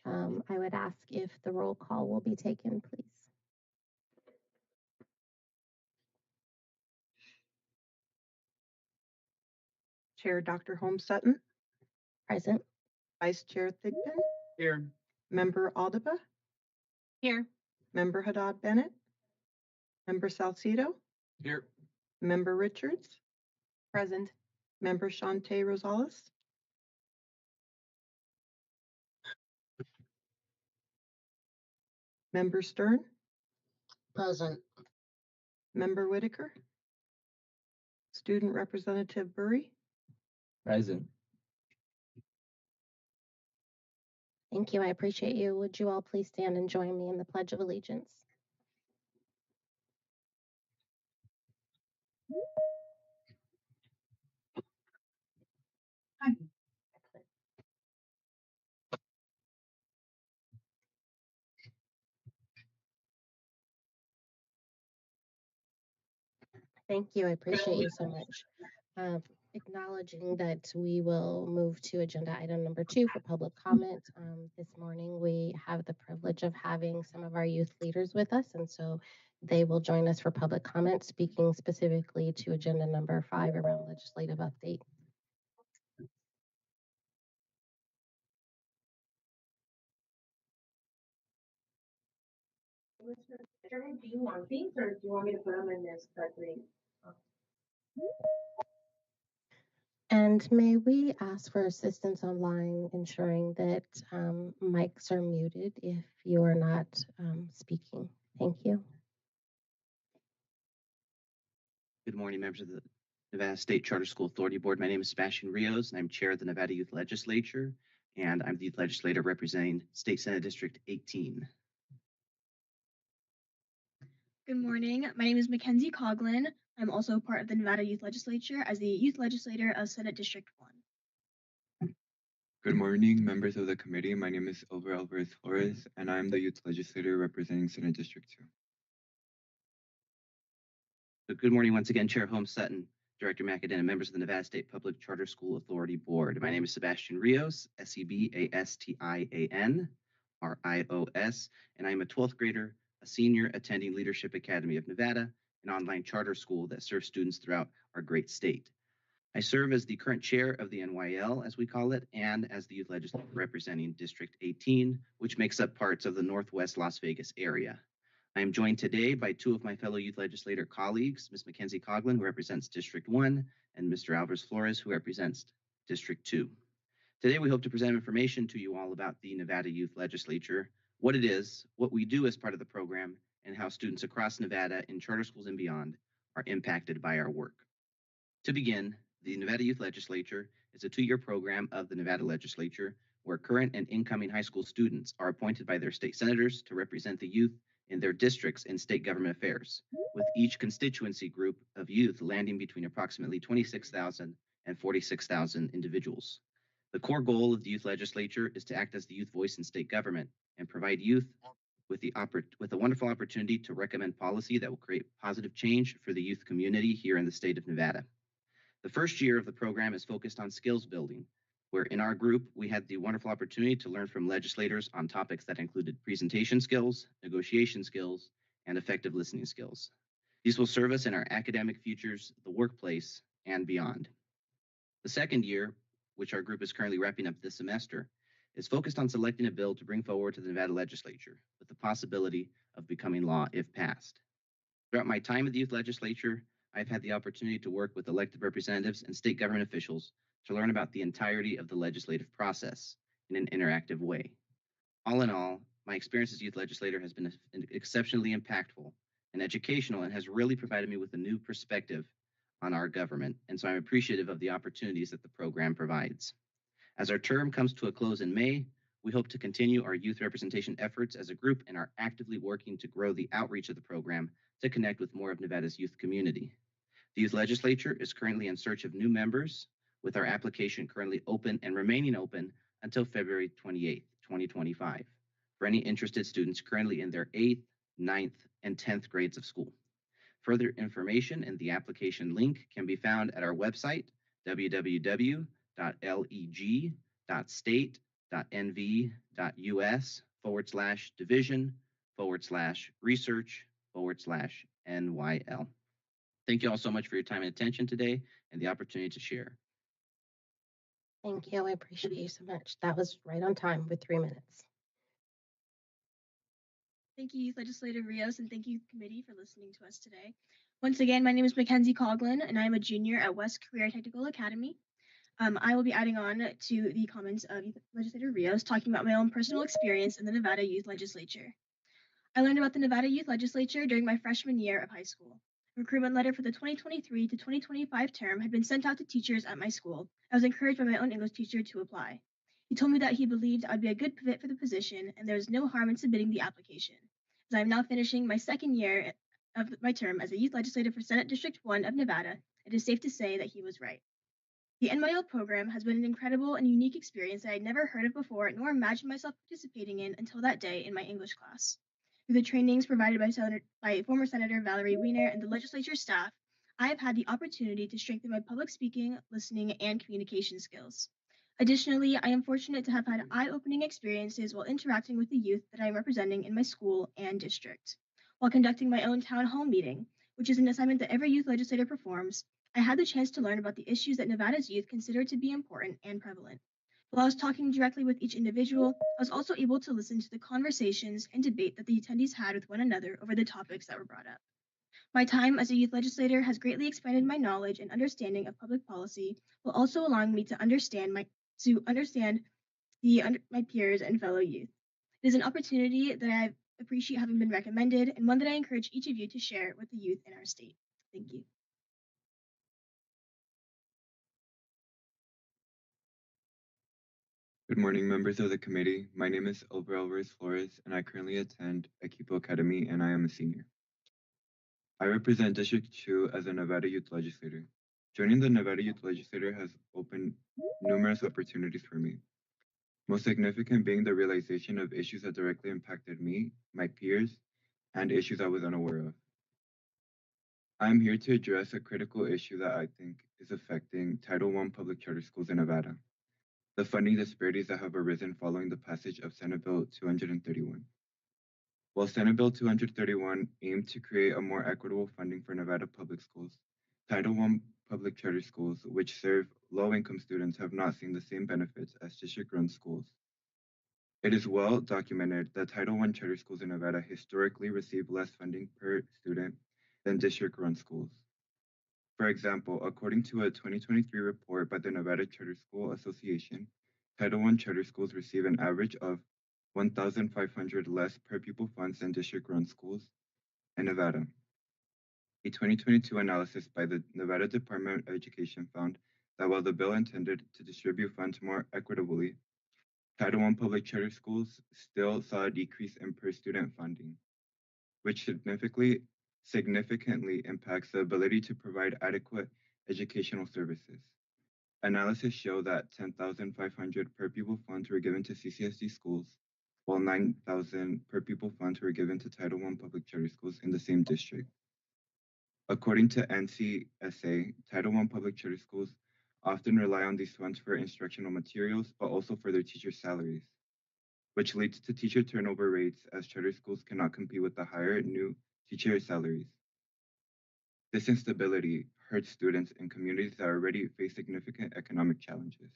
I would ask if the roll call will be taken, please. Chair Dr. Holmes Sutton. Present. Vice Chair Thigpen. Here. Member Aldaba. Here. Member Haddad Bennett. Member Salcido. Here. Member Richards. Present. Member Shante Rosales. Member Stern. Present. Member Whitaker. Student Representative Burry. Present. Thank you. I appreciate you. Would you all please stand and join me in the Pledge of Allegiance? Thank you. I appreciate you so much. Acknowledging that we will move to agenda item number 2 for public comment. This morning, we have the privilege of having some of our youth leaders with us, and so they will join us for public comment, speaking specifically to agenda number 5 around legislative update. Do you want these, or do you want me to put them in this correctly? And may we ask for assistance online, ensuring that mics are muted if you are not speaking? Thank you. Good morning, members of the Nevada State Charter School Authority Board. My name is Sebastian Rios, and I'm chair of the Nevada Youth Legislature, and I'm the youth legislator representing State Senate District 18. Good morning. My name is Mackenzie Coughlin. I'm also part of the Nevada Youth Legislature as the youth legislator of Senate District 1. Good morning, members of the committee. My name is Over Alvarez Flores, and I'm the youth legislator representing Senate District 2. So good morning once again, Chair Holmes Sutton, Director McAdin, and members of the Nevada State Public Charter School Authority Board. My name is Sebastian Rios, Sebastian Rios, and I'm a 12th grader, a senior attending Leadership Academy of Nevada, an online charter school that serves students throughout our great state. I serve as the current chair of the NYL, as we call it, and as the youth legislator representing District 18, which makes up parts of the Northwest Las Vegas area. I am joined today by 2 of my fellow youth legislator colleagues, Ms. Mackenzie Coughlin, who represents District 1, and Mr. Alvarez Flores, who represents District 2. Today, we hope to present information to you all about the Nevada Youth Legislature, what it is, what we do as part of the program, and how students across Nevada in charter schools and beyond are impacted by our work. To begin, the Nevada Youth Legislature is a 2-year program of the Nevada Legislature where current and incoming high school students are appointed by their state senators to represent the youth in their districts in state government affairs, with each constituency group of youth landing between approximately 26,000 and 46,000 individuals. The core goal of the youth legislature is to act as the youth voice in state government and provide youth with a wonderful opportunity to recommend policy that will create positive change for the youth community here in the state of Nevada. The first year of the program is focused on skills building, where in our group, we had the wonderful opportunity to learn from legislators on topics that included presentation skills, negotiation skills, and effective listening skills. These will serve us in our academic futures, the workplace, and beyond. The second year, which our group is currently wrapping up this semester, is focused on selecting a bill to bring forward to the Nevada Legislature with the possibility of becoming law if passed. Throughout my time at the Youth Legislature, I've had the opportunity to work with elected representatives and state government officials to learn about the entirety of the legislative process in an interactive way. All in all, my experience as youth legislator has been exceptionally impactful and educational and has really provided me with a new perspective on our government, and so I'm appreciative of the opportunities that the program provides. As our term comes to a close in May, we hope to continue our youth representation efforts as a group and are actively working to grow the outreach of the program to connect with more of Nevada's youth community. The Youth Legislature is currently in search of new members, with our application currently open and remaining open until February 28th, 2025, for any interested students currently in their 8th, 9th, and 10th grades of school. Further information and the application link can be found at our website, www.leg.state.nevada.gov. www.nv.us/division/research/NYL. Thank you all so much for your time and attention today and the opportunity to share. Thank you. I appreciate you so much. That was right on time with 3 minutes. Thank you, Youth Legislator Rios, and thank you, committee, for listening to us today. Once again, my name is Mackenzie Coughlin, and I am a junior at West Career Technical Academy. I will be adding on to the comments of Youth Legislator Rios, talking about my own personal experience in the Nevada Youth Legislature. I learned about the Nevada Youth Legislature during my freshman year of high school. A recruitment letter for the 2023 to 2025 term had been sent out to teachers at my school. I was encouraged by my own English teacher to apply. He told me that he believed I'd be a good fit for the position, and there was no harm in submitting the application. As I am now finishing my second year of my term as a youth legislator for Senate District 1 of Nevada, it is safe to say that he was right. The NYL program has been an incredible and unique experience that I had never heard of before nor imagined myself participating in until that day in my English class. Through the trainings provided by former Senator Valerie Weiner and the legislature staff, I have had the opportunity to strengthen my public speaking, listening, and communication skills. Additionally, I am fortunate to have had eye-opening experiences while interacting with the youth that I am representing in my school and district. While conducting my own town hall meeting, which is an assignment that every youth legislator performs, I had the chance to learn about the issues that Nevada's youth consider to be important and prevalent. While I was talking directly with each individual, I was also able to listen to the conversations and debate that the attendees had with one another over the topics that were brought up. My time as a youth legislator has greatly expanded my knowledge and understanding of public policy, while also allowing me to understand my peers and fellow youth. It is an opportunity that I appreciate having been recommended, and one that I encourage each of you to share with the youth in our state. Thank you. Good morning, members of the committee. My name is Elber Alvarez Flores, and I currently attend Equipo Academy, and I am a senior. I represent District 2 as a Nevada Youth Legislator. Joining the Nevada Youth Legislature has opened numerous opportunities for me, most significant being the realization of issues that directly impacted me, my peers, and issues I was unaware of. I am here to address a critical issue that I think is affecting Title I public charter schools in Nevada, the funding disparities that have arisen following the passage of Senate Bill 231. While Senate Bill 231 aimed to create a more equitable funding for Nevada public schools, Title I public charter schools, which serve low-income students, have not seen the same benefits as district-run schools. It is well documented that Title I charter schools in Nevada historically receive less funding per student than district-run schools. For example, according to a 2023 report by the Nevada Charter School Association, Title I charter schools receive an average of $1,500 less per pupil funds than district-run schools in Nevada. A 2022 analysis by the Nevada Department of Education found that while the bill intended to distribute funds more equitably, Title I public charter schools still saw a decrease in per-student funding, which significantly impacts the ability to provide adequate educational services. Analysis show that $10,500 per pupil funds were given to CCSD schools, while $9,000 per pupil funds were given to Title I public charter schools in the same district. According to NCSA, Title I public charter schools often rely on these funds for instructional materials, but also for their teachers' salaries, which leads to teacher turnover rates as charter schools cannot compete with the higher new teacher salaries. This instability hurts students in communities that already face significant economic challenges.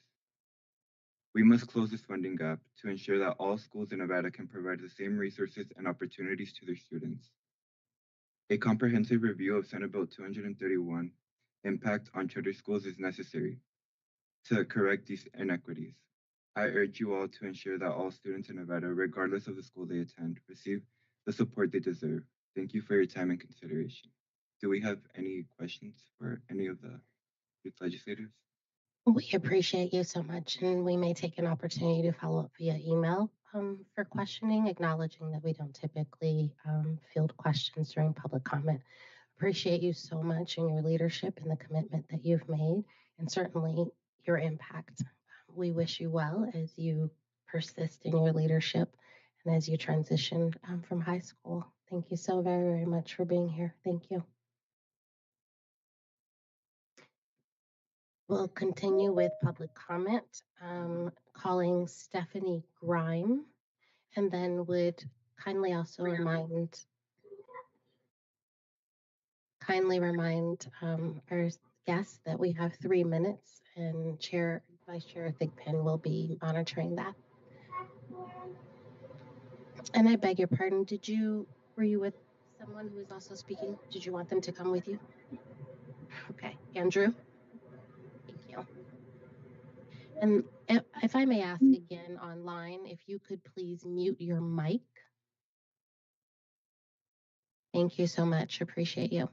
We must close this funding gap to ensure that all schools in Nevada can provide the same resources and opportunities to their students. A comprehensive review of Senate Bill 231 impact on charter schools is necessary to correct these inequities. I urge you all to ensure that all students in Nevada, regardless of the school they attend, receive the support they deserve. Thank you for your time and consideration. Do we have any questions for any of the youth legislators? We appreciate you so much, and we may take an opportunity to follow up via email for questioning, acknowledging that we don't typically field questions during public comment. Appreciate you so much and your leadership and the commitment that you've made, and certainly your impact. We wish you well as you persist in your leadership and as you transition from high school. Thank you so very, very much for being here. Thank you. We'll continue with public comment, calling Stephanie Grime, and then would kindly also remind our guests that we have 3 minutes, and Vice Chair Thigpen will be monitoring that. And I beg your pardon, were you with someone who is also speaking? Did you want them to come with you? Okay, Andrew? Thank you. And if I may ask again online, if you could please mute your mic. Thank you so much. Appreciate you.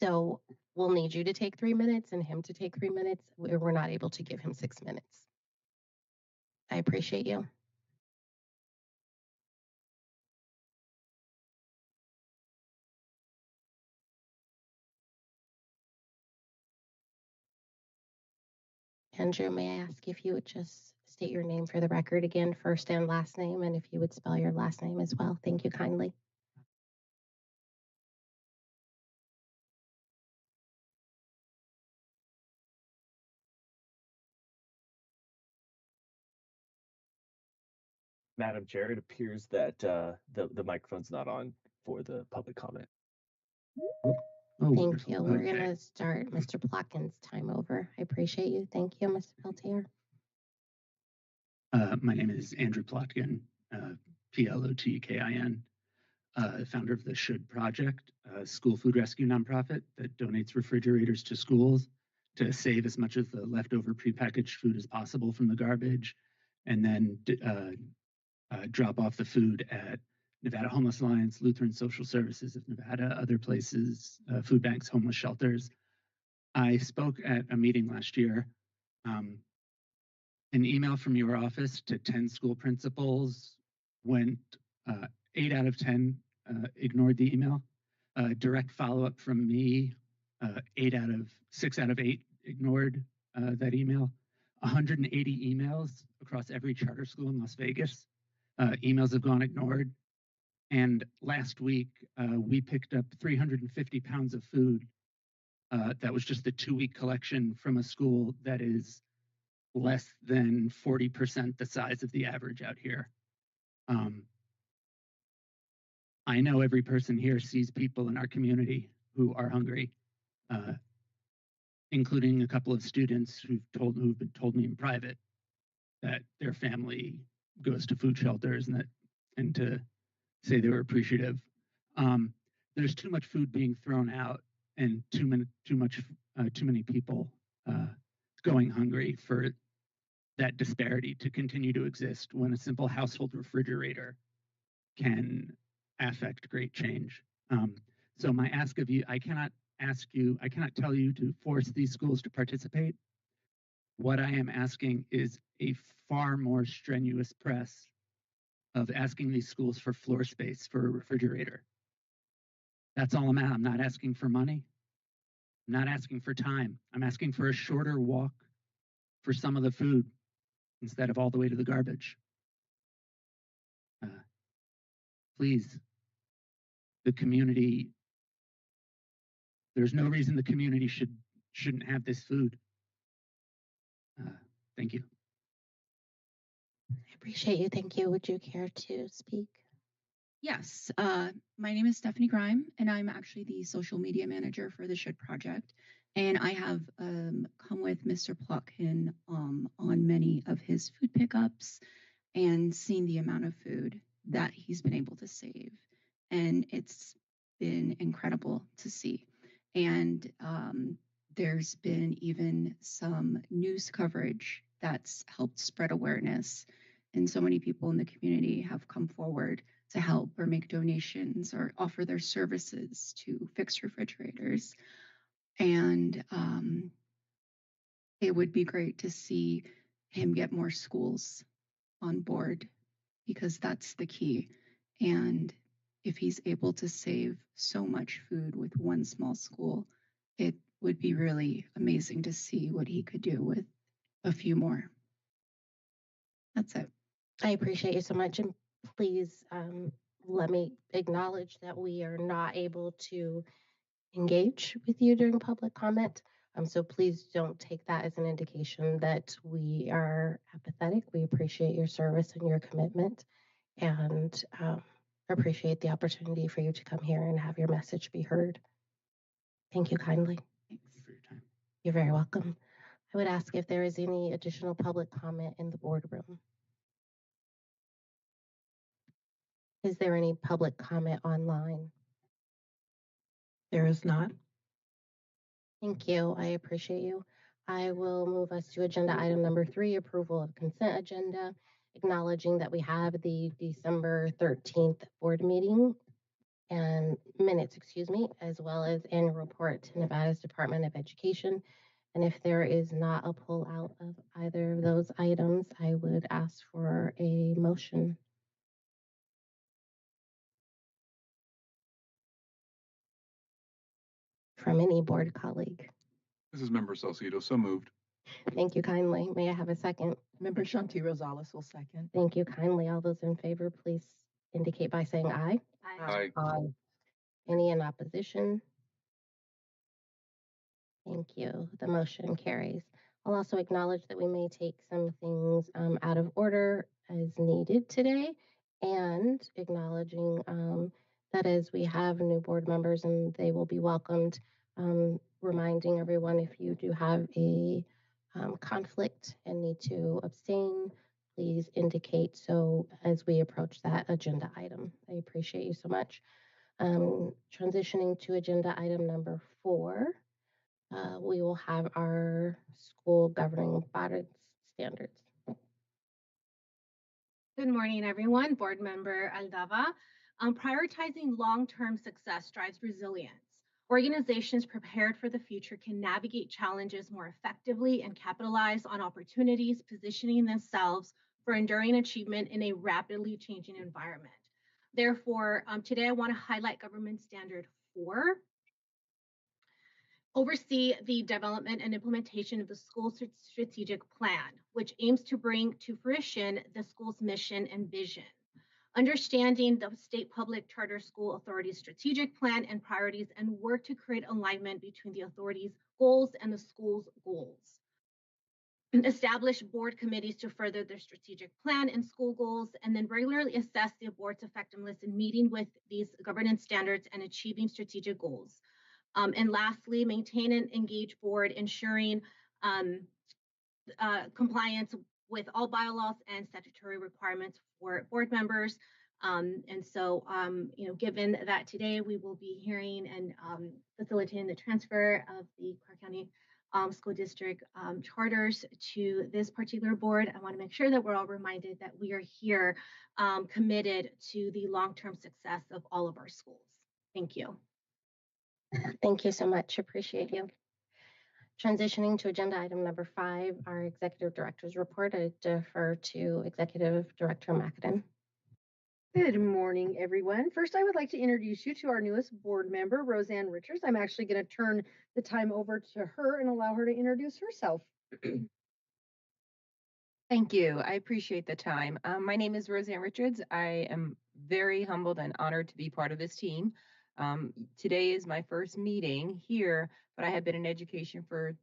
So we'll need you to take 3 minutes and him to take 3 minutes. We're not able to give him 6 minutes. I appreciate you. Andrew, may I ask if you would just state your name for the record again, first and last name, and if you would spell your last name as well. Thank you kindly. Madam Chair, it appears that the microphone's not on for the public comment. Thank you. We're going to start Mr. Plotkin's time over. I appreciate you. Thank you, Mr. Peltier. My name is Andrew Plotkin, Plotkin, founder of the Should Project, a school food rescue nonprofit that donates refrigerators to schools to save as much of the leftover prepackaged food as possible from the garbage, and then drop off the food at Nevada Homeless Alliance, Lutheran Social Services of Nevada, other places, food banks, homeless shelters. I spoke at a meeting last year. An email from your office to 10 school principals went 8 out of 10 ignored the email. Direct follow-up from me, 6 out of 8 ignored that email. 180 emails across every charter school in Las Vegas. Emails have gone ignored. And last week, we picked up 350 pounds of food. That was just the 2-week collection from a school that is less than 40% the size of the average out here. I know every person here sees people in our community who are hungry, including a couple of students who've been told me in private that their family goes to food shelters and to say they were appreciative. There's too much food being thrown out and too many people going hungry for that disparity to continue to exist when a simple household refrigerator can affect great change. So my ask of you, I cannot tell you to force these schools to participate. What I am asking is a far more strenuous press of asking these schools for floor space for a refrigerator. That's all I'm at. I'm not asking for money. I'm not asking for time. I'm asking for a shorter walk for some of the food instead of all the way to the garbage. Please, the community, there's no reason the community shouldn't have this food. Thank you. I appreciate you. Thank you. Would you care to speak? Yes, my name is Stephanie Grime, and I'm actually the social media manager for the Should Project. And I have come with Mr. Plotkin on many of his food pickups and seen the amount of food that he's been able to save. And it's been incredible to see. And there's been even some news coverage that's helped spread awareness. And so many people in the community have come forward to help or make donations or offer their services to fix refrigerators. And it would be great to see him get more schools on board, because that's the key. And if he's able to save so much food with one small school, it would be really amazing to see what he could do with a few more. That's it. I appreciate you so much. And please let me acknowledge that we are not able to engage with you during public comment. So please don't take that as an indication that we are apathetic. We appreciate your service and your commitment, and appreciate the opportunity for you to come here and have your message be heard. Thank you kindly. Thank you for your time. You're very welcome. I would ask if there is any additional public comment in the boardroom. Is there any public comment online? There is not. Thank you. I appreciate you. I will move us to agenda item number 3, approval of consent agenda, acknowledging that we have the December 13th board meeting and minutes, as well as annual report to Nevada's Department of Education. And if there is not a pull out of either of those items, I would ask for a motion. From any board colleague. This is Member Salcido. So moved. Thank you kindly. May I have a second? Member Shanti Rosales will second. Thank you kindly. All those in favor, please indicate by saying aye. Aye. Aye. Any in opposition? Thank you. The motion carries. I'll also acknowledge that we may take some things out of order as needed today, and acknowledging that as we have new board members and they will be welcomed, reminding everyone if you do have a conflict and need to abstain, please indicate so as we approach that agenda item. I appreciate you so much. Transitioning to agenda item number 4. We will have our school governing body standards. Good morning, everyone. Board Member Aldava. Prioritizing long-term success drives resilience. Organizations prepared for the future can navigate challenges more effectively and capitalize on opportunities, positioning themselves for enduring achievement in a rapidly changing environment. Therefore, today I want to highlight Government Standard 4. Oversee the development and implementation of the school strategic plan, which aims to bring to fruition the school's mission and vision. Understanding the state public charter school authority's strategic plan and priorities, and work to create alignment between the authority's goals and the school's goals. Establish board committees to further their strategic plan and school goals, and then regularly assess the board's effectiveness in meeting with these governance standards and achieving strategic goals. And lastly, maintain and engage board, ensuring compliance with all bylaws and statutory requirements for board members. And so, given that today we will be hearing and facilitating the transfer of the Clark County School District charters to this particular board, I want to make sure that we're all reminded that we are here committed to the long-term success of all of our schools. Thank you. Thank you so much. Appreciate you. Transitioning to agenda item number 5, our executive director's report. I defer to Executive Director McAdam. Good morning, everyone. First, I would like to introduce you to our newest board member, Roseanne Richards. I'm actually going to turn the time over to her and allow her to introduce herself. Thank you. I appreciate the time. My name is Roseanne Richards. I am very humbled and honored to be part of this team. Today is my first meeting here, but I have been in education for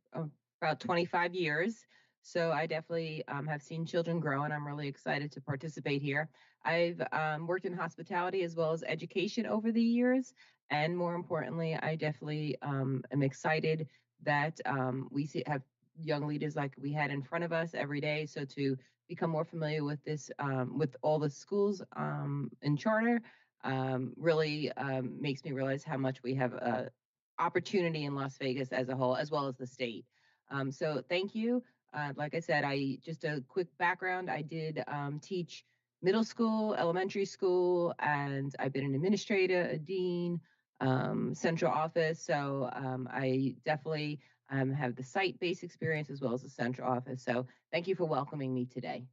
about 25 years. So I definitely have seen children grow, and I'm really excited to participate here. I've worked in hospitality as well as education over the years. And more importantly, I definitely am excited that we have young leaders like we had in front of us every day. So to become more familiar with this, with all the schools in charter, really makes me realize how much we have opportunity in Las Vegas as a whole, as well as the state. So thank you. Like I said, just a quick background. I did teach middle school, elementary school, and I've been an administrator, a dean, central office. So I definitely have the site-based experience as well as the central office. So thank you for welcoming me today.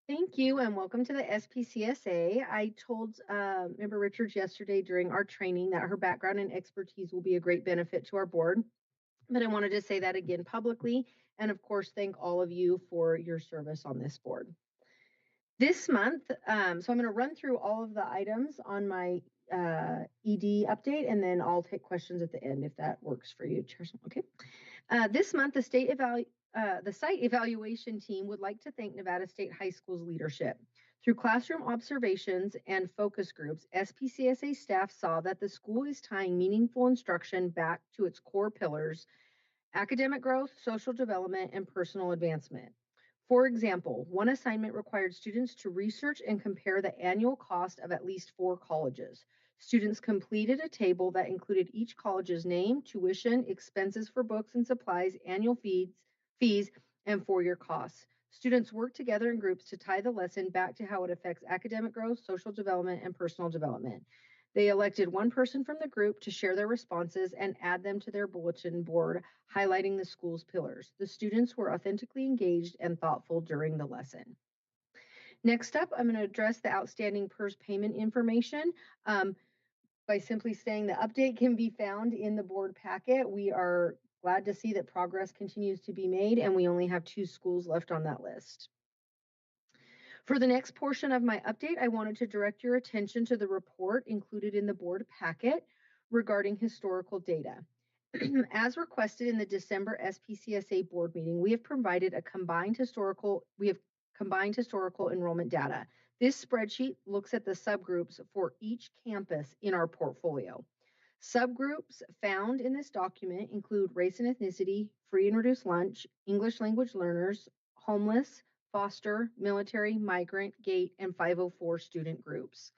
Thank you, and welcome to the SPCSA. I told Member Richards yesterday during our training that her background and expertise will be a great benefit to our board. But I wanted to say that again publicly, and of course, thank all of you for your service on this board. This month, so I'm going to run through all of the items on my ED update, and then I'll take questions at the end if that works for you, Chair. Okay. This month, the site evaluation team would like to thank Nevada State High School's leadership. Through classroom observations and focus groups, SPCSA staff saw that the school is tying meaningful instruction back to its core pillars: academic growth, social development, and personal advancement. For example, one assignment required students to research and compare the annual cost of at least 4 colleges. Students completed a table that included each college's name, tuition, expenses for books and supplies, annual fees, and 4-year costs. Students worked together in groups to tie the lesson back to how it affects academic growth, social development, and personal development. They elected one person from the group to share their responses and add them to their bulletin board, highlighting the school's pillars. The students were authentically engaged and thoughtful during the lesson. Next up, I'm going to address the outstanding PERS payment information. By simply saying the update can be found in the board packet. We are glad to see that progress continues to be made, and we only have 2 schools left on that list. For the next portion of my update, I wanted to direct your attention to the report included in the board packet regarding historical data. As requested in the December SPCSA board meeting, we have combined historical enrollment data. This spreadsheet looks at the subgroups for each campus in our portfolio. Subgroups found in this document include race and ethnicity, free and reduced lunch, English language learners, homeless, foster, military, migrant, GATE, and 504 student groups.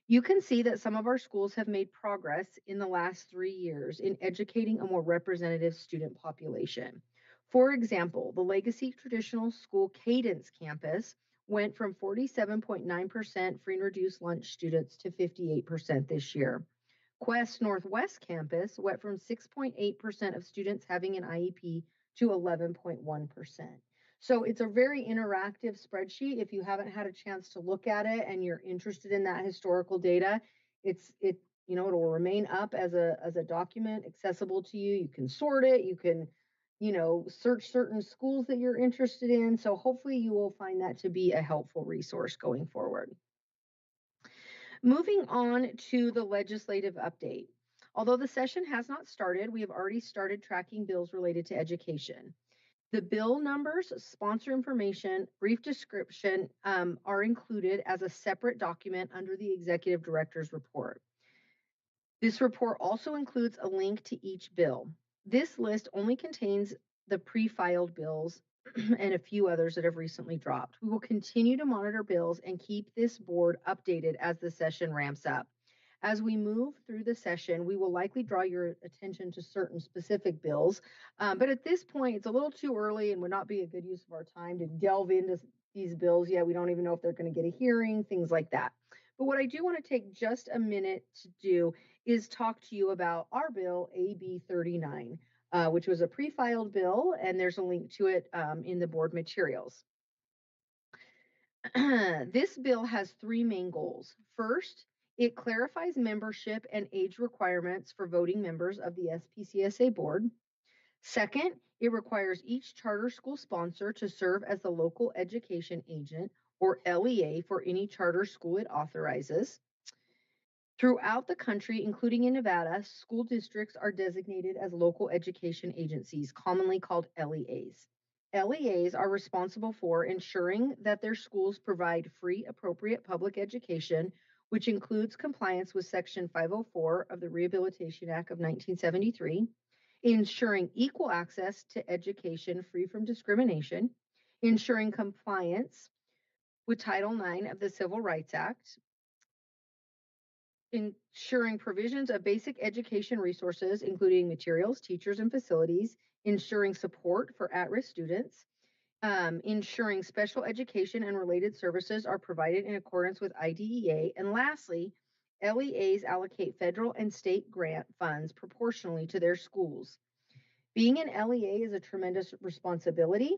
You can see that some of our schools have made progress in the last 3 years in educating a more representative student population. For example, the Legacy Traditional School Cadence campus went from 47.9% free and reduced lunch students to 58% this year. Quest Northwest campus went from 6.8% of students having an IEP to 11.1%. So it's a very interactive spreadsheet. If you haven't had a chance to look at it and you're interested in that historical data, it'll remain up as a document accessible to you. You can sort it, you can, search certain schools that you're interested in. So hopefully you will find that to be a helpful resource going forward. Moving on to the legislative update. Although the session has not started, we have already started tracking bills related to education. The bill numbers, sponsor information, brief description are included as a separate document under the executive director's report. This report also includes a link to each bill. This list only contains the pre-filed bills and a few others that have recently dropped. We will continue to monitor bills and keep this board updated as the session ramps up. As we move through the session, we will likely draw your attention to certain specific bills, but at this point, it's a little too early and would not be a good use of our time to delve into these bills yet. We don't even know if they're going to get a hearing, things like that. But what I do want to take just a minute to do is talk to you about our bill, AB 39, which was a pre-filed bill, and there's a link to it in the board materials. This bill has 3 main goals. First, it clarifies membership and age requirements for voting members of the SPCSA board. Second, it requires each charter school sponsor to serve as the local education agent, or LEA, for any charter school it authorizes. Throughout the country, including in Nevada, school districts are designated as local education agencies, commonly called LEAs. LEAs are responsible for ensuring that their schools provide free, appropriate public education, which includes compliance with Section 504 of the Rehabilitation Act of 1973, ensuring equal access to education free from discrimination, ensuring compliance with Title IX of the Civil Rights Act, ensuring provisions of basic education resources, including materials, teachers, and facilities, ensuring support for at-risk students, ensuring special education and related services are provided in accordance with IDEA, and lastly, LEAs allocate federal and state grant funds proportionally to their schools. Being an LEA is a tremendous responsibility,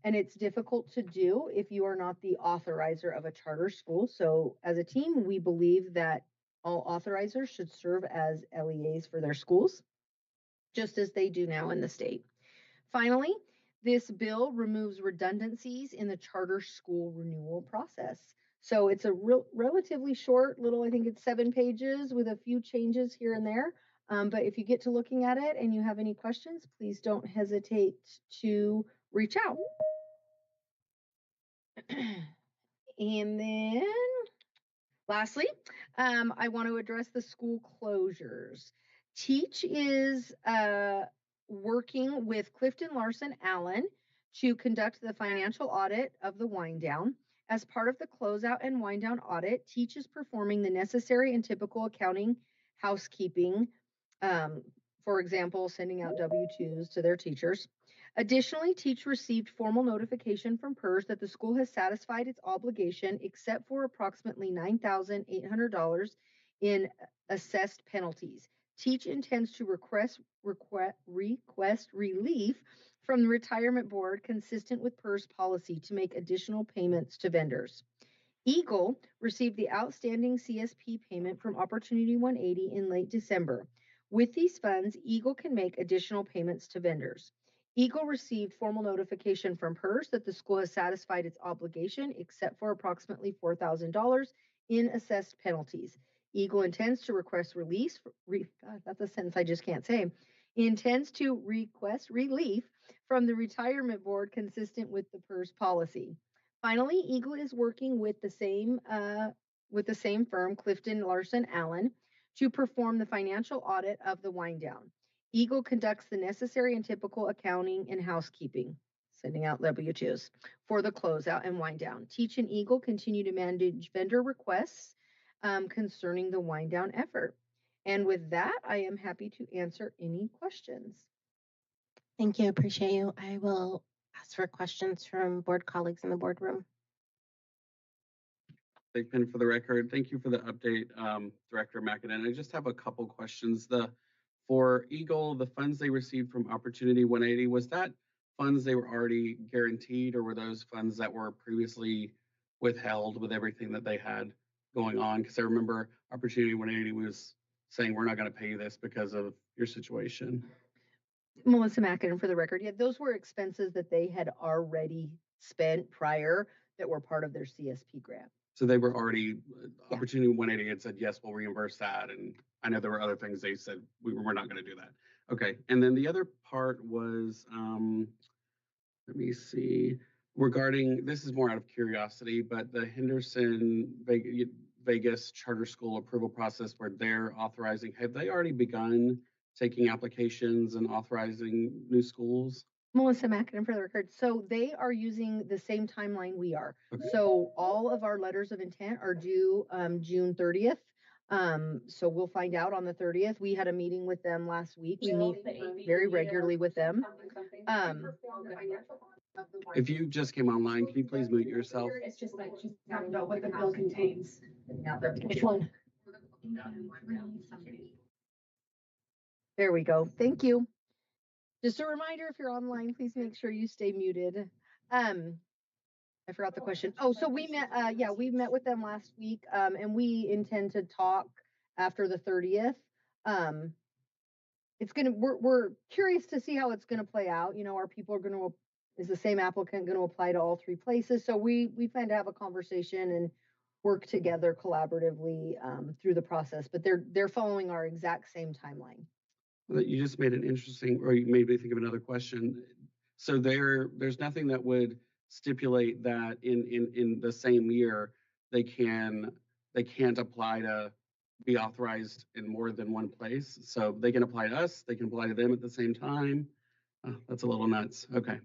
and it's difficult to do if you are not the authorizer of a charter school. So as a team, we believe that all authorizers should serve as LEAs for their schools, just as they do now in the state. Finally, This bill removes redundancies in the charter school renewal process. So it's a relatively short little, I think it's 7 pages with a few changes here and there. But if you get to looking at it and you have any questions, please don't hesitate to reach out. And then lastly, I want to address the school closures. Teach is working with Clifton Larson Allen to conduct the financial audit of the wind down. As part of the closeout and wind down audit, Teach is performing the necessary and typical accounting housekeeping, for example, sending out W-2s to their teachers. Additionally, Teach received formal notification from PERS that the school has satisfied its obligation except for approximately $9,800 in assessed penalties. Teach intends to request relief from the retirement board consistent with PERS policy to make additional payments to vendors. Eagle received the outstanding CSP payment from Opportunity 180 in late December. With these funds, Eagle can make additional payments to vendors. Eagle received formal notification from PERS that the school has satisfied its obligation except for approximately $4,000 in assessed penalties. Eagle intends to request release. God, that's a sentence I just can't say. Intends to request relief from the retirement board consistent with the PERS policy. Finally, Eagle is working with the same firm, Clifton Larson Allen, to perform the financial audit of the wind down. Eagle conducts the necessary and typical accounting and housekeeping, sending out W-2s for the closeout and wind down. Teach and Eagle continue to manage vendor requests concerning the wind down effort. And with that, I am happy to answer any questions. Thank you. Appreciate you. I will ask for questions from board colleagues in the boardroom. Big Pen for the record. Thank you for the update, Director McAdam. I just have a couple questions. For Eagle, the funds they received from Opportunity 180, was that funds they were already guaranteed, or were those funds that were previously withheld with everything that they had going on? Because I remember Opportunity 180 was saying, we're not going to pay you this because of your situation. Melissa McAdam for the record. Yeah, those were expenses that they had already spent prior that were part of their CSP grant. So they were already, Opportunity 180 had said, yes, we'll reimburse that. And I know there were other things they said, we're not going to do that. Okay. And then the other part was, let me see, regarding, this is more out of curiosity, but the Henderson Vegas charter school approval process where they're authorizing, have they already begun taking applications and authorizing new schools? Melissa McAdam for the record. So they are using the same timeline we are. Okay. So all of our letters of intent are due June 30th. So we'll find out on the 30th. We had a meeting with them last week. We meet very regularly with them. If you just came online, can you please mute yourself? It's just like she's talking about what the bill contains. Which one? There we go. Thank you. Just a reminder, if you're online, please make sure you stay muted. I forgot the question. Oh, so we met, we met with them last week, and we intend to talk after the 30th. We're curious to see how it's gonna play out. You know, is the same applicant gonna apply to all 3 places? So we plan to have a conversation and work together collaboratively through the process, but they're following our exact same timeline. You just made an interesting, or you made me think of another question. So there's nothing that would stipulate that in the same year they can't apply to be authorized in more than one place. So they can apply to us, they can apply to them at the same time. Oh, that's a little nuts. Okay.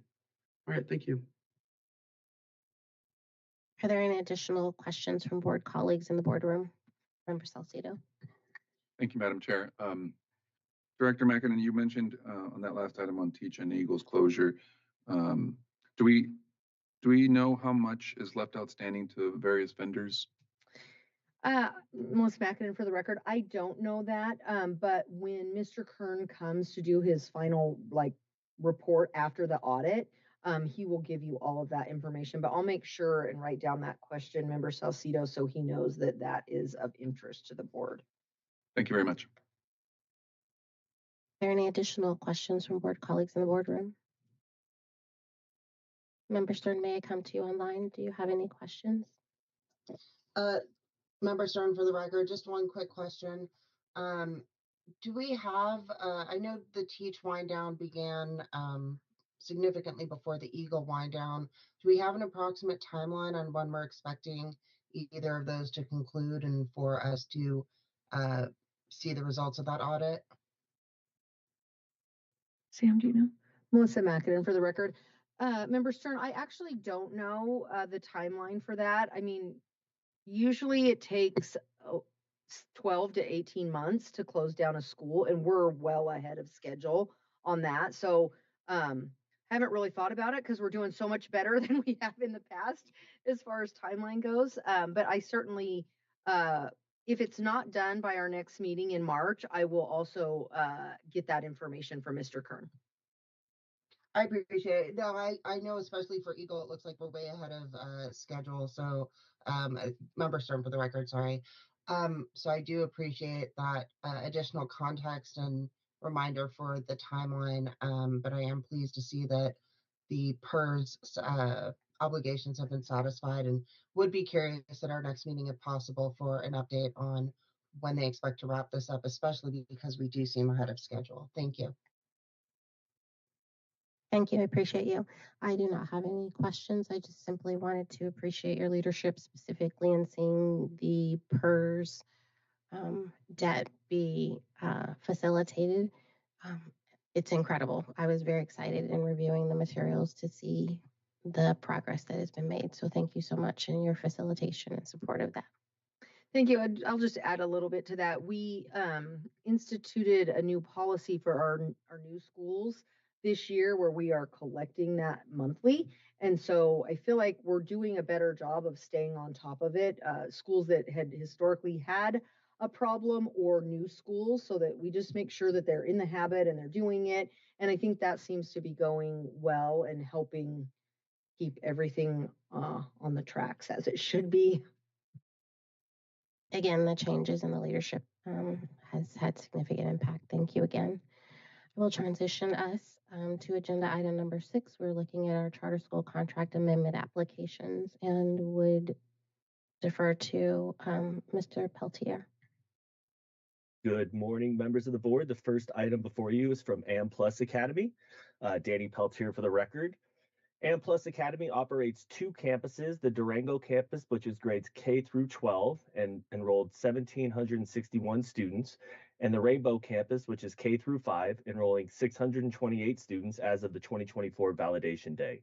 All right, thank you. Are there any additional questions from board colleagues in the boardroom? Member Salcido. Thank you, Madam Chair. Director McAdam, you mentioned on that last item on Teach and Eagles closure, do we know how much is left outstanding to various vendors? Melissa McAdam for the record, I don't know that, but when Mr. Kern comes to do his final report after the audit, he will give you all of that information, but I'll make sure and write down that question, Member Salcido, so he knows that that is of interest to the board. Thank you very much. Are there any additional questions from board colleagues in the boardroom? Member Stern, may I come to you online? Do you have any questions? Member Stern, for the record, just one quick question. Do we have, I know the Teach wind down began significantly before the Eagle wind down. Do we have an approximate timeline on when we're expecting either of those to conclude and for us to see the results of that audit? Sam, do you know? Melissa Mackinnon, for the record. Member Stern, I actually don't know the timeline for that. I mean, usually it takes 12 to 18 months to close down a school, and we're well ahead of schedule on that. So, haven't really thought about it because we're doing so much better than we have in the past as far as timeline goes. But I certainly, if it's not done by our next meeting in March, I will also get that information from Mr. Kern. I appreciate it. No, I know, especially for Eagle, it looks like we're way ahead of schedule. So, Member Stern, for the record, sorry. So I do appreciate that additional context and reminder for the timeline. But I am pleased to see that the PERS obligations have been satisfied, and would be curious at our next meeting, if possible, for an update on when they expect to wrap this up, especially because we do seem ahead of schedule. Thank you. Thank you. I appreciate you. I do not have any questions. I just simply wanted to appreciate your leadership, specifically in seeing the PERS debt be facilitated. It's incredible. I was very excited in reviewing the materials to see the progress that has been made. So thank you so much in your facilitation and support of that. Thank you. I'll just add a little bit to that. We instituted a new policy for our new schools this year where we are collecting that monthly. And so I feel like we're doing a better job of staying on top of it. Schools that had historically had a problem or new schools, so that we just make sure that they're in the habit and they're doing it. And I think that seems to be going well and helping keep everything on the tracks as it should be. Again, the changes in the leadership has had significant impact. Thank you again. I will transition us to agenda item number 6. We're looking at our charter school contract amendment applications and would defer to Mr. Peltier. Good morning, members of the board. The first item before you is from AM Plus Academy. Danny Peltier for the record. AM Plus Academy operates 2 campuses, the Durango campus, which is grades K through 12 and enrolled 1,761 students, and the Rainbow campus, which is K through 5, enrolling 628 students as of the 2024 validation day.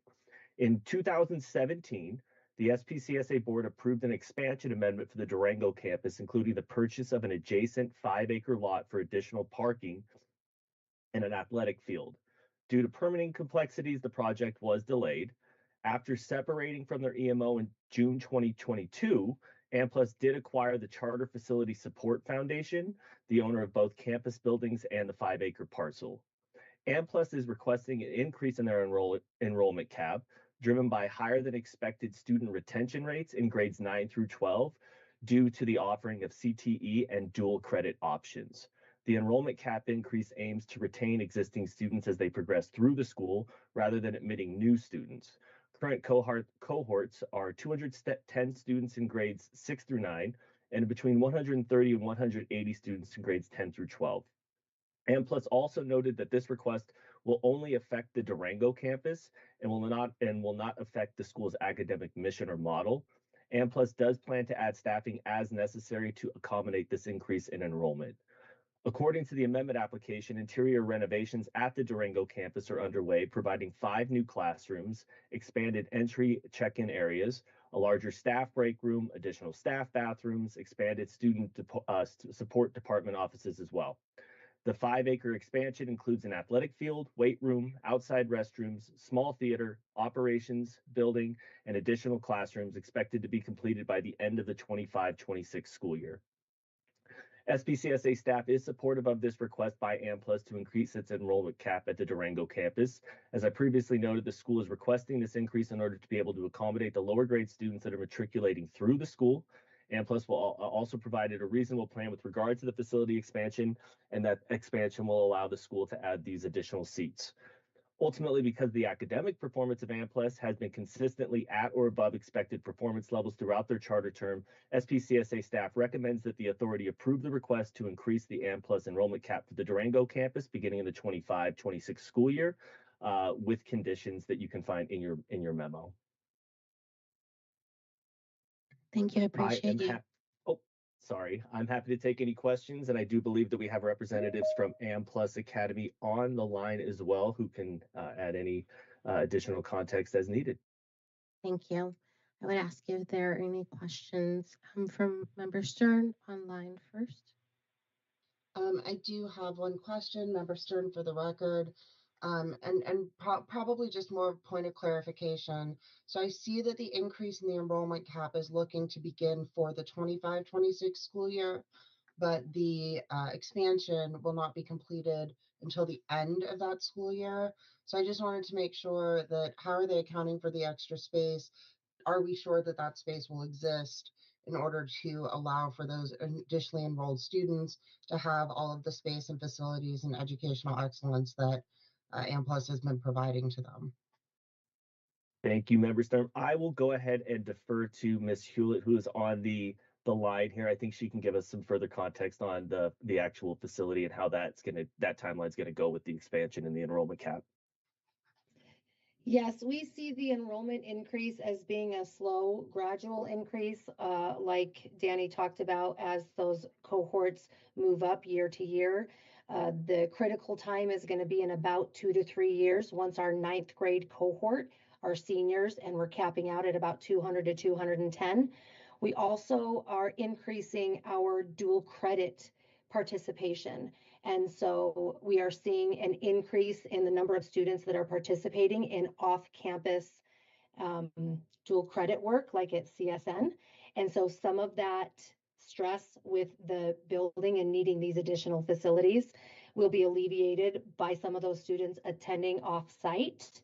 In 2017, the SPCSA board approved an expansion amendment for the Durango campus, including the purchase of an adjacent 5-acre lot for additional parking and an athletic field. Due to permitting complexities, the project was delayed. After separating from their EMO in June 2022, AmPlus did acquire the Charter Facility Support Foundation, the owner of both campus buildings and the 5-acre parcel. AmPlus is requesting an increase in their enrollment cap, driven by higher than expected student retention rates in grades 9 through 12 due to the offering of CTE and dual credit options. The enrollment cap increase aims to retain existing students as they progress through the school rather than admitting new students. Current cohorts are 210 students in grades 6 through 9 and between 130 and 180 students in grades 10 through 12. AmPlus also noted that this request will only affect the Durango campus and will not affect the school's academic mission or model. AmPlus does plan to add staffing as necessary to accommodate this increase in enrollment. According to the amendment application, interior renovations at the Durango campus are underway, providing 5 new classrooms, expanded entry check-in areas, a larger staff break room, additional staff bathrooms, expanded student support department offices as well. The 5-acre expansion includes an athletic field, weight room, outside restrooms, small theater, operations building, and additional classrooms expected to be completed by the end of the 25-26 school year. SPCSA staff is supportive of this request by AmPlus to increase its enrollment cap at the Durango campus. As I previously noted, the school is requesting this increase in order to be able to accommodate the lower grade students that are matriculating through the school. AmPlus will also provided a reasonable plan with regard to the facility expansion, and that expansion will allow the school to add these additional seats. Ultimately, because the academic performance of AMPLUS has been consistently at or above expected performance levels throughout their charter term, SPCSA staff recommends that the authority approve the request to increase the AMPLUS enrollment cap for the Durango campus beginning in the 25-26 school year, with conditions that you can find in your memo. Thank you. I appreciate you. Sorry. I'm happy to take any questions, and I do believe that we have representatives from AMPLUS Academy on the line as well who can add any additional context as needed. Thank you. I would ask if there are any questions from Member Stern online first. I do have one question, Member Stern, for the record, and probably just more point of clarification. So I see that the increase in the enrollment cap is looking to begin for the 25-26 school year, but the expansion will not be completed until the end of that school year. So I just wanted to make sure that how are they accounting for the extra space? Are we sure that that space will exist in order to allow for those additionally enrolled students to have all of the space and facilities and educational excellence that AMPLUS has been providing to them? Thank you, Member Stern. I will go ahead and defer to Ms. Hewlett, who is on the line here. I think she can give us some further context on the actual facility and how that timeline's gonna go with the expansion and the enrollment cap. Yes, we see the enrollment increase as being a slow, gradual increase, like Danny talked about, as those cohorts move up year to year. The critical time is going to be in about 2 to 3 years once our 9th grade cohort are seniors, and we're capping out at about 200 to 210. We also are increasing our dual credit participation. And so we are seeing an increase in the number of students that are participating in off-campus dual credit work, like at CSN. And so some of that stress with the building and needing these additional facilities will be alleviated by some of those students attending off-site.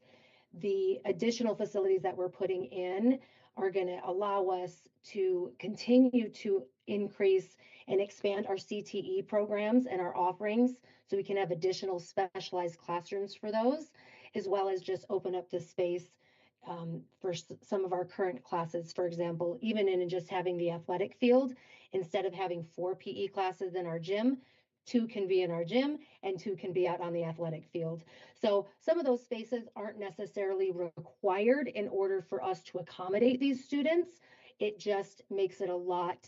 The additional facilities that we're putting in are going to allow us to continue to increase and expand our CTE programs and our offerings so we can have additional specialized classrooms for those, as well as just open up the space for some of our current classes. For example, even in just having the athletic field, instead of having 4 PE classes in our gym, 2 can be in our gym and 2 can be out on the athletic field. So some of those spaces aren't necessarily required in order for us to accommodate these students. It just makes it a lot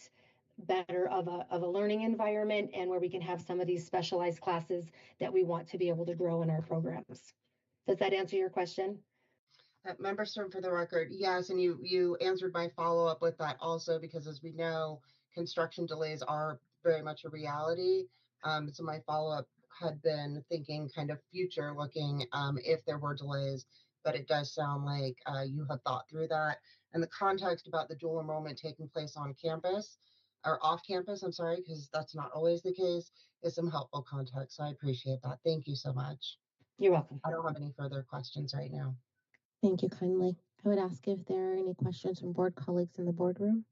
better of a learning environment, and where we can have some of these specialized classes that we want to be able to grow in our programs. Does that answer your question? Member Stern, for the record, yes, and you answered my follow-up with that also, because as we know, construction delays are very much a reality. So my follow-up had been thinking kind of future looking if there were delays, but it does sound like you have thought through that. And the context about the dual enrollment taking place on campus, or off campus, I'm sorry, because that's not always the case, is some helpful context. So I appreciate that. Thank you so much. You're welcome. I don't have any further questions right now. Thank you kindly. I would ask if there are any questions from board colleagues in the boardroom.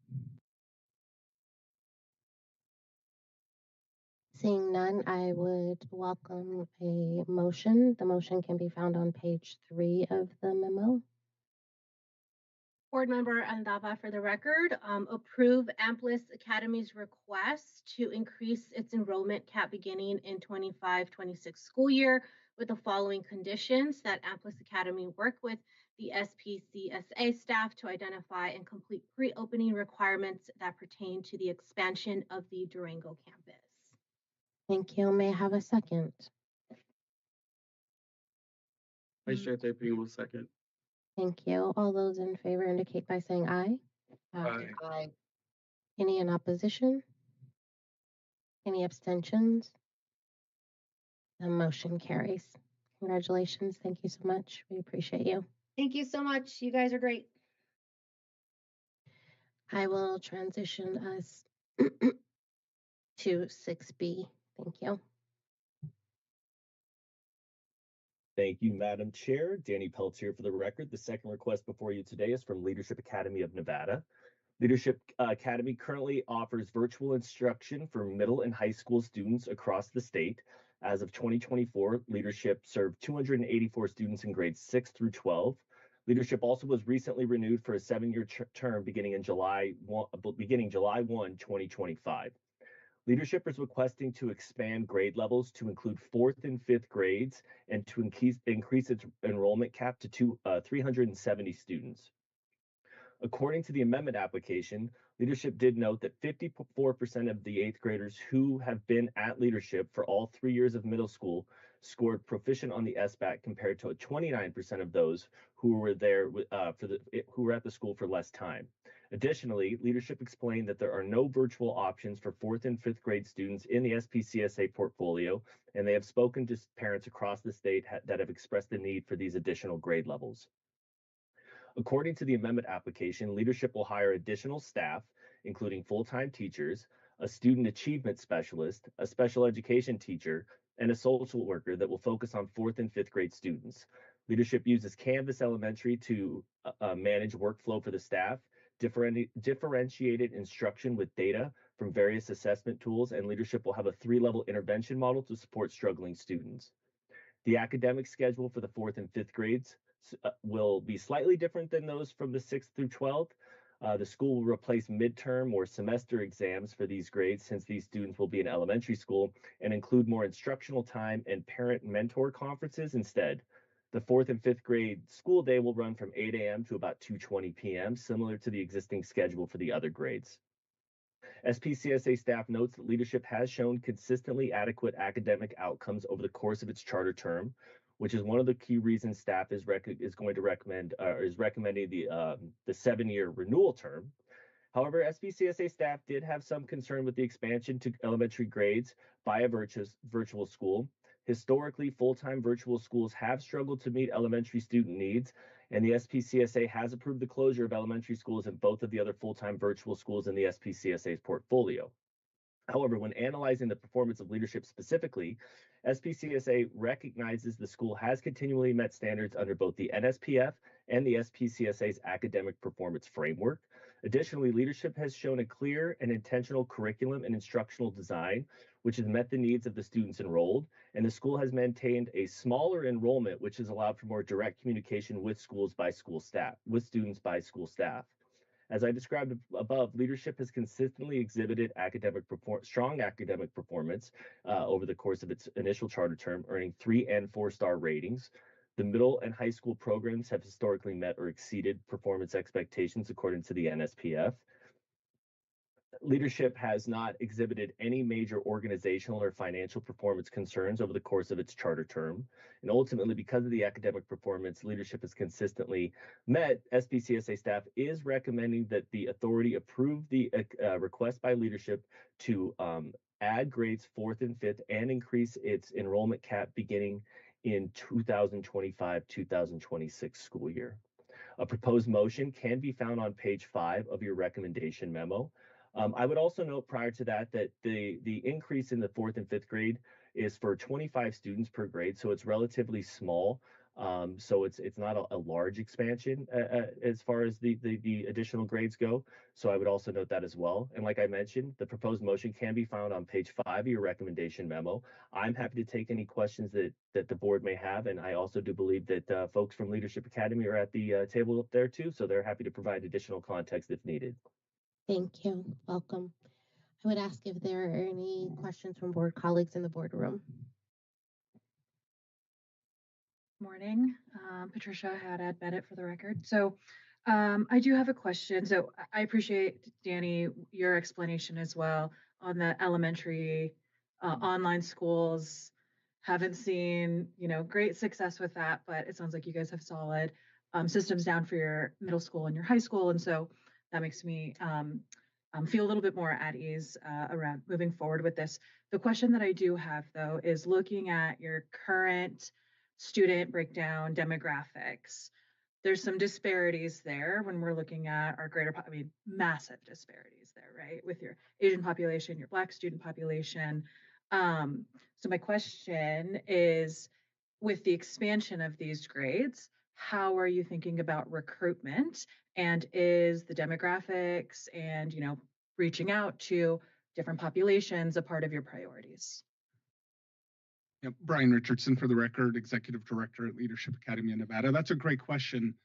Seeing none, I would welcome a motion. The motion can be found on page 3 of the memo. Board Member Andava, for the record, approve AMPLUS Academy's request to increase its enrollment cap beginning in 25-26 school year with the following conditions: that AMPLUS Academy work with the SPCSA staff to identify and complete pre-opening requirements that pertain to the expansion of the Durango campus. Thank you. May I have a second? Vice Chair Taping will second. Thank you. All those in favor indicate by saying aye. Aye. Aye. Any in opposition? Any abstentions? The motion carries. Congratulations. Thank you so much. We appreciate you. Thank you so much. You guys are great. I will transition us to 6B. Thank you. Thank you, Madam Chair. Danny Peltz here for the record. The second request before you today is from Leadership Academy of Nevada. Leadership Academy currently offers virtual instruction for middle and high school students across the state. As of 2024, leadership served 284 students in grades 6 through 12. Leadership also was recently renewed for a 7-year term beginning July 1, 2025. Leadership is requesting to expand grade levels to include 4th and 5th grades and to increase its enrollment cap to 370 students. According to the amendment application, leadership did note that 54% of the 8th graders who have been at leadership for all 3 years of middle school scored proficient on the SBAC compared to 29% of those who were there who were at the school for less time. Additionally, leadership explained that there are no virtual options for 4th and 5th grade students in the SPCSA portfolio, and they have spoken to parents across the state that have expressed the need for these additional grade levels. According to the amendment application, leadership will hire additional staff, including full-time teachers, a student achievement specialist, a special education teacher, and a social worker that will focus on 4th and 5th grade students. Leadership uses Canvas Elementary to manage workflow for the staff, differentiated instruction with data from various assessment tools, and leadership will have a 3-level intervention model to support struggling students. The academic schedule for the 4th and 5th grades will be slightly different than those from the 6th through 12th. The school will replace midterm or semester exams for these grades since these students will be in elementary school and include more instructional time and parent mentor conferences instead. The 4th and 5th grade school day will run from 8 a.m. to about 2:20 p.m., similar to the existing schedule for the other grades. SPCSA staff notes that leadership has shown consistently adequate academic outcomes over the course of its charter term, which is one of the key reasons staff is recommending the 7-year renewal term. However, SPCSA staff did have some concern with the expansion to elementary grades by a virtual school. Historically, full-time virtual schools have struggled to meet elementary student needs, and the SPCSA has approved the closure of elementary schools in both of the other full-time virtual schools in the SPCSA's portfolio. However, when analyzing the performance of leadership specifically, SPCSA recognizes the school has continually met standards under both the NSPF and the SPCSA's academic performance framework. Additionally, leadership has shown a clear and intentional curriculum and instructional design, which has met the needs of the students enrolled, and the school has maintained a smaller enrollment, which has allowed for more direct communication with students by school staff. As I described above, leadership has consistently exhibited strong academic performance over the course of its initial charter term, earning 3- and 4-star ratings. The middle and high school programs have historically met or exceeded performance expectations according to the NSPF. Leadership has not exhibited any major organizational or financial performance concerns over the course of its charter term. And ultimately, because of the academic performance leadership has consistently met, SPCSA staff is recommending that the authority approve the request by leadership to add grades 4th and 5th and increase its enrollment cap beginning in 2025-2026 school year. A proposed motion can be found on page 5 of your recommendation memo. I would also note prior to that the increase in the 4th and 5th grade is for 25 students per grade, so it's relatively small. So it's not a large expansion as far as the additional grades go. So I would also note that as well. And like I mentioned, the proposed motion can be found on page 5 of your recommendation memo. I'm happy to take any questions that the board may have, and I also do believe that folks from Leadership Academy are at the table up there too, so they're happy to provide additional context if needed. Thank you. Welcome. I would ask if there are any questions from board colleagues in the boardroom. Morning, Patricia Haddad Bennett for the record. So I do have a question. So I appreciate, Danny, your explanation as well on the elementary online schools. Haven't seen, great success with that, but it sounds like you guys have solid systems down for your middle school and your high school. And so that makes me feel a little bit more at ease around moving forward with this. The question that I do have, though, is looking at your current student breakdown demographics. There's some disparities there when we're looking at our massive disparities there, right? With your Asian population, your Black student population. So my question is, with the expansion of these grades, how are you thinking about recruitment? And is the demographics and, reaching out to different populations a part of your priorities? Yep, Brian Richardson for the record, Executive Director at Leadership Academy of Nevada. That's a great question.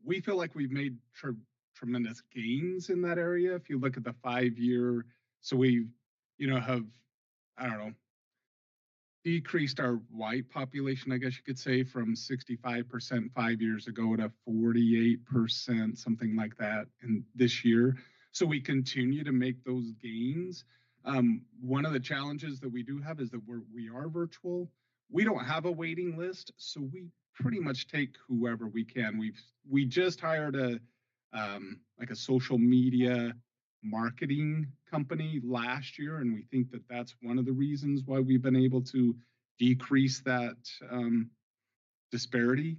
We feel like we've made tremendous gains in that area. If you look at the 5-year, so we, have, I don't know, decreased our white population, I guess you could say, from 65% 5 years ago to 48%, something like that, in this year. So we continue to make those gains. One of the challenges that we do have is that we are virtual. We don't have a waiting list, so we pretty much take whoever we can. We just hired a social media marketing company last year, and we think that that's one of the reasons why we've been able to decrease that disparity.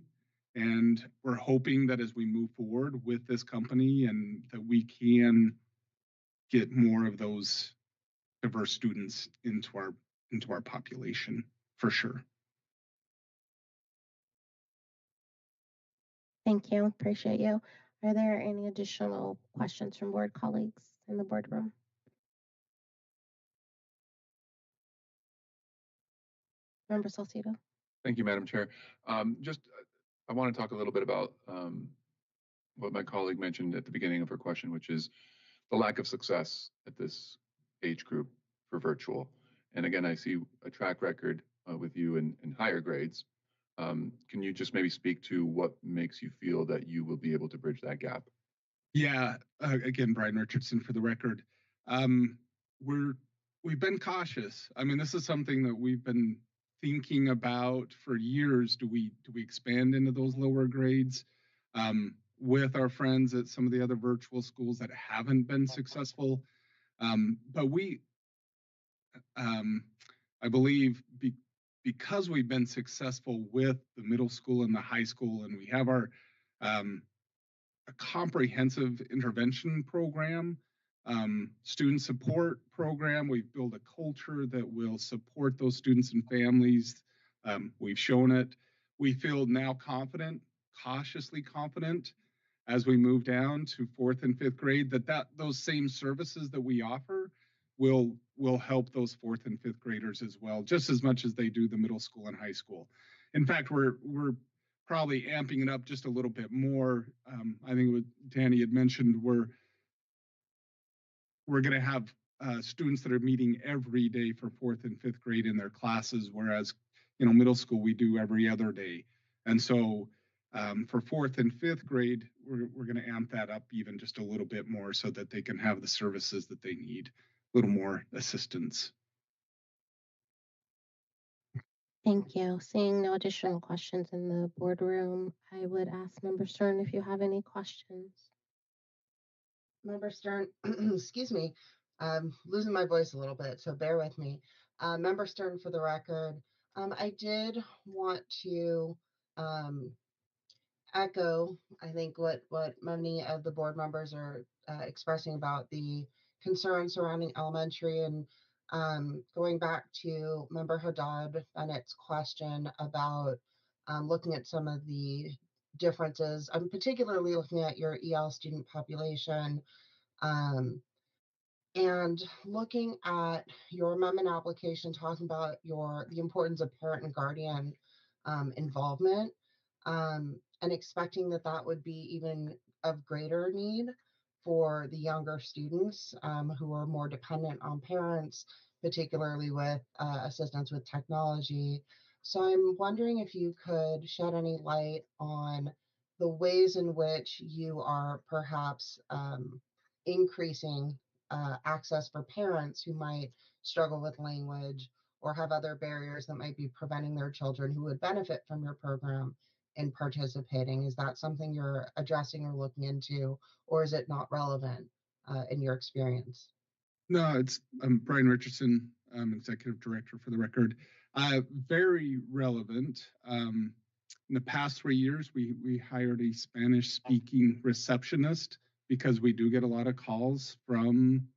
And we're hoping that as we move forward with this company, and that we can get more of those diverse students into our population for sure. Thank you. Appreciate you. Are there any additional questions from board colleagues in the boardroom? Member Salcido. Thank you, Madam Chair. I want to talk a little bit about what my colleague mentioned at the beginning of her question, which is the lack of success at this age group for virtual. And again, I see a track record with you in higher grades. Can you just maybe speak to what makes you feel that you will be able to bridge that gap? Yeah, again, Brian Richardson for the record. We've been cautious. I mean, this is something that we've been thinking about for years. Do we expand into those lower grades with our friends at some of the other virtual schools that haven't been successful? But I believe because we've been successful with the middle school and the high school, and we have our a comprehensive intervention program, student support program. We've built a culture that will support those students and families. We've shown it. We feel now confident, cautiously confident, as we move down to 4th and 5th grade, that those same services that we offer will help those 4th and 5th graders as well, just as much as they do the middle school and high school. In fact, we're probably amping it up just a little bit more. I think what Danny had mentioned, we're going to have students that are meeting every day for 4th and 5th grade in their classes, whereas middle school we do every other day. And so for 4th and 5th grade, we're going to amp that up even just a little bit more so that they can have the services that they need, a little more assistance. Thank you. Seeing no additional questions in the boardroom, I would ask Member Stern if you have any questions. Member Stern, excuse me, I'm losing my voice a little bit, so bear with me. Member Stern, for the record, I did want to echo, I think, what many of the board members are expressing about the concerns surrounding elementary, and going back to Member Haddad Bennett's question about looking at some of the differences. I'm particularly looking at your EL student population, and looking at your amendment application, talking about the importance of parent and guardian involvement, and expecting that would be even of greater need for the younger students who are more dependent on parents, particularly with assistance with technology. So I'm wondering if you could shed any light on the ways in which you are perhaps increasing access for parents who might struggle with language or have other barriers that might be preventing their children who would benefit from your program in participating. Is that something you're addressing or looking into, or is it not relevant in your experience? No, it's Brian Richardson, Executive Director for the record. Very relevant. In the past 3 years, we hired a Spanish-speaking receptionist because we do get a lot of calls from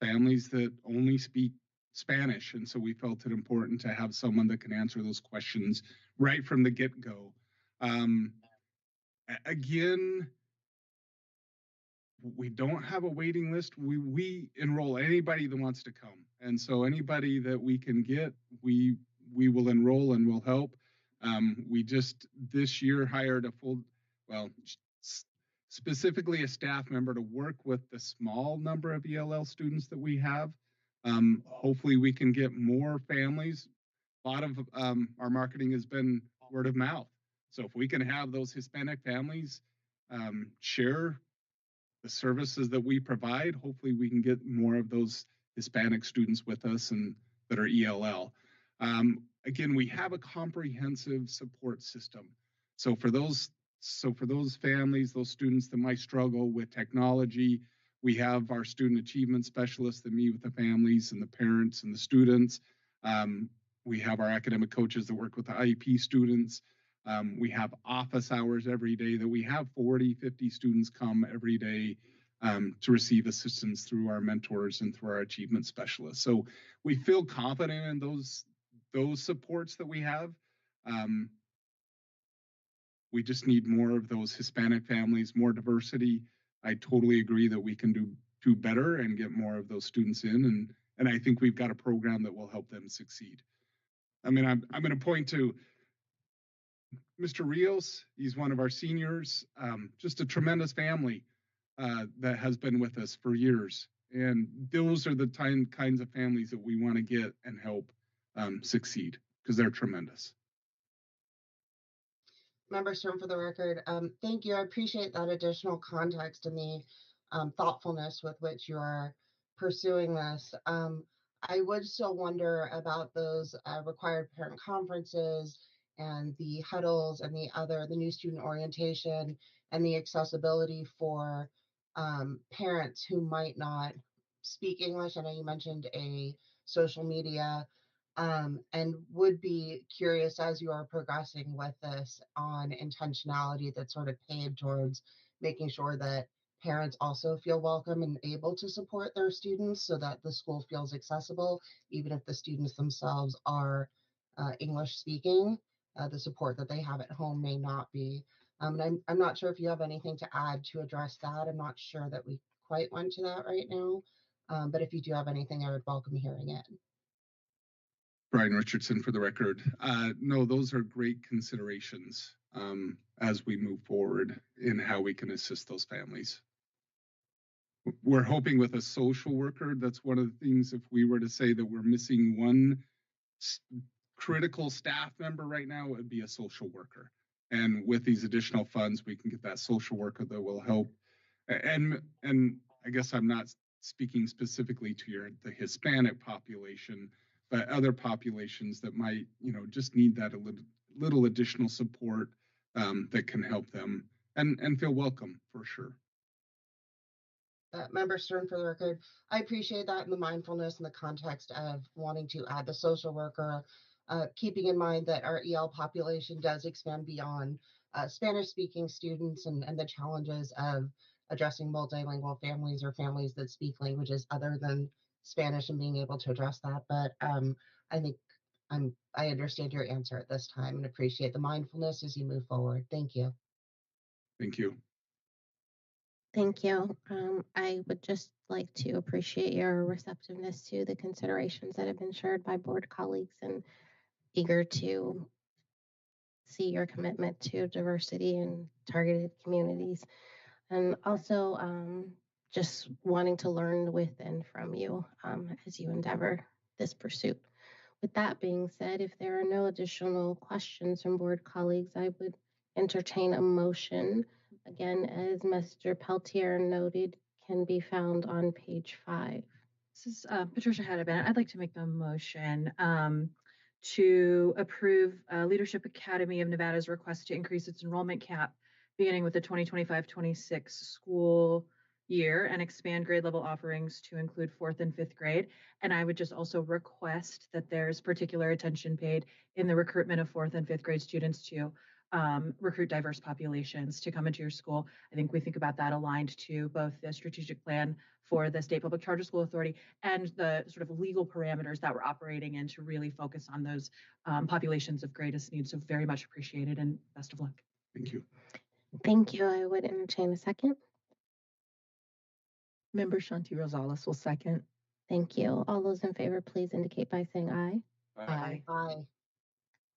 families that only speak Spanish. And so we felt it important to have someone that can answer those questions right from the get-go. Again, we don't have a waiting list. We enroll anybody that wants to come. And so anybody that we can get, we we will enroll and will help. We just this year hired specifically a staff member to work with the small number of ELL students that we have. Hopefully we can get more families. A lot of our marketing has been word of mouth. So if we can have those Hispanic families share the services that we provide, hopefully we can get more of those Hispanic students with us and that are ELL. Again, we have a comprehensive support system. So for those families, those students that might struggle with technology, we have our student achievement specialists that meet with the families and the parents and the students. We have our academic coaches that work with the IEP students. We have office hours every day that we have 40, 50 students come every day to receive assistance through our mentors and through our achievement specialists. So we feel confident in those supports that we have. We just need more of those Hispanic families, more diversity. I totally agree that we can do better and get more of those students in, and I think we've got a program that will help them succeed. I mean, I'm going to point to Mr. Rios. He's one of our seniors, just a tremendous family that has been with us for years. And those are the kinds of families that we want to get and help succeed because they're tremendous. Member Stern, for the record, thank you. I appreciate that additional context and the thoughtfulness with which you are pursuing this. I would still wonder about those required parent conferences and the huddles and the new student orientation and the accessibility for parents who might not speak English. I know you mentioned a social media, and would be curious as you are progressing with this on intentionality that's sort of paid towards making sure that parents also feel welcome and able to support their students so that the school feels accessible, even if the students themselves are English speaking. The support that they have at home may not be. And I'm not sure if you have anything to add to address that. I'm not sure that we quite went to that right now. But if you do have anything, I would welcome hearing it. Brian Richardson, for the record. No, those are great considerations as we move forward in how we can assist those families. We're hoping with a social worker, that's one of the things, if we were to say that we're missing one critical staff member right now, it would be a social worker. And with these additional funds, we can get that social worker that will help. And I guess I'm not speaking specifically to the Hispanic population, but other populations that might, just need that little additional support that can help them and feel welcome for sure. Member Stern, for the record, I appreciate that and the mindfulness in the context of wanting to add the social worker, keeping in mind that our EL population does expand beyond Spanish-speaking students and the challenges of addressing multilingual families or families that speak languages other than Spanish and being able to address that. But I think I understand your answer at this time and appreciate the mindfulness as you move forward. Thank you. Thank you. Thank you. I would just like to appreciate your receptiveness to the considerations that have been shared by board colleagues and eager to see your commitment to diversity and targeted communities. And also just wanting to learn with and from you as you endeavor this pursuit. With that being said, if there are no additional questions from board colleagues, I would entertain a motion. Again, as Mr. Peltier noted, can be found on page 5. This is Patricia Hadda-Bennett. I'd like to make the motion to approve Leadership Academy of Nevada's request to increase its enrollment cap beginning with the 2025-26 school year and expand grade level offerings to include 4th and 5th grade. And I would just also request that there's particular attention paid in the recruitment of 4th and 5th grade students to recruit diverse populations to come into your school. I think we think about that aligned to both the strategic plan for the State Public Charter School Authority and the sort of legal parameters that we're operating in to really focus on those populations of greatest need. So very much appreciated and best of luck. Thank you. Thank you. I would entertain a second. Member Shanti Rosales will second. Thank you. All those in favor, please indicate by saying aye. Aye.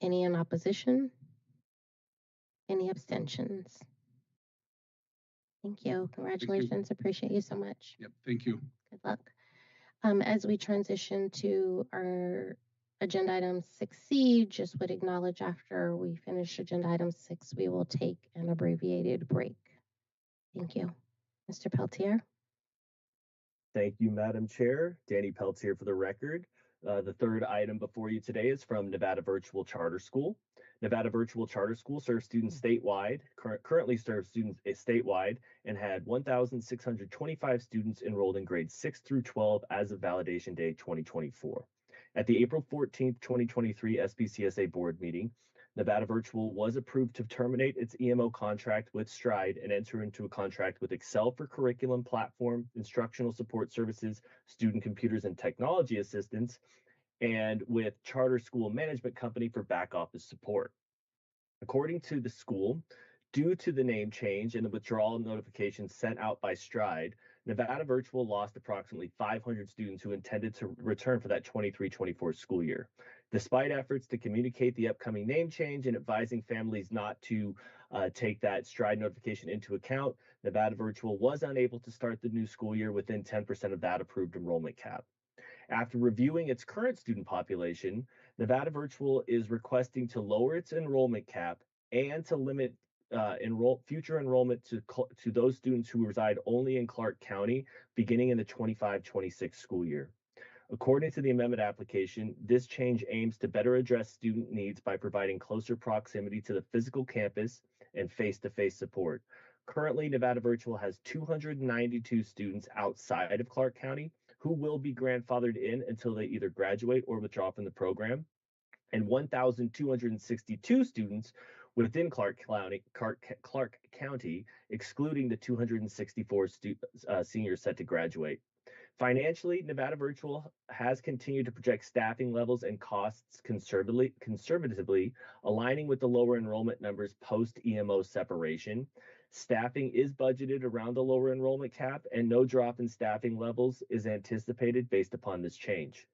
Any in opposition? Any abstentions? Thank you. Congratulations. Appreciate you so much. Yep, thank you. Good luck. As we transition to our agenda item 6C, just would acknowledge after we finish agenda item 6, we will take an abbreviated break. Thank you. Mr. Peltier. Thank you, Madam Chair. Danny Peltier for the record. The third item before you today is from Nevada Virtual Charter School. Nevada Virtual Charter School serves students statewide, currently serves students statewide, and had 1,625 students enrolled in grades 6 through 12 as of validation day 2024. At the April 14th, 2023 SPCSA board meeting, Nevada Virtual was approved to terminate its EMO contract with Stride and enter into a contract with Excel for curriculum platform, instructional support services, student computers and technology assistance, and with Charter School Management Company for back office support. According to the school, due to the name change and the withdrawal notifications sent out by Stride, Nevada Virtual lost approximately 500 students who intended to return for that 23-24 school year. Despite efforts to communicate the upcoming name change and advising families not to take that Stride notification into account, Nevada Virtual was unable to start the new school year within 10% of that approved enrollment cap. After reviewing its current student population, Nevada Virtual is requesting to lower its enrollment cap and to limit future enrollment to those students who reside only in Clark County beginning in the 25-26 school year. According to the amendment application, this change aims to better address student needs by providing closer proximity to the physical campus and face-to-face support. Currently, Nevada Virtual has 292 students outside of Clark County who will be grandfathered in until they either graduate or withdraw from the program, and 1,262 students within Clark County, excluding the 264 seniors set to graduate. Financially, Nevada Virtual has continued to project staffing levels and costs conservatively, aligning with the lower enrollment numbers post-EMO separation. Staffing is budgeted around the lower enrollment cap, and no drop in staffing levels is anticipated based upon this change.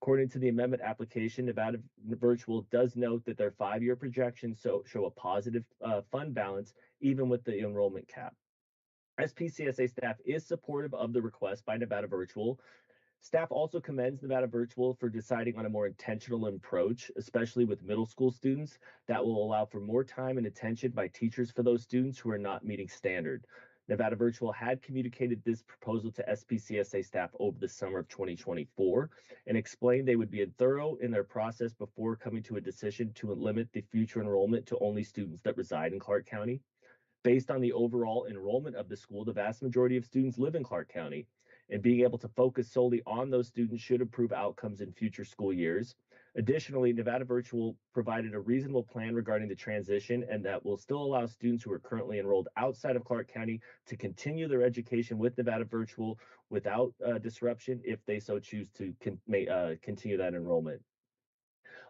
According to the amendment application, Nevada Virtual does note that their 5-year projections show a positive fund balance even with the enrollment cap. SPCSA staff is supportive of the request by Nevada Virtual. Staff also commends Nevada Virtual for deciding on a more intentional approach, especially with middle school students, that will allow for more time and attention by teachers for those students who are not meeting standard. Nevada Virtual had communicated this proposal to SPCSA staff over the summer of 2024 and explained they would be thorough in their process before coming to a decision to limit the future enrollment to only students that reside in Clark County. Based on the overall enrollment of the school, the vast majority of students live in Clark County, and being able to focus solely on those students should improve outcomes in future school years. Additionally, Nevada Virtual provided a reasonable plan regarding the transition, and that will still allow students who are currently enrolled outside of Clark County to continue their education with Nevada Virtual without disruption if they so choose to continue that enrollment.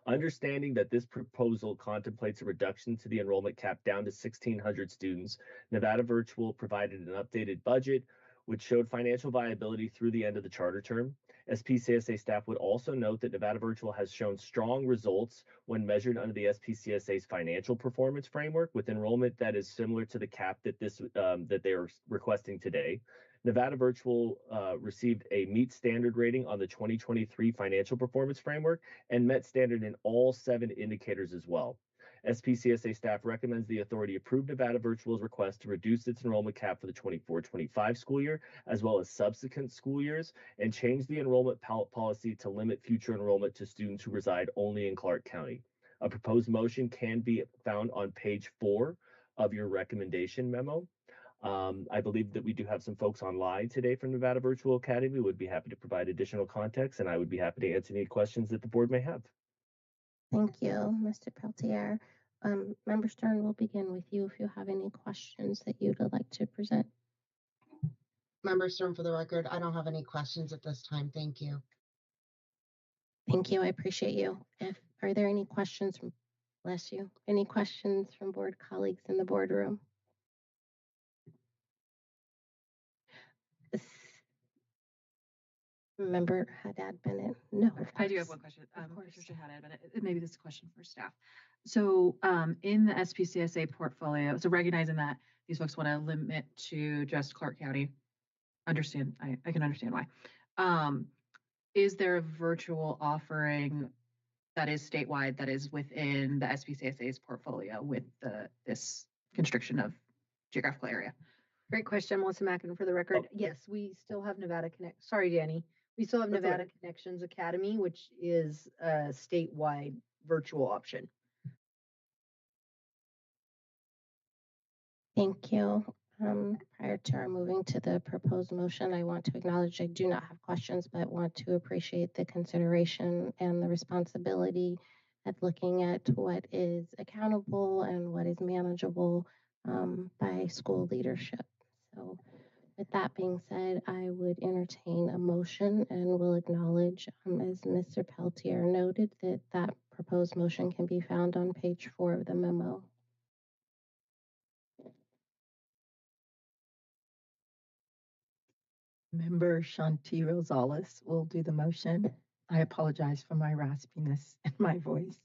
Understanding that this proposal contemplates a reduction to the enrollment cap down to 1,600 students, Nevada Virtual provided an updated budget, which showed financial viability through the end of the charter term. SPCSA staff would also note that Nevada Virtual has shown strong results when measured under the SPCSA's financial performance framework, with enrollment that is similar to the cap that they are requesting today. Nevada Virtual received a meet standard rating on the 2023 financial performance framework and met standard in all 7 indicators as well. SPCSA staff recommends the authority approve Nevada Virtual's request to reduce its enrollment cap for the 24-25 school year, as well as subsequent school years, and change the enrollment policy to limit future enrollment to students who reside only in Clark County. A proposed motion can be found on page 4 of your recommendation memo. I believe that we do have some folks online today from Nevada Virtual Academy. We would be happy to provide additional context, and I would be happy to answer any questions that the board may have. Thank you, Mr. Peltier. Member Stern, we'll begin with you if you have any questions that you'd like to present. Member Stern, for the record, I don't have any questions at this time. Thank you. Thank you. I appreciate you. Are there any questions from, bless you, any questions from board colleagues in the boardroom? Member Haddad Bennett. No, of I do have course. one question. Of course. Patricia had it, but maybe this is a question for staff. So in the SPCSA portfolio, so recognizing that these folks want to limit to just Clark County, I can understand why. Is there a virtual offering that is statewide that is within the SPCSA's portfolio with this constriction of geographical area? Great question, Melissa Mackin, for the record. Yes, we still have Nevada Connect. Sorry, Danny. We still have That's Nevada okay. Connections Academy, which is a statewide virtual option. Thank you. Prior to our moving to the proposed motion, I want to acknowledge I do not have questions, but want to appreciate the consideration and the responsibility at looking at what is accountable and what is manageable by school leadership. So with that being said, I would entertain a motion and will acknowledge, as Mr. Peltier noted, that that proposed motion can be found on page 4 of the memo. Member Shanti Rosales will do the motion. I apologize for my raspiness in my voice.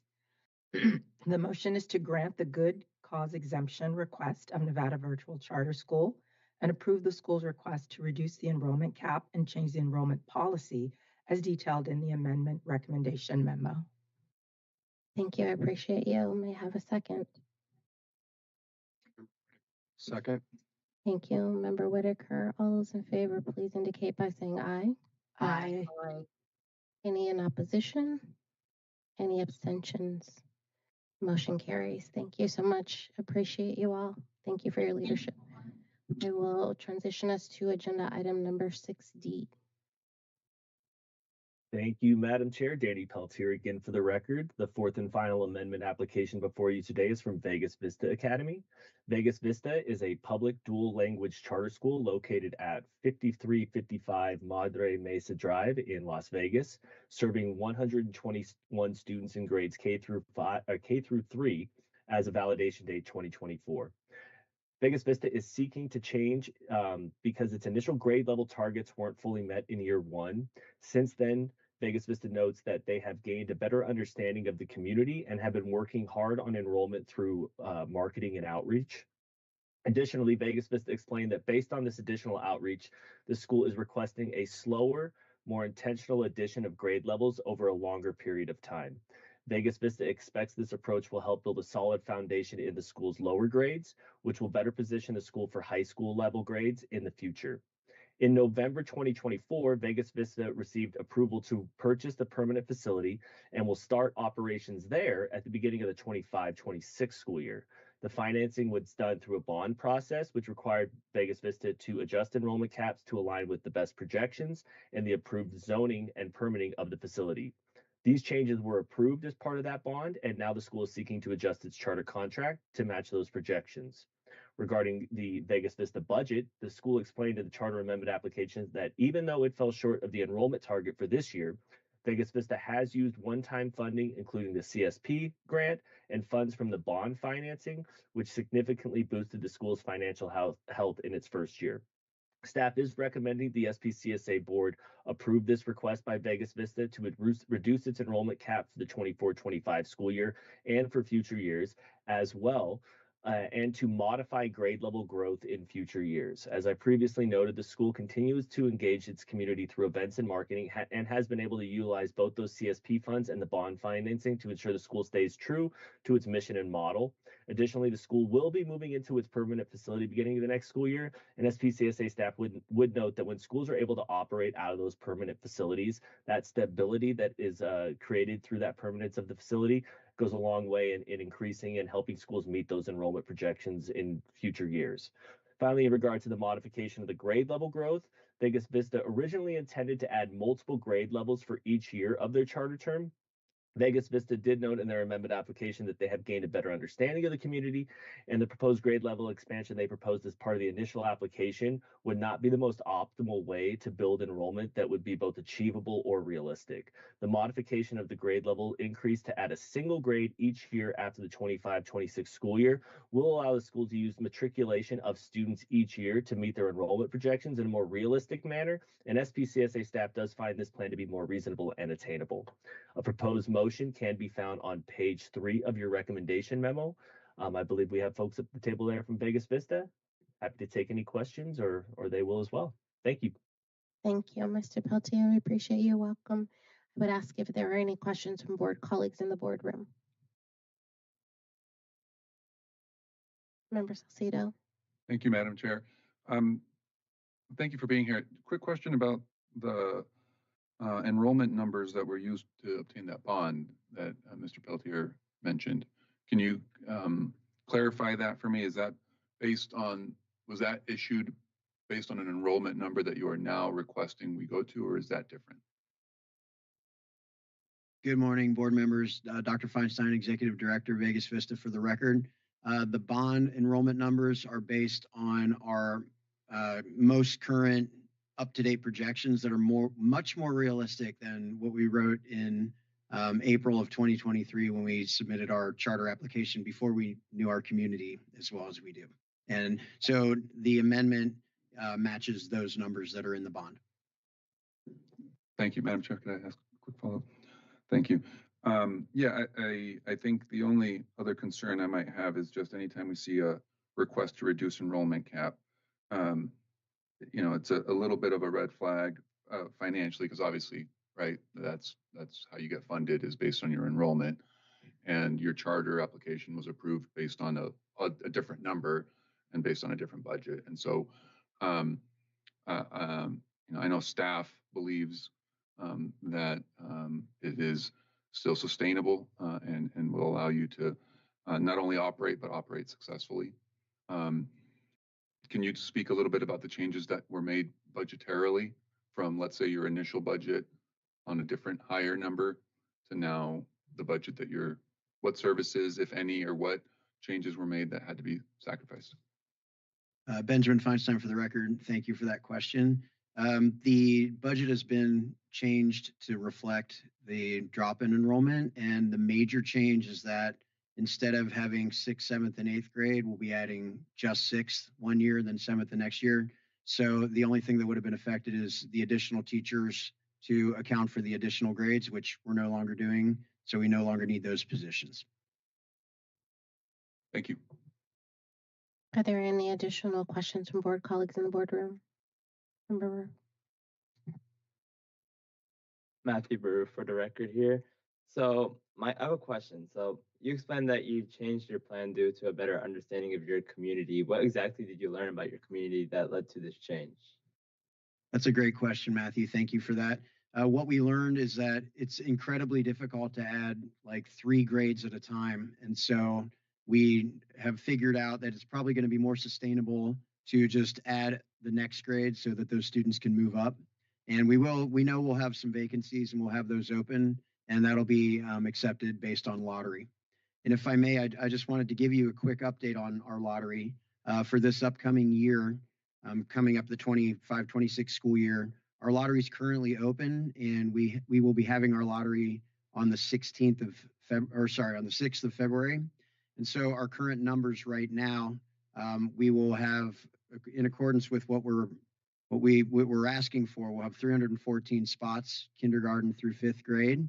The motion is to grant the good cause exemption request of Nevada Virtual Charter School and approve the school's request to reduce the enrollment cap and change the enrollment policy as detailed in the amendment recommendation memo. Thank you. I appreciate you. May I have a second? Second. Thank you. Member Whitaker. All those in favor, please indicate by saying aye. Aye. Any in opposition? Any abstentions? Motion carries. Thank you so much. Appreciate you all. Thank you for your leadership. I will transition us to agenda item number 6D. Thank you, Madam Chair. Danny Peltier again for the record. The fourth and final amendment application before you today is from Vegas Vista Academy. Vegas Vista is a public dual language charter school located at 5355 Madre Mesa Drive in Las Vegas, serving 121 students in grades K through 3 as of validation date 2024. Vegas Vista is seeking to change because its initial grade level targets weren't fully met in year 1. Since then, Vegas Vista notes that they have gained a better understanding of the community and have been working hard on enrollment through marketing and outreach. Additionally, Vegas Vista explained that based on this additional outreach, the school is requesting a slower, more intentional addition of grade levels over a longer period of time. Vegas Vista expects this approach will help build a solid foundation in the school's lower grades, which will better position the school for high school level grades in the future. In November 2024, Vegas Vista received approval to purchase the permanent facility and will start operations there at the beginning of the 25-26 school year. The financing was done through a bond process, which required Vegas Vista to adjust enrollment caps to align with the best projections and the approved zoning and permitting of the facility. These changes were approved as part of that bond, and now the school is seeking to adjust its charter contract to match those projections. Regarding the Vegas Vista budget, the school explained in the charter amendment application that even though it fell short of the enrollment target for this year, Vegas Vista has used one-time funding, including the CSP grant and funds from the bond financing, which significantly boosted the school's financial health in its first year. Staff is recommending the SPCSA board approve this request by Vegas Vista to reduce its enrollment cap for the 24-25 school year and for future years as well, and to modify grade level growth in future years. As I previously noted, the school continues to engage its community through events and marketing and has been able to utilize both those CSP funds and the bond financing to ensure the school stays true to its mission and model. Additionally, the school will be moving into its permanent facility beginning of the next school year, and SPCSA staff would note that when schools are able to operate out of those permanent facilities, that stability that is created through that permanence of the facility goes a long way in increasing and helping schools meet those enrollment projections in future years. Finally, in regard to the modification of the grade level growth, Vegas Vista originally intended to add multiple grade levels for each year of their charter term. Vegas Vista did note in their amendment application that they have gained a better understanding of the community, and the proposed grade level expansion they proposed as part of the initial application would not be the most optimal way to build enrollment that would be both achievable or realistic. The modification of the grade level increase to add a single grade each year after the 25-26 school year will allow the school to use matriculation of students each year to meet their enrollment projections in a more realistic manner, and SPCSA staff does find this plan to be more reasonable and attainable. A proposed motion can be found on page 3 of your recommendation memo. I believe we have folks at the table there from Vegas Vista. Happy to take any questions, or they will as well. Thank you. Thank you, Mr. Peltier. We appreciate you. Welcome. I would ask if there are any questions from board colleagues in the boardroom. Member Salcido. Thank you, Madam Chair. Thank you for being here. Quick question about the enrollment numbers that were used to obtain that bond that Mr. Peltier mentioned. Can you clarify that for me? Is that was that issued based on an enrollment number that you are now requesting we go to, or is that different? Good morning, board members. Dr. Feinstein, Executive Director, Vegas Vista for the record. The bond enrollment numbers are based on our most current up-to-date projections that are much more realistic than what we wrote in April of 2023 when we submitted our charter application before we knew our community as well as we do. And so the amendment matches those numbers that are in the bond. Thank you, Madam Chair. Could I ask a quick follow-up? Thank you. Yeah, I think the only other concern I might have is just anytime we see a request to reduce enrollment cap, you know, it's a little bit of a red flag financially, because obviously, right, that's how you get funded is based on your enrollment, and your charter application was approved based on a different number and based on a different budget. And so, you know, I know staff believes that it is still sustainable and will allow you to not only operate, but operate successfully. Can you speak a little bit about the changes that were made budgetarily from, let's say, your initial budget on a different higher number to now the budget that what services, if any, or what changes were made that had to be sacrificed? Benjamin Feinstein for the record. Thank you for that question. The budget has been changed to reflect the drop in enrollment, and the major change is that instead of having 6th, 7th, and 8th grade, we'll be adding just 6th one year, then 7th the next year. So the only thing that would have been affected is the additional teachers to account for the additional grades, which we're no longer doing. So we no longer need those positions. Thank you. Are there any additional questions from board colleagues in the boardroom? Member Matthew Brewer for the record here. So I have a question. So you explained that you changed your plan due to a better understanding of your community. What exactly did you learn about your community that led to this change? That's a great question, Matthew. Thank you for that. What we learned is that it's incredibly difficult to add like 3 grades at a time. And so we have figured out that it's probably going to be more sustainable to just add the next grade so that those students can move up. And we know we'll have some vacancies and we'll have those open, and that'll be accepted based on lottery. And if I may, I just wanted to give you a quick update on our lottery for this upcoming year, coming up the 25-26 school year. Our lottery is currently open, and we will be having our lottery on the 16th of on the 6th of February. And so our current numbers right now, we will have, in accordance with what we're asking for, we'll have 314 spots, kindergarten through 5th grade.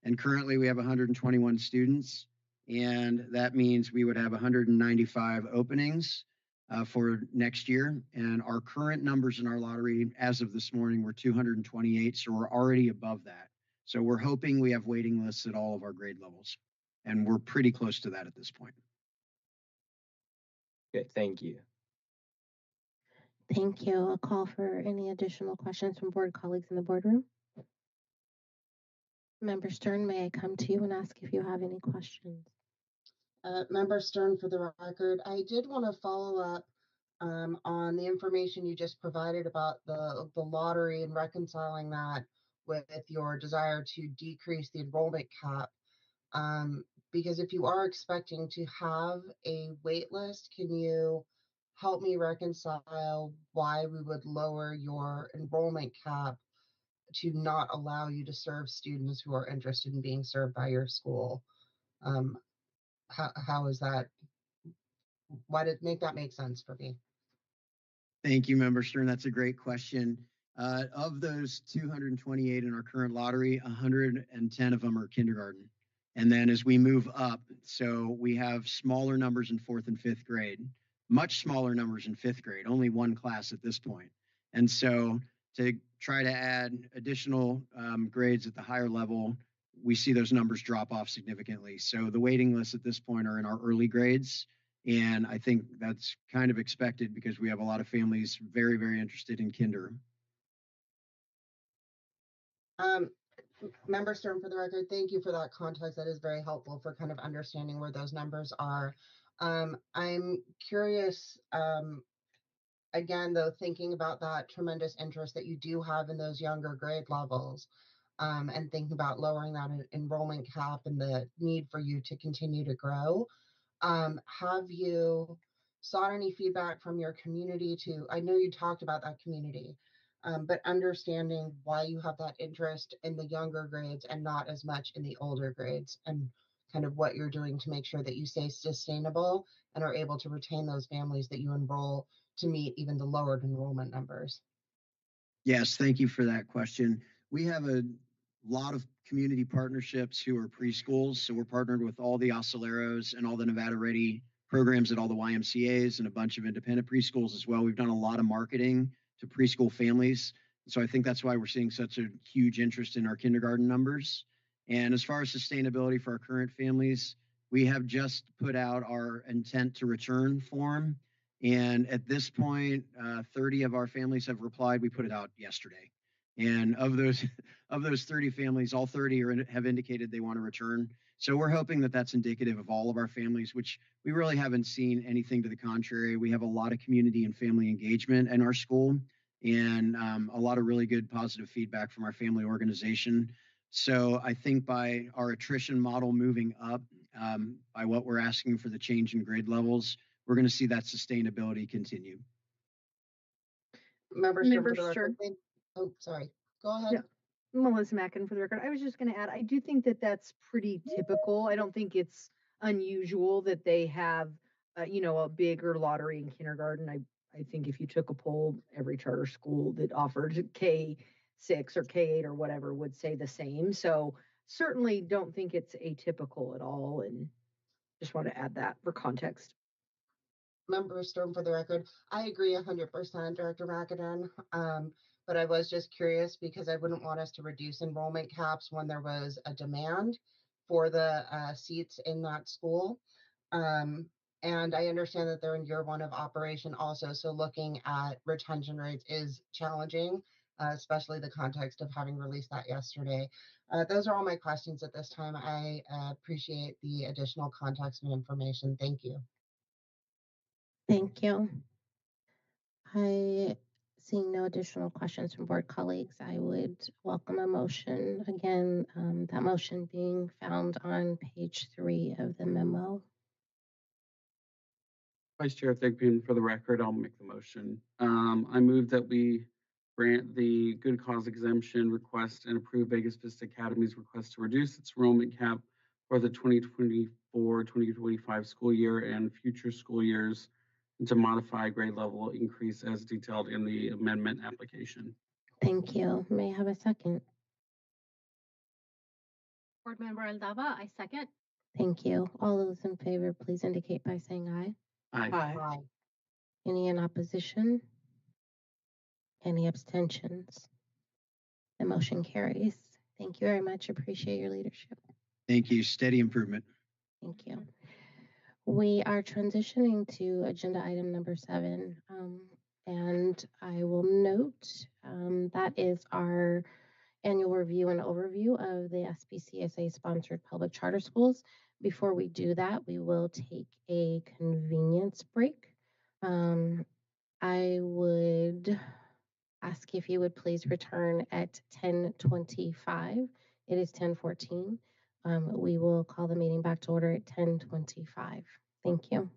And currently we have 121 students, and that means we would have 195 openings for next year. And our current numbers in our lottery as of this morning were 228, so we're already above that. So we're hoping we have waiting lists at all of our grade levels, and we're pretty close to that at this point. Okay, thank you. Thank you. I'll call for any additional questions from board colleagues in the boardroom. Member Stern, may I come to you and ask if you have any questions? Member Stern, for the record, I did want to follow up on the information you just provided about the lottery and reconciling that with your desire to decrease the enrollment cap. Because if you are expecting to have a wait list, can you help me reconcile why we would lower your enrollment cap to not allow you to serve students who are interested in being served by your school? How is that? Why did that make sense for me? Thank you, Member Stern. That's a great question. Of those 228 in our current lottery, 110 of them are kindergarten. And then as we move up, so we have smaller numbers in fourth and fifth grade, much smaller numbers in fifth grade, only one class at this point. And so to try to add additional grades at the higher level, we see those numbers drop off significantly. So the waiting lists at this point are in our early grades. And I think that's kind of expected because we have a lot of families very, very interested in kinder. Member Stern, for the record, thank you for that context. That is very helpful for kind of understanding where those numbers are. I'm curious, again, though, thinking about that tremendous interest that you do have in those younger grade levels, and thinking about lowering that enrollment cap and the need for you to continue to grow. Have you sought any feedback from your community I know you talked about that community, but understanding why you have that interest in the younger grades and not as much in the older grades, and kind of what you're doing to make sure that you stay sustainable and are able to retain those families that you enroll to meet even the lowered enrollment numbers. Yes, thank you for that question. We have a lot of community partnerships who are preschools. So we're partnered with all the Aceleros and all the Nevada Ready programs at all the YMCAs and a bunch of independent preschools as well. We've done a lot of marketing to preschool families. So I think that's why we're seeing such a huge interest in our kindergarten numbers. And as far as sustainability for our current families, we have just put out our intent to return form. And at this point, 30 of our families have replied. We put it out yesterday. And of those 30 families, all 30 have indicated they want to return. So we're hoping that that's indicative of all of our families, which we really haven't seen anything to the contrary. We have a lot of community and family engagement in our school, and a lot of really good positive feedback from our family organization. So I think by our attrition model moving up, by what we're asking for the change in grade levels, we're going to see that sustainability continue. Member Stern. Oh, sorry. Go ahead. Yeah. Melissa Mackin for the record. I was just going to add, I do think that that's pretty typical. I don't think it's unusual that they have, a bigger lottery in kindergarten. I think if you took a poll, every charter school that offered K6 or K8 or whatever would say the same. So certainly don't think it's atypical at all. And just want to add that for context. Member Stern, for the record, I agree 100%, Director McAdam. But I was just curious because I wouldn't want us to reduce enrollment caps when there was a demand for the seats in that school. And I understand that they're in year one of operation also. So looking at retention rates is challenging, especially the context of having released that yesterday. Those are all my questions at this time. I appreciate the additional context and information. Thank you. Thank you. Seeing no additional questions from board colleagues, I would welcome a motion. Again, that motion being found on page 3 of the memo. Vice Chair Thigpen, for the record, I'll make the motion. I move that we grant the good cause exemption request and approve Vegas Vista Academy's request to reduce its enrollment cap for the 2024-2025 school year and future school years, and to modify grade level increase as detailed in the amendment application. Thank you. May I have a second? Board Member Aldava, I second. Thank you. All those in favor, please indicate by saying aye. Aye. Any in opposition? Any abstentions? The motion carries. Thank you very much. Appreciate your leadership. Thank you. Steady improvement. Thank you. We are transitioning to agenda item number 7, and I will note that is our annual review and overview of the SPCSA sponsored public charter schools. Before we do that, we will take a convenience break. I would ask if you would please return at 10:25. It is 10:14. We will call the meeting back to order at 10:25. Thank you.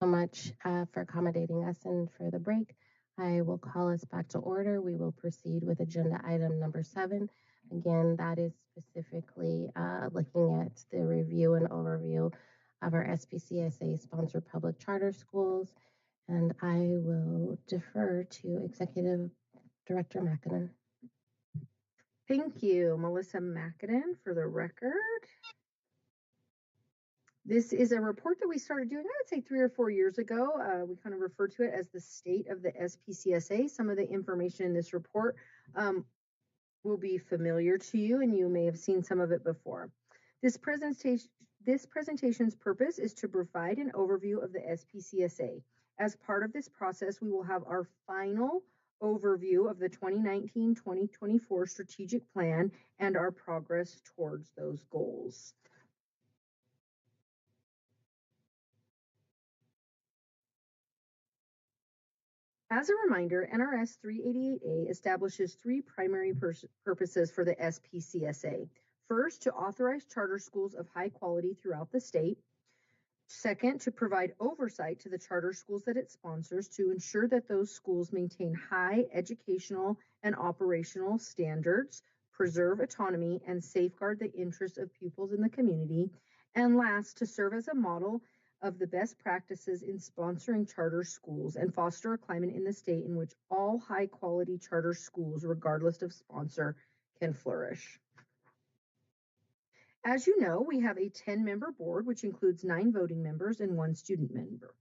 So much for accommodating us and for the break. I will call us back to order. We will proceed with agenda item number 7. Again, that is specifically looking at the review and overview of our SPCSA sponsored public charter schools. And I will defer to Executive Director McKinnon. Thank you, Melissa McAdam, for the record. This is a report that we started doing, I would say 3 or 4 years ago. We kind of refer to it as the state of the SPCSA. Some of the information in this report will be familiar to you, and you may have seen some of it before. This presentation's purpose is to provide an overview of the SPCSA. As part of this process, we will have our final overview of the 2019-2024 strategic plan and our progress towards those goals. As a reminder, NRS 388A establishes three primary purposes for the SPCSA. First, to authorize charter schools of high quality throughout the state. Second, to provide oversight to the charter schools that it sponsors to ensure that those schools maintain high educational and operational standards, preserve autonomy, and safeguard the interests of pupils in the community. And last, to serve as a model of the best practices in sponsoring charter schools and foster a climate in the state in which all high quality charter schools, regardless of sponsor, can flourish. As you know, we have a 10-member board, which includes 9 voting members and 1 student member.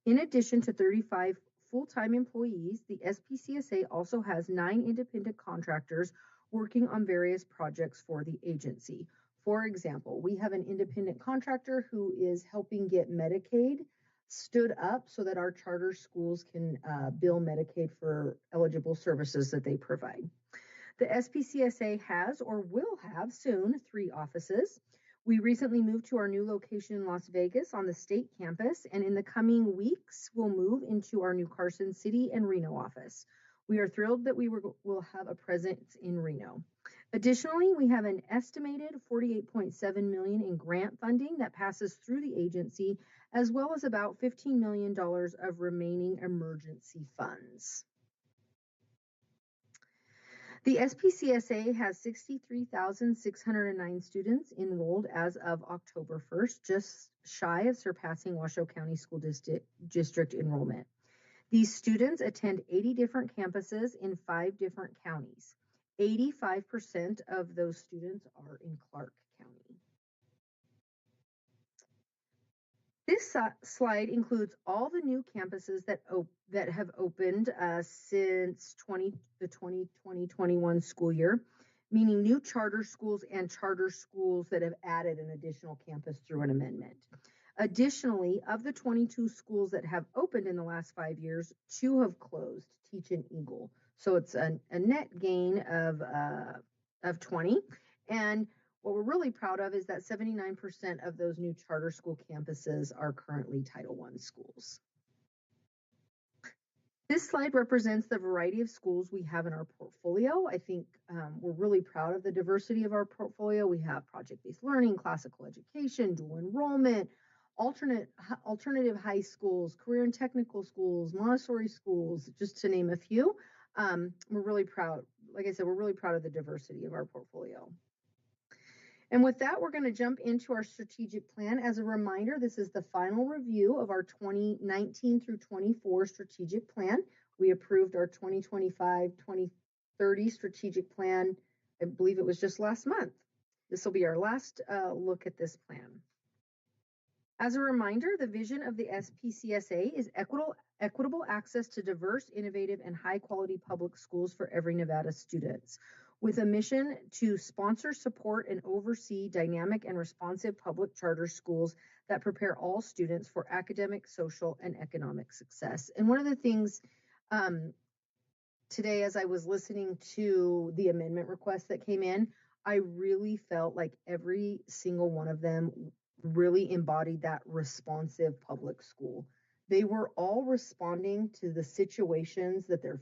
In addition to 35 full-time employees, the SPCSA also has 9 independent contractors working on various projects for the agency. For example, we have an independent contractor who is helping get Medicaid stood up so that our charter schools can bill Medicaid for eligible services that they provide. The SPCSA has or will have soon 3 offices. We recently moved to our new location in Las Vegas on the state campus, and in the coming weeks, we'll move into our new Carson City and Reno office. We are thrilled that we will have a presence in Reno. Additionally, we have an estimated $48.7 million in grant funding that passes through the agency, as well as about $15 million of remaining emergency funds. The SPCSA has 63,609 students enrolled as of October 1st, just shy of surpassing Washoe County School District enrollment. These students attend 80 different campuses in 5 different counties. 85% of those students are in Clark County. This slide includes all the new campuses that have opened since the 2020-21 school year, meaning new charter schools and charter schools that have added an additional campus through an amendment. Additionally, of the 22 schools that have opened in the last 5 years, 2 have closed, Teach and Eagle. So it's a net gain of 20. And what we're really proud of is that 79% of those new charter school campuses are currently Title I schools. This slide represents the variety of schools we have in our portfolio. I think we're really proud of the diversity of our portfolio. We have project-based learning, classical education, dual enrollment, alternative high schools, career and technical schools, Montessori schools, just to name a few. We're really proud. Like I said, we're really proud of the diversity of our portfolio. And with that, we're going to jump into our strategic plan. As a reminder, this is the final review of our 2019 through 24 strategic plan. We approved our 2025-2030 strategic plan. I believe it was just last month. This will be our last look at this plan. As a reminder, the vision of the SPCSA is equitable access to diverse, innovative, and high-quality public schools for every Nevada student, with a mission to sponsor, support, and oversee dynamic and responsive public charter schools that prepare all students for academic, social, and economic success. And one of the things today, as I was listening to the amendment requests that came in, I really felt like every single one of them really embodied that responsive public school. They were all responding to the situations that their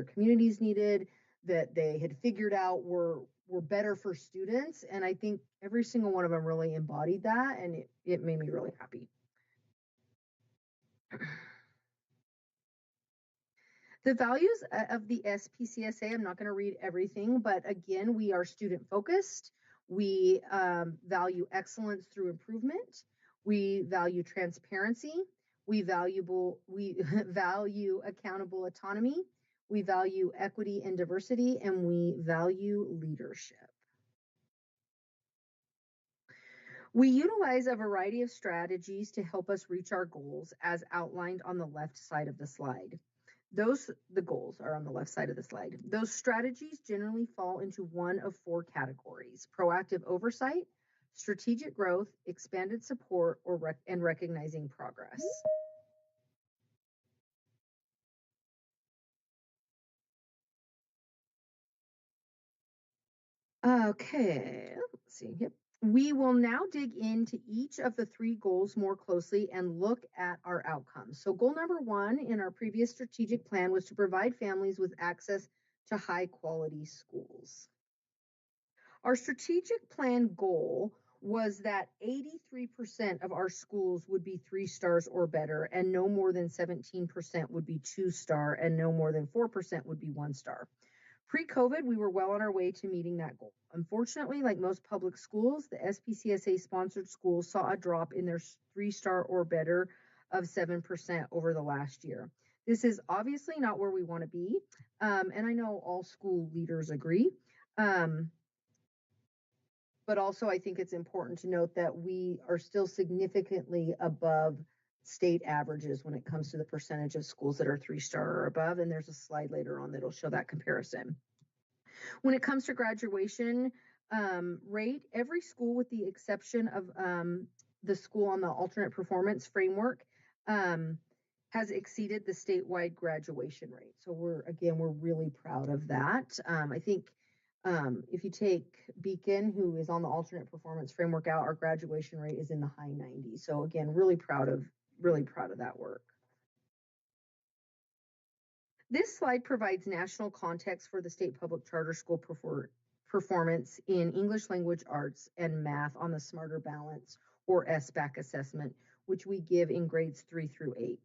communities needed, that they had figured out were better for students. And I think every single one of them really embodied that, and it made me really happy. The values of the SPCSA, I'm not going to read everything, but again, we are student focused. We value excellence through improvement. We value transparency. We value accountable autonomy. We value equity and diversity, and we value leadership. We utilize a variety of strategies to help us reach our goals as outlined on the left side of the slide. The goals are on the left side of the slide. Those strategies generally fall into one of 4 categories: proactive oversight, strategic growth, expanded support, and recognizing progress. Okay, let's see. Yep. We will now dig into each of the 3 goals more closely and look at our outcomes. So goal number 1 in our previous strategic plan was to provide families with access to high quality schools. Our strategic plan goal was that 83% of our schools would be 3 stars or better, and no more than 17% would be 2-star, and no more than 4% would be 1-star. Pre-COVID, we were well on our way to meeting that goal. Unfortunately, like most public schools, the SPCSA sponsored schools saw a drop in their 3-star or better of 7% over the last year. This is obviously not where we want to be, and I know all school leaders agree. But also, I think it's important to note that we are still significantly above state averages when it comes to the percentage of schools that are 3-star or above. And there's a slide later on that'll show that comparison. When it comes to graduation rate, every school, with the exception of the school on the alternate performance framework, has exceeded the statewide graduation rate. So we're really proud of that. I think if you take Beacon, who is on the alternate performance framework out, our graduation rate is in the high 90s. So again, really proud of that work. This slide provides national context for the state public charter school performance in English language arts and math on the Smarter Balance or SBAC assessment, which we give in grades 3 through 8.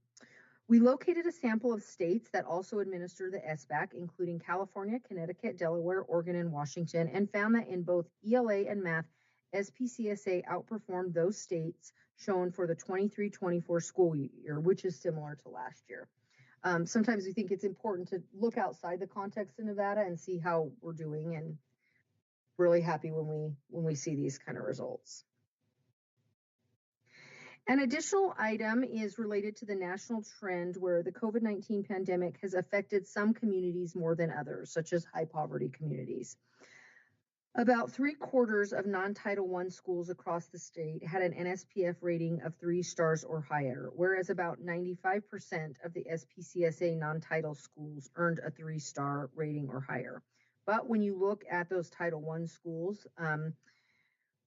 We located a sample of states that also administer the SBAC, including California, Connecticut, Delaware, Oregon, and Washington, and found that in both ELA and math, SPCSA outperformed those states shown for the 23-24 school year, which is similar to last year. Sometimes we think it's important to look outside the context of Nevada and see how we're doing, and really happy when we see these kind of results. An additional item is related to the national trend where the COVID-19 pandemic has affected some communities more than others, such as high poverty communities. About 3/4 of non-Title I schools across the state had an NSPF rating of 3 stars or higher, whereas about 95% of the SPCSA non-Title schools earned a 3-star rating or higher. But when you look at those Title I schools,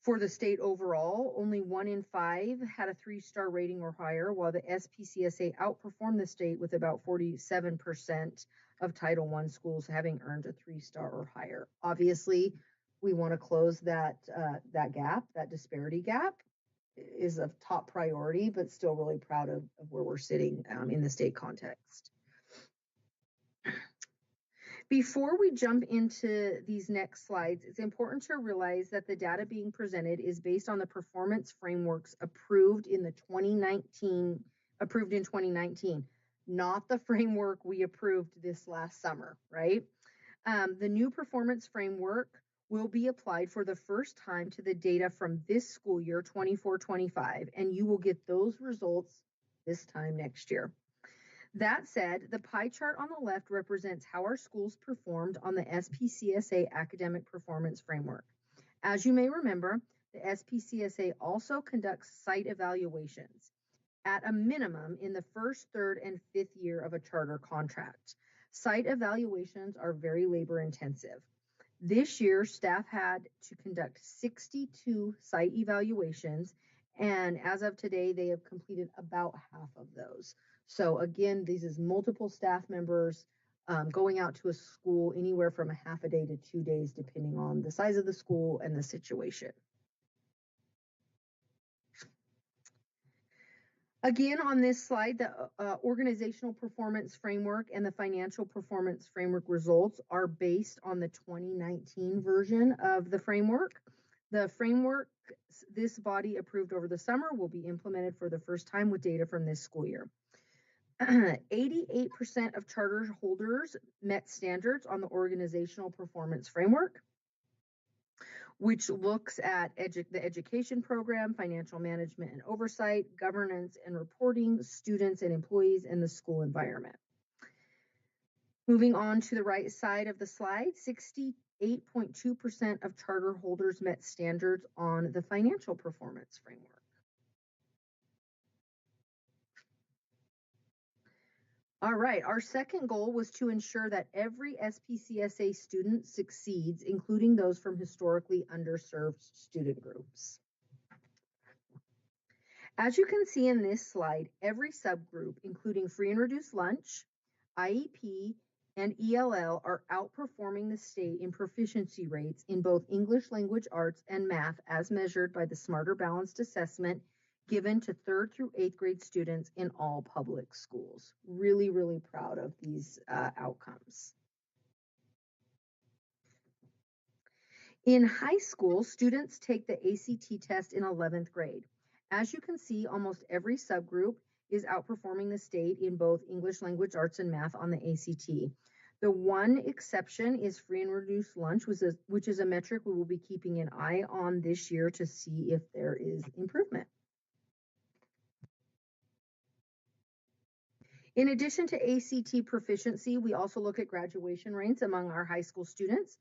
for the state overall, only 1 in 5 had a 3-star rating or higher, while the SPCSA outperformed the state with about 47% of Title I schools having earned a 3-star or higher. Obviously, we want to close that gap, that disparity gap is a top priority, but still really proud of where we're sitting in the state context. Before we jump into these next slides, it's important to realize that the data being presented is based on the performance frameworks approved in 2019, not the framework we approved this last summer, right? The new performance framework will be applied for the first time to the data from this school year, 24-25, and you will get those results this time next year. That said, the pie chart on the left represents how our schools performed on the SPCSA academic performance framework. As you may remember, the SPCSA also conducts site evaluations at a minimum in the first, third, and fifth year of a charter contract. Site evaluations are very labor intensive. This year, staff had to conduct 62 site evaluations, and as of today, they have completed about half of those. So again, this is multiple staff members going out to a school anywhere from a half a day to 2 days, depending on the size of the school and the situation. Again, on this slide, the organizational performance framework and the financial performance framework results are based on the 2019 version of the framework. The framework this body approved over the summer will be implemented for the first time with data from this school year. 88% of charter holders met standards on the organizational performance framework, which looks at the education program, financial management and oversight, governance and reporting, students and employees, and the school environment. Moving on to the right side of the slide, 68.2% of charter holders met standards on the financial performance framework. All right, our second goal was to ensure that every SPCSA student succeeds, including those from historically underserved student groups. As you can see in this slide, every subgroup, including free and reduced lunch, IEP, and ELL, are outperforming the state in proficiency rates in both English language arts and math as measured by the Smarter Balanced Assessment given to 3rd through 8th grade students in all public schools. Really, really proud of these outcomes. In high school, students take the ACT test in 11th grade. As you can see, almost every subgroup is outperforming the state in both English language arts and math on the ACT. The one exception is free and reduced lunch, which is a metric we will be keeping an eye on this year to see if there is improvement. In addition to ACT proficiency, we also look at graduation rates among our high school students.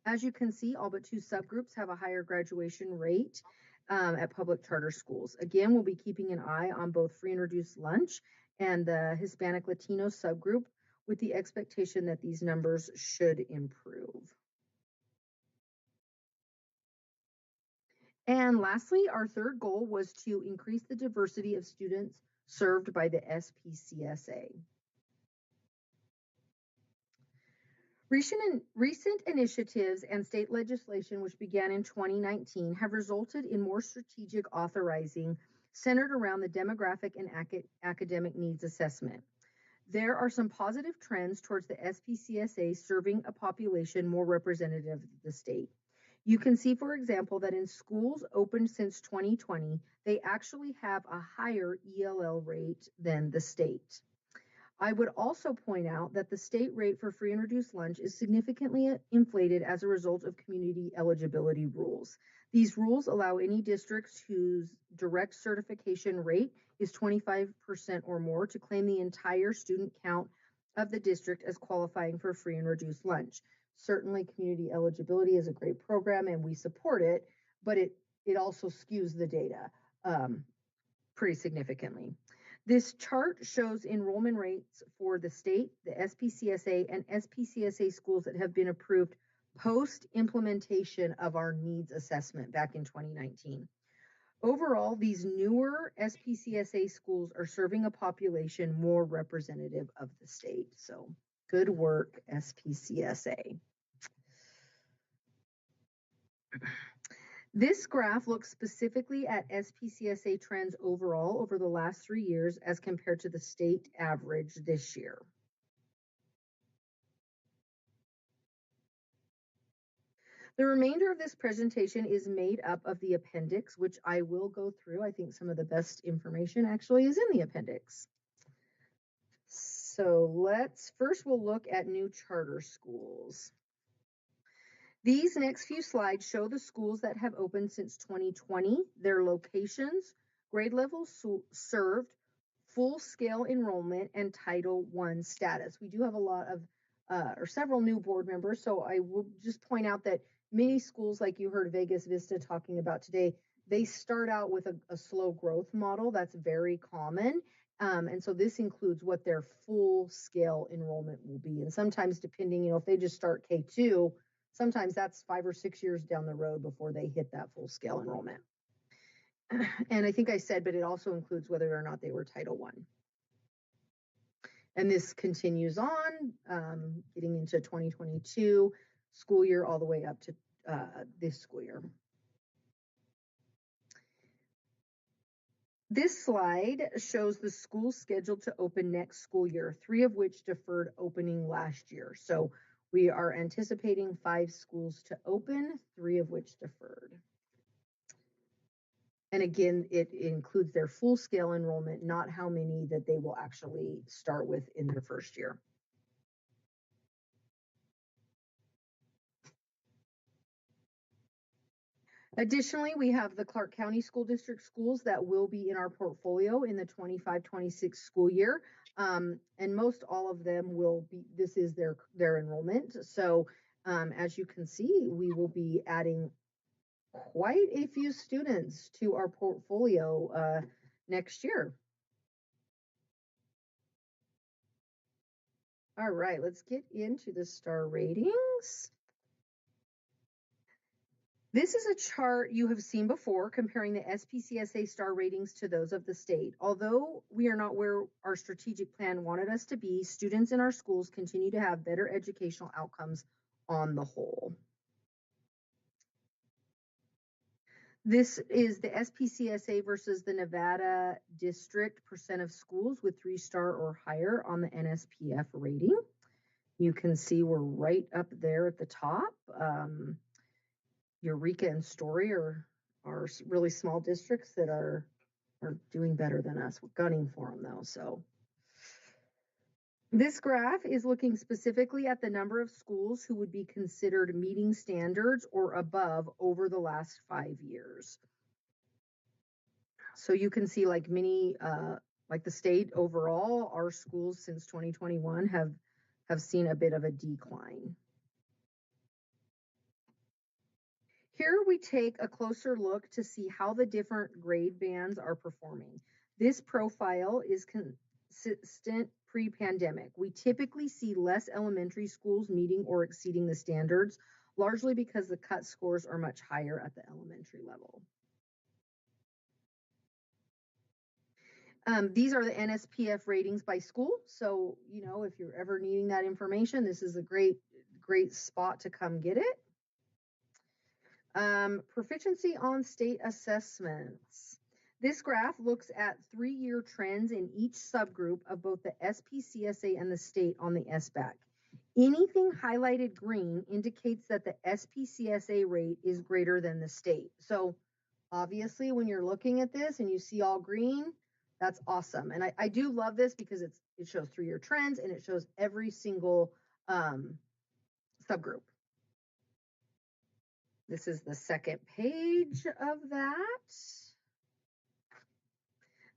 As you can see, all but 2 subgroups have a higher graduation rate at public charter schools. Again, we'll be keeping an eye on both free and reduced lunch and the Hispanic Latino subgroup with the expectation that these numbers should improve. And lastly, our third goal was to increase the diversity of students served by the SPCSA. Recent initiatives and state legislation, which began in 2019, have resulted in more strategic authorizing centered around the demographic and academic needs assessment. There are some positive trends towards the SPCSA serving a population more representative of the state. You can see, for example, that in schools opened since 2020, they actually have a higher ELL rate than the state. I would also point out that the state rate for free and reduced lunch is significantly inflated as a result of community eligibility rules. These rules allow any districts whose direct certification rate is 25% or more to claim the entire student count of the district as qualifying for free and reduced lunch. Certainly, community eligibility is a great program and we support it, but it also skews the data pretty significantly. This chart shows enrollment rates for the state, the SPCSA, and SPCSA schools that have been approved post-implementation of our needs assessment back in 2019. Overall, these newer SPCSA schools are serving a population more representative of the state. So good work, SPCSA. This graph looks specifically at SPCSA trends overall over the last 3 years as compared to the state average this year. The remainder of this presentation is made up of the appendix, which I will go through. I think some of the best information actually is in the appendix. So we'll look at new charter schools. These next few slides show the schools that have opened since 2020, their locations, grade levels served, full-scale enrollment, and Title I status. We do have a lot of, or several new board members, so I will just point out that many schools, like you heard Vegas Vista talking about today, they start out with a slow growth model. That's very common. And so this includes what their full-scale enrollment will be. And sometimes depending, if they just start K2, sometimes that's 5 or 6 years down the road before they hit that full scale enrollment. And I think I said, but it also includes whether or not they were Title I. And this continues on, getting into 2022 school year all the way up to this school year. This slide shows the schools scheduled to open next school year, 3 of which deferred opening last year. So we are anticipating 5 schools to open, 3 of which deferred. And again, it includes their full-scale enrollment, not how many that they will actually start with in their first year. Additionally, we have the Clark County School District schools that will be in our portfolio in the 25-26 school year. And most all of them will be, this is their enrollment. So as you can see, we will be adding quite a few students to our portfolio next year. All right, let's get into the star ratings. This is a chart you have seen before comparing the SPCSA star ratings to those of the state. Although we are not where our strategic plan wanted us to be, students in our schools continue to have better educational outcomes on the whole. This is the SPCSA versus the Nevada district percent of schools with 3-star or higher on the NSPF rating. You can see we're right up there at the top. Eureka and Story are really small districts that are doing better than us. We're gunning for them though. So this graph is looking specifically at the number of schools who would be considered meeting standards or above over the last 5 years. So you can see like the state overall, our schools since 2021 have seen a bit of a decline. Here we take a closer look to see how the different grade bands are performing. This profile is consistent pre-pandemic. We typically see less elementary schools meeting or exceeding the standards, largely because the cut scores are much higher at the elementary level. These are the NSPF ratings by school. So, if you're ever needing that information, this is a great spot to come get it. Proficiency on state assessments. This graph looks at 3-year trends in each subgroup of both the SPCSA and the state on the SBAC. Anything highlighted green indicates that the SPCSA rate is greater than the state. So obviously when you're looking at this and you see all green, that's awesome. And I do love this because it shows 3-year trends and it shows every single subgroup. This is the second page of that.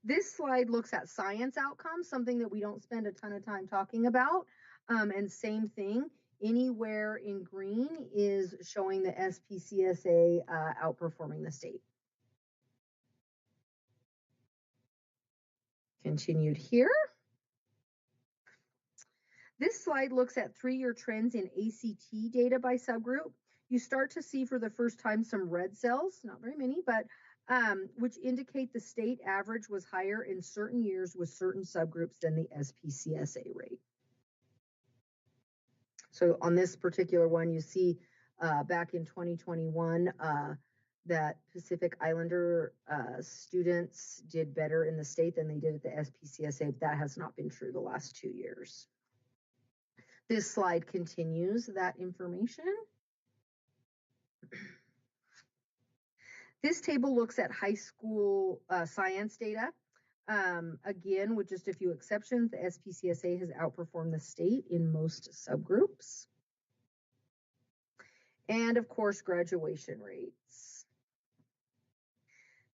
This slide looks at science outcomes, something that we don't spend a ton of time talking about. And same thing, anywhere in green is showing the SPCSA outperforming the state. Continued here. This slide looks at 3-year trends in ACT data by subgroup. You start to see for the first time some red cells, not very many, but which indicate the state average was higher in certain years with certain subgroups than the SPCSA rate. So on this particular one, you see back in 2021 that Pacific Islander students did better in the state than they did at the SPCSA, but that has not been true the last 2 years. This slide continues that information. This table looks at high school science data. Again, with just a few exceptions, the SPCSA has outperformed the state in most subgroups. And of course, graduation rates.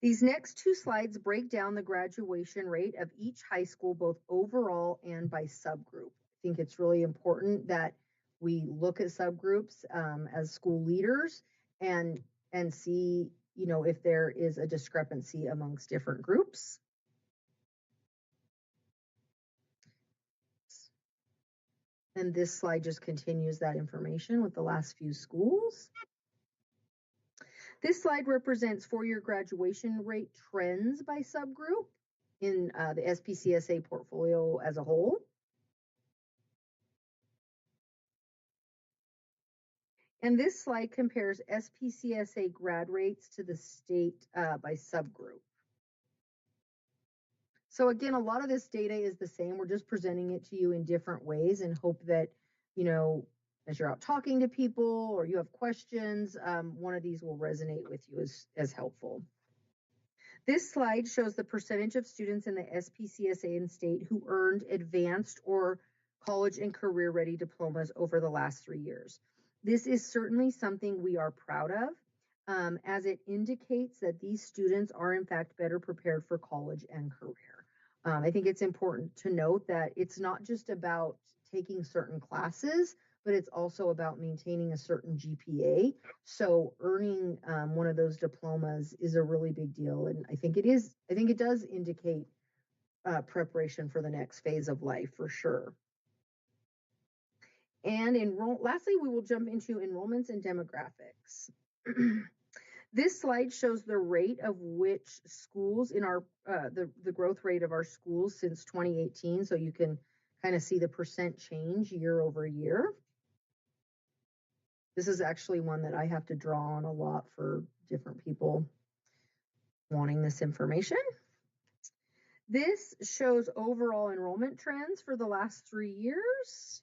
These next 2 slides break down the graduation rate of each high school, both overall and by subgroup. I think it's really important that we look at subgroups as school leaders and see, if there is a discrepancy amongst different groups. And this slide just continues that information with the last few schools. This slide represents 4-year graduation rate trends by subgroup in the SPCSA portfolio as a whole. And this slide compares SPCSA grad rates to the state by subgroup. So again, a lot of this data is the same. We're just presenting it to you in different ways and hope that, as you're out talking to people or you have questions, one of these will resonate with you as helpful. This slide shows the percentage of students in the SPCSA and state who earned advanced or college and career ready diplomas over the last 3 years. This is certainly something we are proud of, as it indicates that these students are in fact better prepared for college and career. I think it's important to note that it's not just about taking certain classes, but it's also about maintaining a certain GPA. So earning one of those diplomas is a really big deal. And I think it does indicate preparation for the next phase of life for sure. And lastly, we will jump into enrollments and demographics. This slide shows the rate of which schools in our, the growth rate of our schools since 2018. So you can kind of see the percent change year over year. This is actually one that I have to draw on a lot for different people wanting this information. This shows overall enrollment trends for the last 3 years.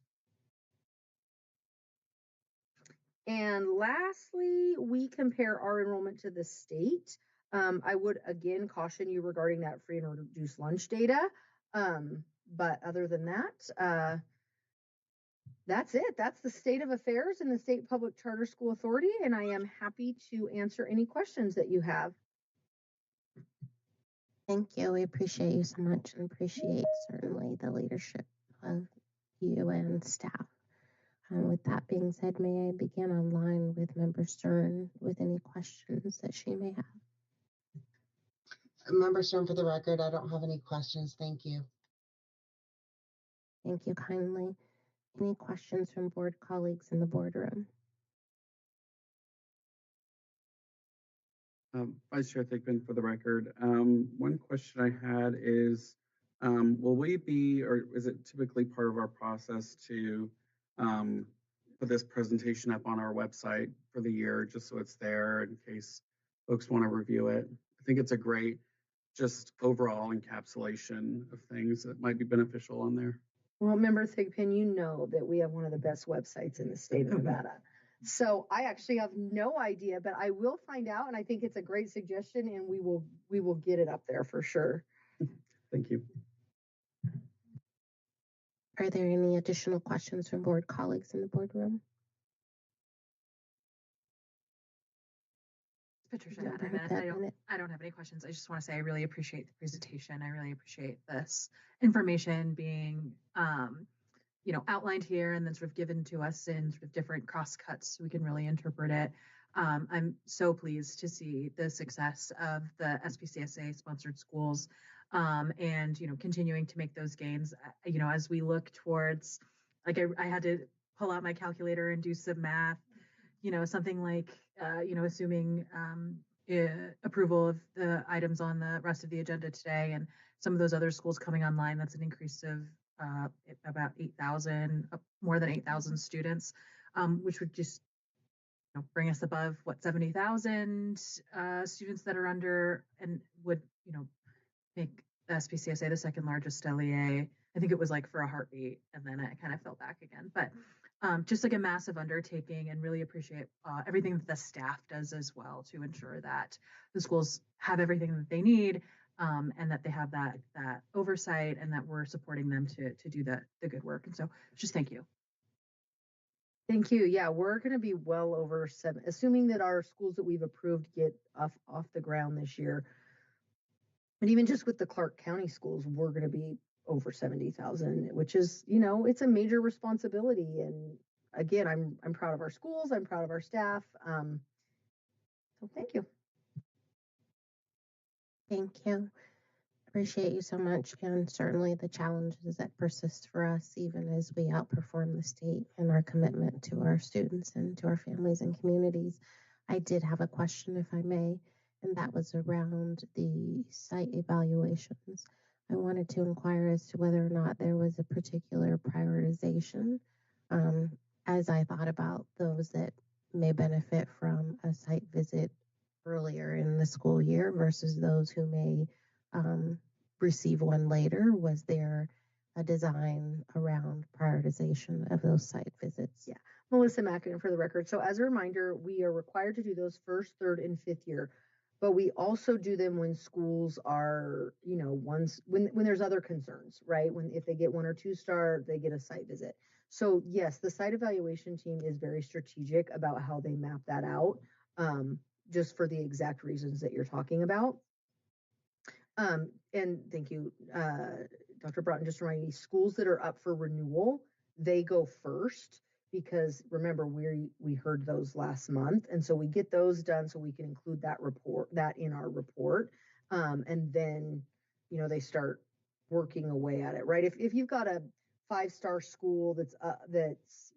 And lastly, we compare our enrollment to the state. I would again caution you regarding that free and reduced lunch data. But other than that, that's it. That's the state of affairs in the State Public Charter School Authority, and I am happy to answer any questions that you have. Thank you. We appreciate you so much and appreciate certainly the leadership of you and staff. With that being said, may I begin online with Member Stern with any questions that she may have? Member Stern, for the record, I don't have any questions. Thank you. Thank you kindly. Any questions from board colleagues in the boardroom? Vice Chair Thigpen, for the record, one question I had is, will we be, or is it typically part of our process to put this presentation up on our website for the year, just so it's there in case folks want to review it? I think it's a great, just overall encapsulation of things that might be beneficial on there. Well, Member Thigpen, you know that we have one of the best websites in the state of Nevada. So I actually have no idea, but I will find out, and I think it's a great suggestion, and we will get it up there for sure. Thank you. Are there any additional questions from board colleagues in the boardroom? Patricia, Member I don't have any questions. I just want to say I really appreciate the presentation. I really appreciate this information being outlined here and then sort of given to us in sort of different cross cuts so we can really interpret it. I'm so pleased to see the success of the SPCSA sponsored schools and continuing to make those gains. As we look towards, like I had to pull out my calculator and do some math. Something like assuming approval of the items on the rest of the agenda today and some of those other schools coming online, that's an increase of about 8,000, more than 8,000 students, which would just bring us above 70,000 students that are under, and would make the SPCSA the second largest LEA. I think it was like for a heartbeat, and then it kind of fell back again. But just like a massive undertaking, and really appreciate everything that the staff does as well to ensure that the schools have everything that they need. And that they have that oversight, and that we're supporting them to do the good work. And so just thank you. Thank you. Yeah, we're going to be well over 7, assuming that our schools that we've approved get off the ground this year. And even just with the Clark County schools, we're going to be over 70,000, which is, it's a major responsibility. And again, I'm proud of our schools. I'm proud of our staff. So thank you. Thank you. Appreciate you so much, and certainly the challenges that persist for us even as we outperform the state in our commitment to our students and to our families and communities. I did have a question, if I may, and that was around the site evaluations. I wanted to inquire as to whether or not there was a particular prioritization as I thought about those that may benefit from a site visit earlier in the school year versus those who may receive one later. Was there a design around prioritization of those site visits? Yeah, Melissa Mackin for the record. So as a reminder, we are required to do those first, third, and fifth year, but we also do them when schools are, when there's other concerns, right? If they get 1 or 2 star, they get a site visit. So yes, the site evaluation team is very strategic about how they map that out, just for the exact reasons that you're talking about. And thank you, Dr. Broughton, just reminding me, schools that are up for renewal, they go first, because remember, we heard those last month. And so we get those done so we can include that in our report. And then, they start working away at it, right? If you've got a 5-star school that's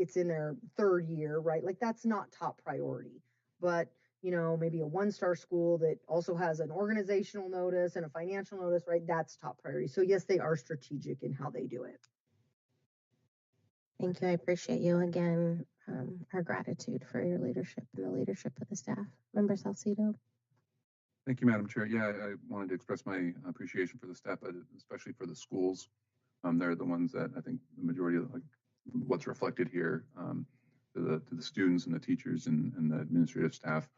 it's in their third year, right? Like that's not top priority. But, you know, maybe a one-star school that also has an organizational notice and a financial notice, right? That's top priority. So yes, they are strategic in how they do it. Thank you. I appreciate you again. Our gratitude for your leadership and the leadership of the staff. Member Salcido. Thank you, Madam Chair. Yeah, I wanted to express my appreciation for the staff, but especially for the schools. They're the ones that I think the majority of like what's reflected here to the students and the teachers and the administrative staff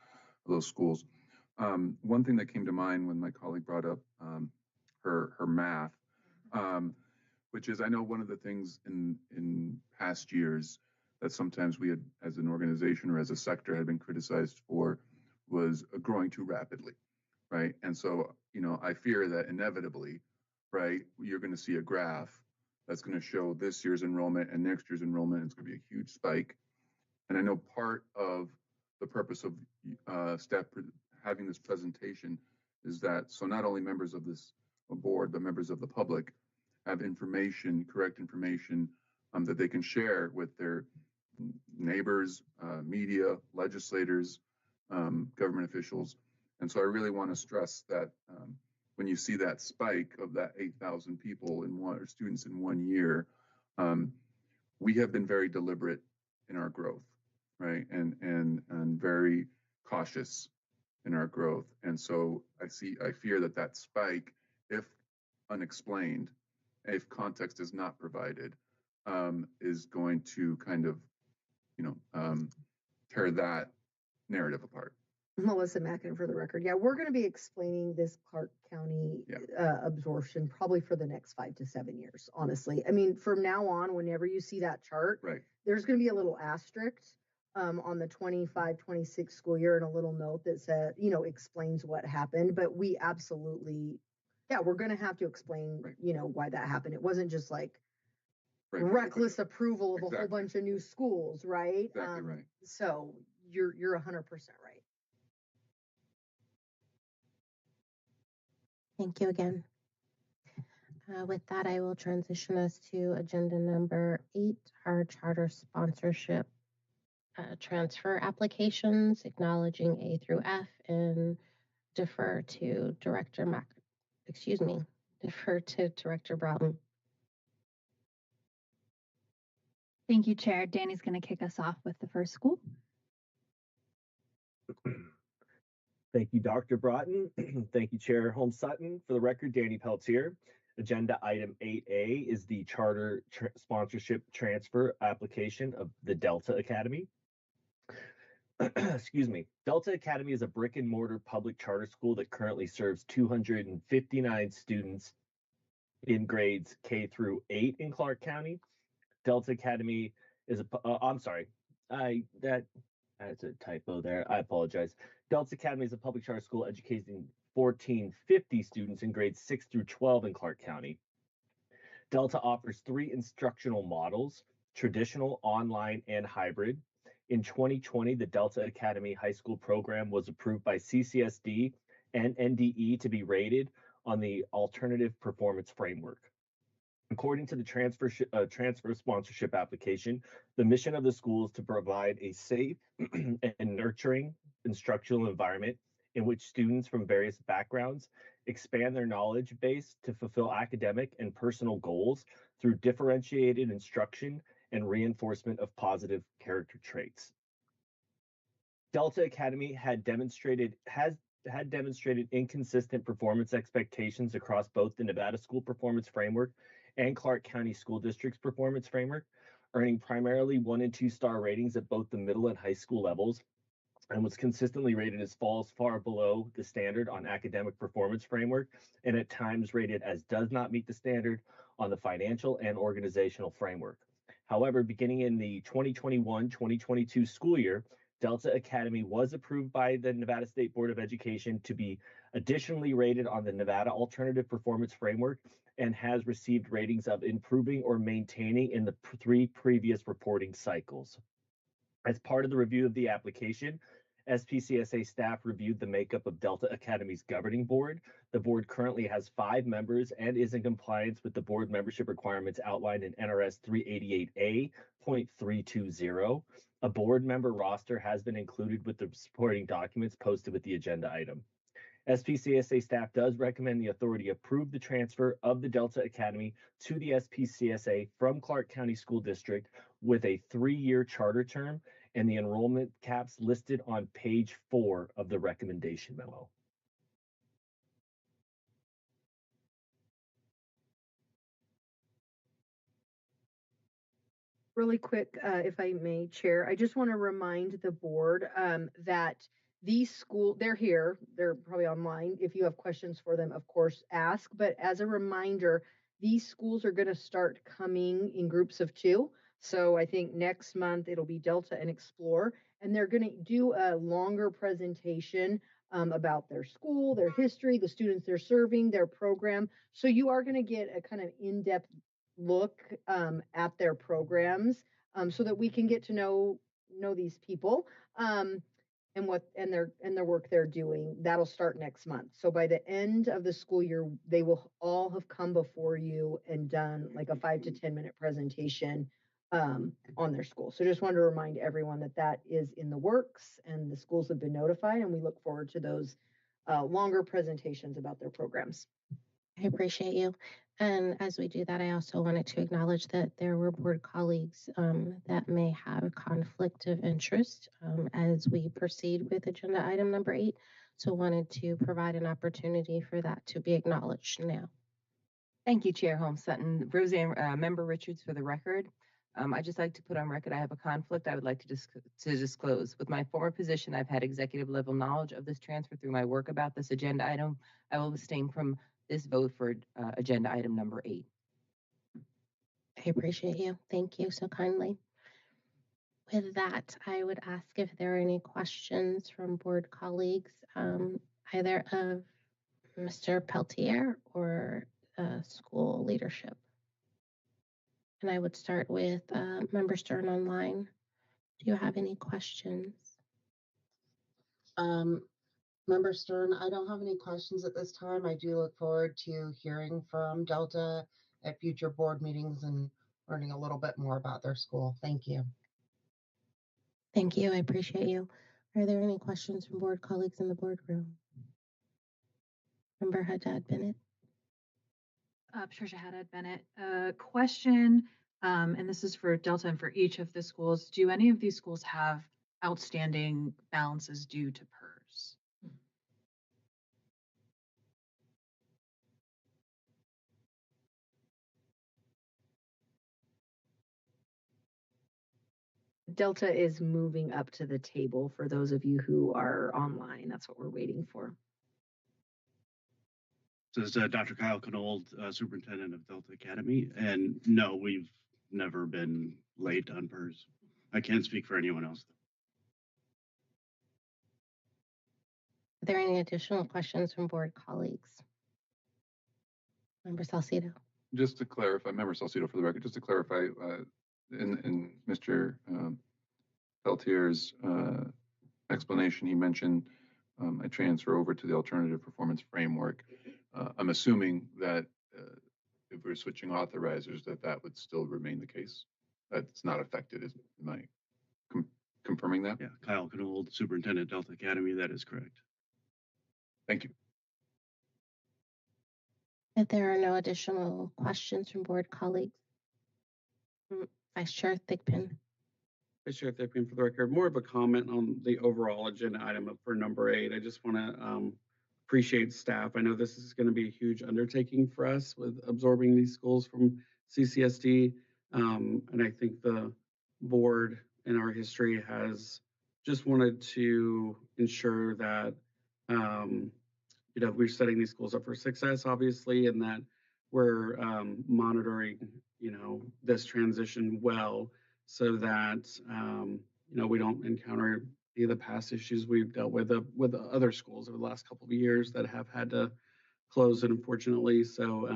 of those schools. One thing that came to mind when my colleague brought up her math, which is I know one of the things in past years that sometimes we had, as an organization or as a sector, had been criticized for was growing too rapidly, right? And so, you know, I fear that inevitably, right, you're going to see a graph that's going to show this year's enrollment and next year's enrollment. It's going to be a huge spike. And I know part of the purpose of staff having this presentation is that so not only members of this board, but members of the public have information, correct information that they can share with their neighbors, media, legislators, government officials. And so I really want to stress that when you see that spike of that 8,000 people in one or students in 1 year, we have been very deliberate in our growth, right? And very cautious in our growth. And so I fear that spike, if unexplained, if context is not provided, is going to kind of, tear that narrative apart. Melissa Mackin for the record. Yeah, we're going to be explaining this Clark County absorption probably for the next 5 to 7 years, honestly. I mean, from now on, whenever you see that chart, there's going to be a little asterisk on the 25-26 school year and a little note that says, explains what happened. But we absolutely, we're going to have to explain, why that happened. It wasn't just like reckless approval of a whole bunch of new schools, right? Exactly right. So you're 100% right. Thank you again. With that, I will transition us to agenda number 8, our charter sponsorship transfer applications, acknowledging A through F, and defer to Director Broughton. Thank you, Chair. Danny's going to kick us off with the first school. Thank you, Dr. Broughton. Thank you, Chair Holmes Sutton. For the record, Danny Peltier. Agenda item 8A is the charter sponsorship transfer application of the Delta Academy. Excuse me. Delta Academy is a brick and mortar public charter school that currently serves 259 students in grades K through 8 in Clark County. Delta Academy is I'm sorry. That's a typo there. I apologize. Delta Academy is a public charter school educating 1,450 students in grades 6 through 12 in Clark County. Delta offers 3 instructional models: traditional, online, and hybrid. In 2020, the Delta Academy High School program was approved by CCSD and NDE to be rated on the Alternative Performance Framework. According to the transfer sponsorship application, the mission of the school is to provide a safe and nurturing instructional environment in which students from various backgrounds expand their knowledge base to fulfill academic and personal goals through differentiated instruction and reinforcement of positive character traits. Delta Academy has demonstrated inconsistent performance expectations across both the Nevada School Performance Framework and Clark County School District's Performance Framework, earning primarily 1- and 2-star ratings at both the middle and high school levels, and was consistently rated as falls far below the standard on Academic Performance Framework, and at times rated as does not meet the standard on the Financial and Organizational Framework. However, beginning in the 2021-2022 school year, Delta Academy was approved by the Nevada State Board of Education to be additionally rated on the Nevada Alternative Performance Framework and has received ratings of improving or maintaining in the 3 previous reporting cycles. As part of the review of the application, SPCSA staff reviewed the makeup of Delta Academy's governing board. The board currently has 5 members and is in compliance with the board membership requirements outlined in NRS 388A.320. A board member roster has been included with the supporting documents posted with the agenda item. SPCSA staff does recommend the authority approve the transfer of the Delta Academy to the SPCSA from Clark County School District with a 3-year charter term and the enrollment caps listed on page 4 of the recommendation memo. Really quick, if I may, Chair, I just want to remind the board that they're here, they're probably online. If you have questions for them, of course, ask. But as a reminder, these schools are going to start coming in groups of 2. So I think next month it'll be Delta and Explore, and they're going to do a longer presentation about their school, their history, the students they're serving, their program. So you are going to get a kind of in-depth look at their programs so that we can get to know these people and their work they're doing. That'll start next month. So by the end of the school year, they will all have come before you and done like a 5 to 10 minute presentation on their school. So just wanted to remind everyone that that is in the works and the schools have been notified, and we look forward to those longer presentations about their programs. I appreciate you. And as we do that, I also wanted to acknowledge that there were board colleagues that may have a conflict of interest as we proceed with agenda item number 8. So wanted to provide an opportunity for that to be acknowledged now. Thank you, Chair Holmes Sutton. Roseanne, Member Richards, for the record. I'd just like to put on record I have a conflict I would like to disclose. With my former position, I've had executive level knowledge of this transfer through my work about this agenda item. I will abstain from this vote for agenda item number 8. I appreciate you. Thank you so kindly. With that, I would ask if there are any questions from board colleagues, either of Mr. Peltier or school leadership. And I would start with Member Stern online. Do you have any questions? Member Stern, I don't have any questions at this time. I do look forward to hearing from Delta at future board meetings and learning a little bit more about their school. Thank you. Thank you. I appreciate you. Are there any questions from board colleagues in the boardroom? Member Haddad Bennett. Patricia Haddad Bennett. Question, and this is for Delta and for each of the schools. Do any of these schools have outstanding balances due to PERS? Delta is moving up to the table for those of you who are online. That's what we're waiting for. This is Dr. Kyle Knold, Superintendent of Delta Academy. And no, we've never been late on PERS. I can't speak for anyone else. Are there any additional questions from board colleagues? Member Salcido. Just to clarify, Member Salcido for the record, just to clarify, in Mr. Peltier's explanation, he mentioned a transfer over to the alternative performance framework. I'm assuming that if we're switching authorizers, that would still remain the case. That's not affected. Am I confirming that? Yeah, Kyle Knold, Superintendent, Delta Academy. That is correct. Thank you. If there are no additional questions from board colleagues, Vice Chair Thigpen. Vice Chair Thigpen, for the record, more of a comment on the overall agenda item for number 8. I just want to appreciate staff. I know this is going to be a huge undertaking for us with absorbing these schools from CCSD. And I think the board in our history has just wanted to ensure that, we're setting these schools up for success, obviously, and that we're monitoring, this transition well so that, we don't encounter any of the past issues we've dealt with other schools over the last couple of years that have had to close, unfortunately. So,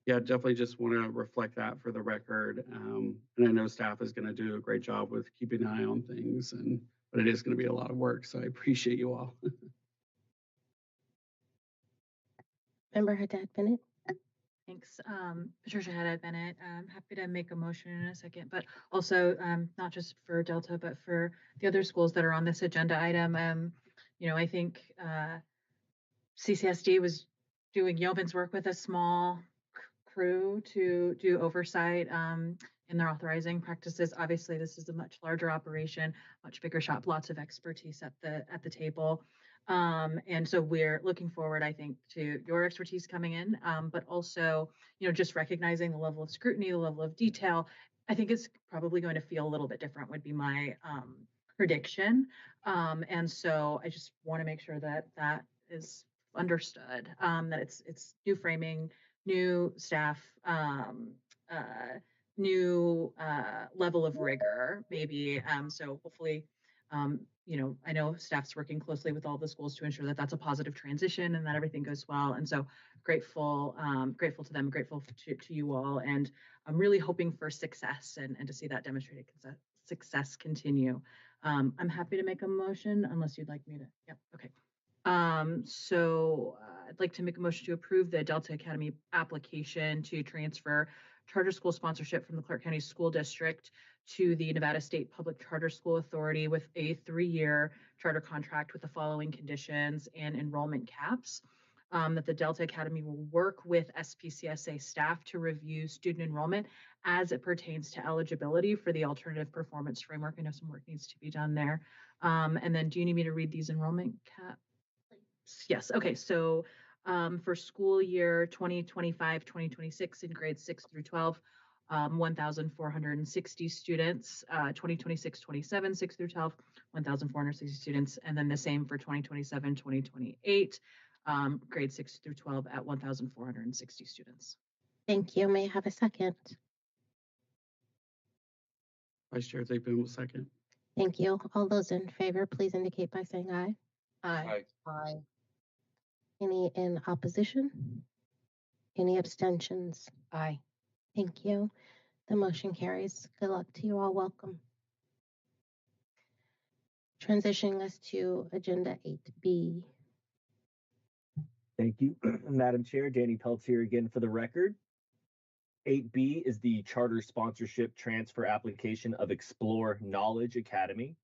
definitely just want to reflect that for the record. And I know staff is going to do a great job with keeping an eye on things and but it is going to be a lot of work. So I appreciate you all. Member Haddad Bennett. Thanks. Patricia Haddad Bennett. I'm happy to make a motion in a second, but also not just for Delta, but for the other schools that are on this agenda item. I think CCSD was doing yeoman's work with a small crew to do oversight in their authorizing practices. Obviously, this is a much larger operation, much bigger shop, lots of expertise at the table. And so we're looking forward, I think, to your expertise coming in, but also, just recognizing the level of scrutiny, the level of detail. I think it's probably going to feel a little bit different, would be my prediction. And so I just want to make sure that that is understood, that it's new framing, new staff, new level of rigor, maybe. So hopefully, I know staff's working closely with all the schools to ensure that that's a positive transition and that everything goes well. And so grateful to them, grateful to you all, and I'm really hoping for success and to see that demonstrated success continue. I'm happy to make a motion unless you'd like me to. Yep. Okay. So I'd like to make a motion to approve the Delta Academy application to transfer charter school sponsorship from the Clark County School District to the Nevada State Public Charter School Authority with a 3-year charter contract with the following conditions and enrollment caps. That the Delta Academy will work with SPCSA staff to review student enrollment as it pertains to eligibility for the alternative performance framework. I know some work needs to be done there. And then do you need me to read these enrollment caps? Yes. Okay. So for school year 2025-2026 in grades 6 through 12, 1,460 students, 2026-27, 6 through 12, 1,460 students, and then the same for 2027-2028, grades 6 through 12 at 1,460 students. Thank you. May I have a second? Vice Chair Thigpen will second. Thank you. All those in favor, please indicate by saying aye. Aye. Aye. Any in opposition? Any abstentions? Aye. Thank you. The motion carries. Good luck to you all. Welcome. Transitioning us to Agenda 8B. Thank you, Madam Chair. Danny Peltz here again for the record. 8B is the charter sponsorship transfer application of Explore Knowledge Academy.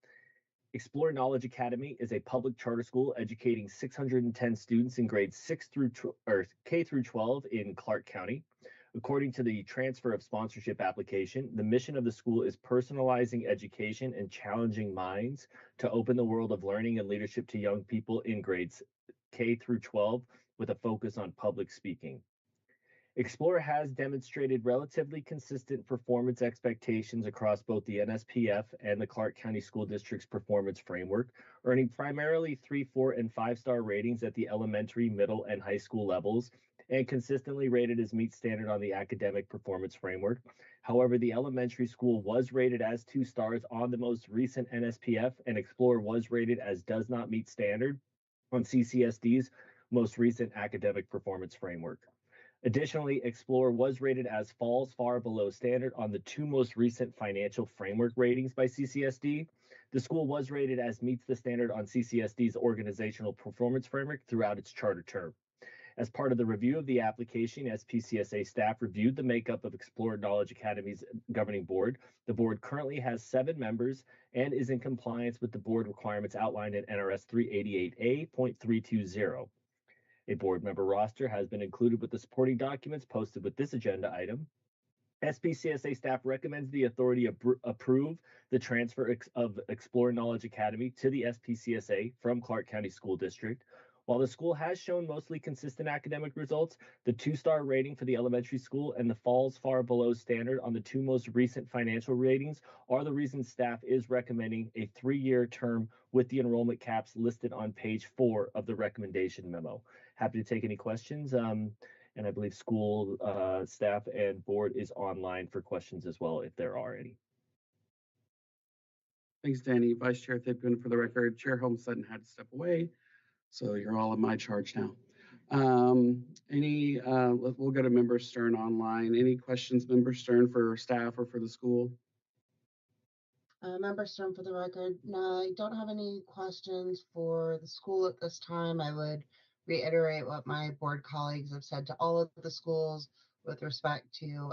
Explore Knowledge Academy is a public charter school educating 610 students in grades 6 through K through 12 in Clark County. According to the transfer of sponsorship application, the mission of the school is personalizing education and challenging minds to open the world of learning and leadership to young people in grades K through 12 with a focus on public speaking. Explore has demonstrated relatively consistent performance expectations across both the NSPF and the Clark County School District's performance framework, earning primarily 3, 4, and 5-star ratings at the elementary, middle, and high school levels, and consistently rated as meet standard on the academic performance framework. However, the elementary school was rated as 2 stars on the most recent NSPF, and Explore was rated as does not meet standard on CCSD's most recent academic performance framework. Additionally, Explore was rated as falls far below standard on the 2 most recent financial framework ratings by CCSD. The school was rated as meets the standard on CCSD's organizational performance framework throughout its charter term. As part of the review of the application, SPCSA staff reviewed the makeup of Explore Knowledge Academy's governing board. The board currently has 7 members and is in compliance with the board requirements outlined in NRS 388A.320. A board member roster has been included with the supporting documents posted with this agenda item. SPCSA staff recommends the authority approve the transfer of Explore Knowledge Academy to the SPCSA from Clark County School District. While the school has shown mostly consistent academic results, the 2-star rating for the elementary school and the falls far below standard on the 2 most recent financial ratings are the reasons staff is recommending a 3-year term with the enrollment caps listed on page 4 of the recommendation memo. Happy to take any questions, and I believe school staff and board is online for questions as well, if there are any. Thanks, Danny. Vice Chair Thigpen for the record. Chair Holmes Sutton had to step away, so you're all in my charge now. We'll go to Member Stern online. Any questions, Member Stern, for staff or for the school? Member Stern, for the record, no, I don't have any questions for the school at this time. I would reiterate what my board colleagues have said to all of the schools with respect to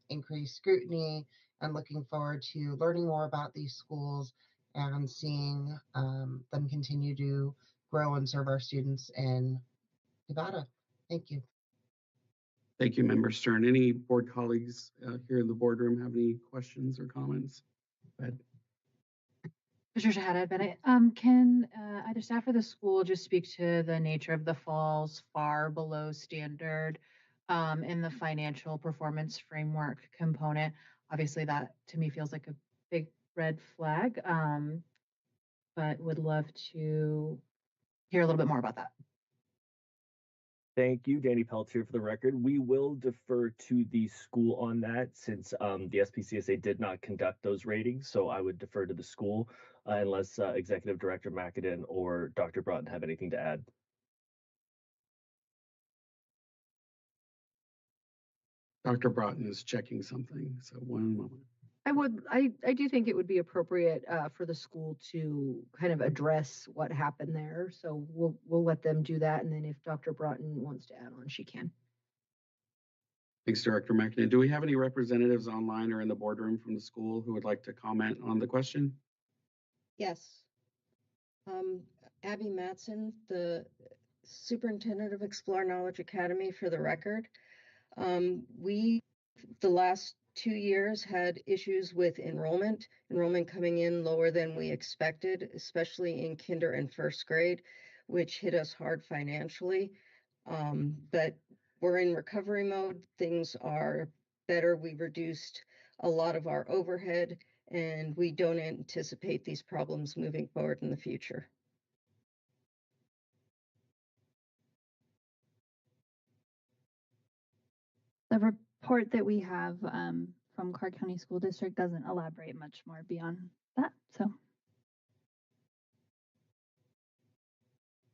increased scrutiny, and looking forward to learning more about these schools and seeing them continue to grow and serve our students in Nevada. Thank you. Thank you, Member Stern. Any board colleagues here in the boardroom have any questions or comments? Go ahead. Patricia Haddad Bennett. Can either staff or the school just speak to the nature of the falls far below standard in the financial performance framework component? Obviously, that to me feels like a big red flag, but would love to hear a little bit more about that. Thank you, Danny Peltier, for the record. We will defer to the school on that since the SPCSA did not conduct those ratings. So I would defer to the school unless Executive Director McAdin or Dr. Broughton have anything to add. Dr. Broughton is checking something, so one moment. I do think it would be appropriate for the school to kind of address what happened there. So we'll let them do that, and then if Dr. Broughton wants to add on, she can. Thanks, Director McAdin. Do we have any representatives online or in the boardroom from the school who would like to comment on the question? Yes. Abby Matson, the superintendent of Explore Knowledge Academy, for the record. We, the last 2 years, had issues with enrollment coming in lower than we expected, especially in kinder and first grade, which hit us hard financially. But we're in recovery mode. Things are better. We reduced a lot of our overhead, and we don't anticipate these problems moving forward in the future. The report that we have from Clark County School District doesn't elaborate much more beyond that. So,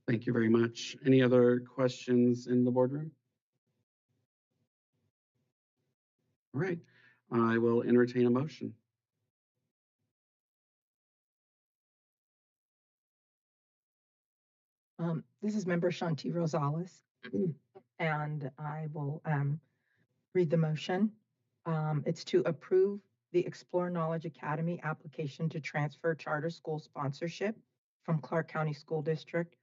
Thank you very much. Any other questions in the boardroom? All right, I will entertain a motion. This is Member Shanti Rosales, and I will read the motion. It's to approve the Explore Knowledge Academy application to transfer charter school sponsorship from Clark County School District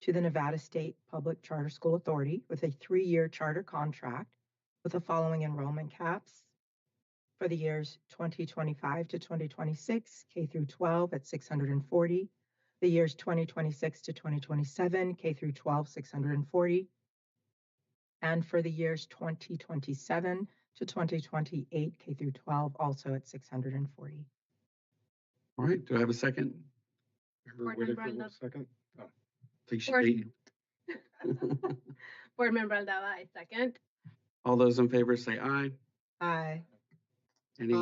to the Nevada State Public Charter School Authority with a 3-year charter contract with the following enrollment caps for the years 2025 to 2026, K through 12 at 640, the years 2026 to 2027, K through 12, 640, and for the years 2027 to 2028, K through 12, also at 640. All right, do I have a second? Board Member Aldava. Second. Oh, think she beat Board Member Aldava, I second. All those in favor say aye. Aye. Any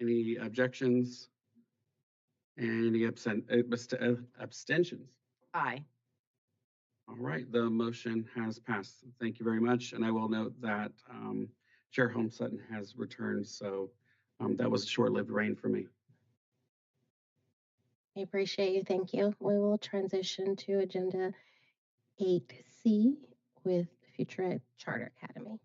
any objections? Any abstentions? Aye. All right, the motion has passed. Thank you very much. And I will note that Chair Holmes Sutton has returned, so that was a short-lived reign for me. I appreciate you. Thank you. We will transition to Agenda 8C with Future Ed Charter Academy.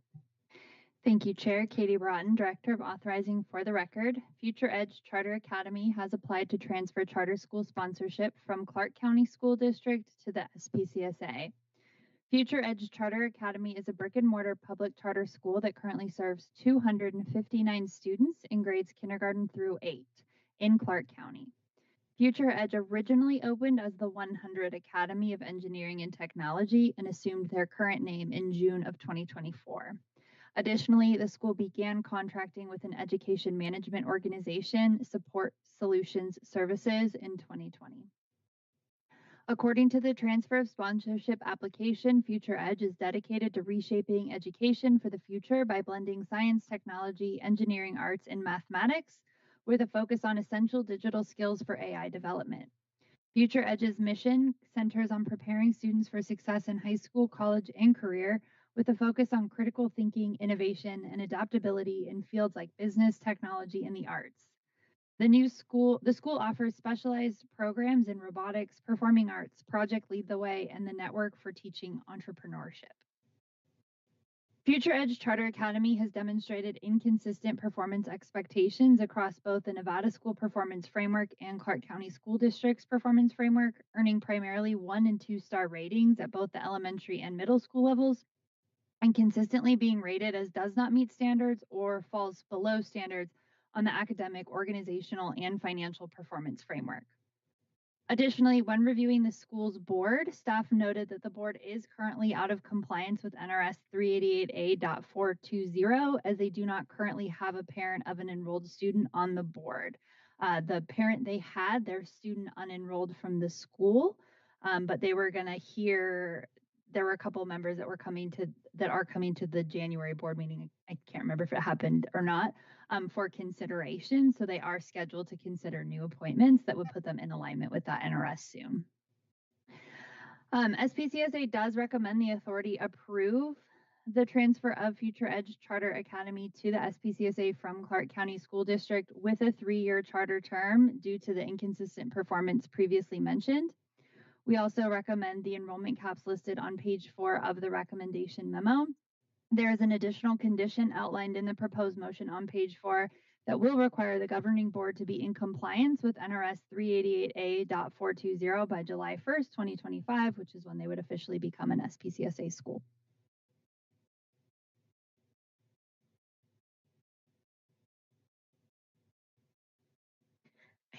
thank you, Chair. Katie Broughton, Director of Authorizing for the record. Future Edge Charter Academy has applied to transfer charter school sponsorship from Clark County School District to the SPCSA. Future Edge Charter Academy is a brick and mortar public charter school that currently serves 259 students in grades kindergarten through 8 in Clark County. Future Edge originally opened as the 100 Academy of Engineering and Technology and assumed their current name in June of 2024. Additionally, the school began contracting with an education management organization, Support Solutions Services, in 2020. According to the transfer of sponsorship application, Future Edge is dedicated to reshaping education for the future by blending science, technology, engineering, arts, and mathematics with a focus on essential digital skills for AI development. Future Edge's mission centers on preparing students for success in high school, college, and career with a focus on critical thinking, innovation, and adaptability in fields like business, technology, and the arts. The school offers specialized programs in robotics, performing arts, Project Lead the Way, and the Network for Teaching Entrepreneurship. Future Edge Charter Academy has demonstrated inconsistent performance expectations across both the Nevada School Performance Framework and Clark County School District's Performance Framework, earning primarily 1 and 2 star ratings at both the elementary and middle school levels, and consistently being rated as does not meet standards or falls below standards on the academic, organizational, and financial performance framework. Additionally, when reviewing the school's board, staff noted that the board is currently out of compliance with NRS 388A.420 as they do not currently have a parent of an enrolled student on the board. The parent they had, their student unenrolled from the school, but they were going to hear, there were a couple of members that are coming to the January board meeting. I can't remember if it happened or not, for consideration. So they are scheduled to consider new appointments that would put them in alignment with that NRS soon. SPCSA does recommend the authority approve the transfer of Future Edge Charter Academy to the SPCSA from Clark County School District with a 3-year charter term due to the inconsistent performance previously mentioned. We also recommend the enrollment caps listed on page 4 of the recommendation memo. There is an additional condition outlined in the proposed motion on page 4 that will require the governing board to be in compliance with NRS 388A.420 by July 1st, 2025, which is when they would officially become an SPCSA school.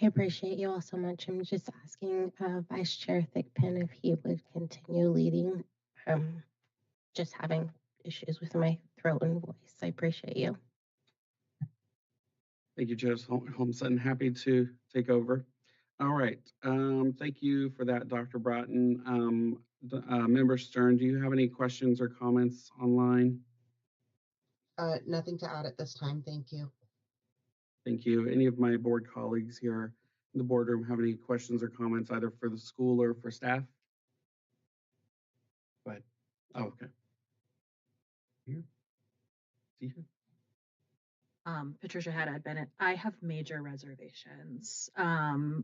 I appreciate you all so much. I'm just asking Vice Chair Thigpen if he would continue leading. Just having issues with my throat and voice. I appreciate you. Thank you, Judge Holmston. Happy to take over. All right. Thank you for that, Dr. Broughton. Member Stern, do you have any questions or comments online? Nothing to add at this time. Thank you. Thank you. Any of my board colleagues here in the boardroom have any questions or comments either for the school or for staff? Go ahead. Oh, okay. Here. See here. Patricia Haddad Bennett. I have major reservations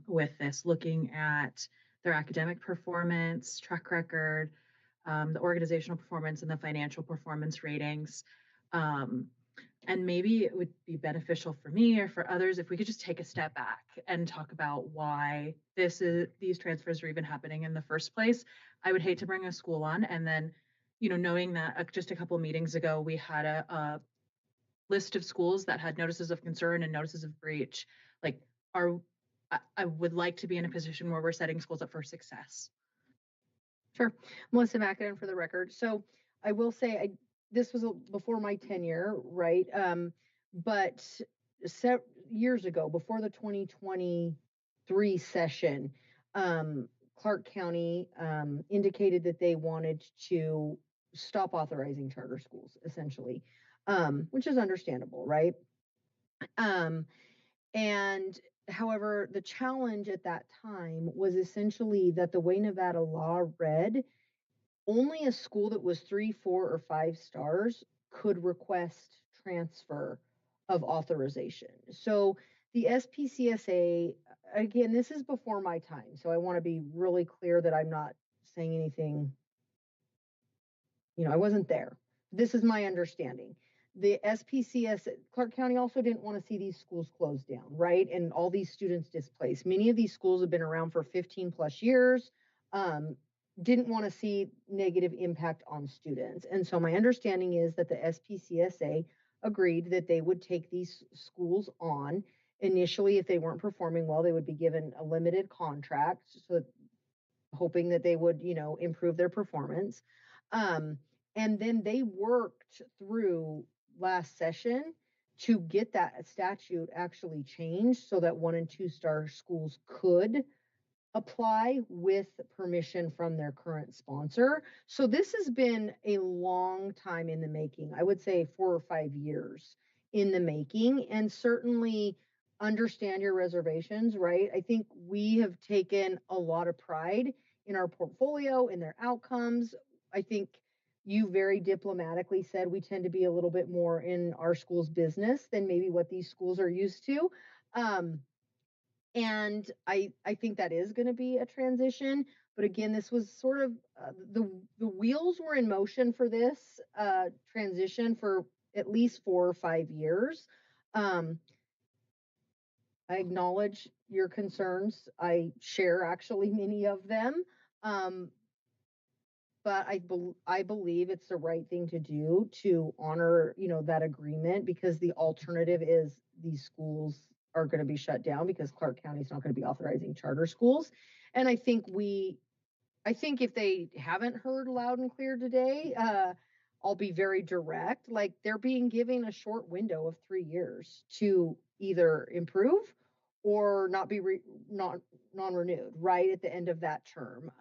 with this, looking at their academic performance, track record, the organizational performance, and the financial performance ratings. And maybe it would be beneficial for me or for others if we could just take a step back and talk about why these transfers are even happening in the first place. I would hate to bring a school on and then, knowing that just a couple of meetings ago we had a list of schools that had notices of concern and notices of breach. Like, I would like to be in a position where we're setting schools up for success. Sure. Melissa McAdam for the record. So I will say this was before my tenure, right? But years ago, before the 2023 session, Clark County indicated that they wanted to stop authorizing charter schools, essentially, which is understandable, right? And however, the challenge at that time was essentially that the way Nevada law read, only a school that was 3, 4, or 5 stars could request transfer of authorization. So the SPCSA, again, this is before my time, so I want to be really clear that I'm not saying anything, I wasn't there. This is my understanding. The SPCS, Clark County also didn't want to see these schools closed down, right? And all these students displaced. Many of these schools have been around for 15 plus years, didn't want to see negative impact on students. And so my understanding is that the SPCSA agreed that they would take these schools on. Initially, if they weren't performing well, they would be given a limited contract, so hoping that they would, improve their performance. And then they worked through last session to get that statute actually changed so that 1 and 2 star schools could apply with permission from their current sponsor. So this has been a long time in the making. I would say 4 or 5 years in the making, and certainly understand your reservations, right? I think we have taken a lot of pride in our portfolio, in their outcomes. I think you very diplomatically said we tend to be a little bit more in our school's business than maybe what these schools are used to. And I think that is going to be a transition. But again, this was sort of the wheels were in motion for this transition for at least 4 or 5 years. Um, I acknowledge your concerns. I share actually many of them. Um, but I believe it's the right thing to do to honor, that agreement, because the alternative is these schools are going to be shut down because Clark County is not going to be authorizing charter schools. And I think if they haven't heard loud and clear today, I'll be very direct. Like, they're being given a short window of 3 years to either improve or not be non-renewed right at the end of that term.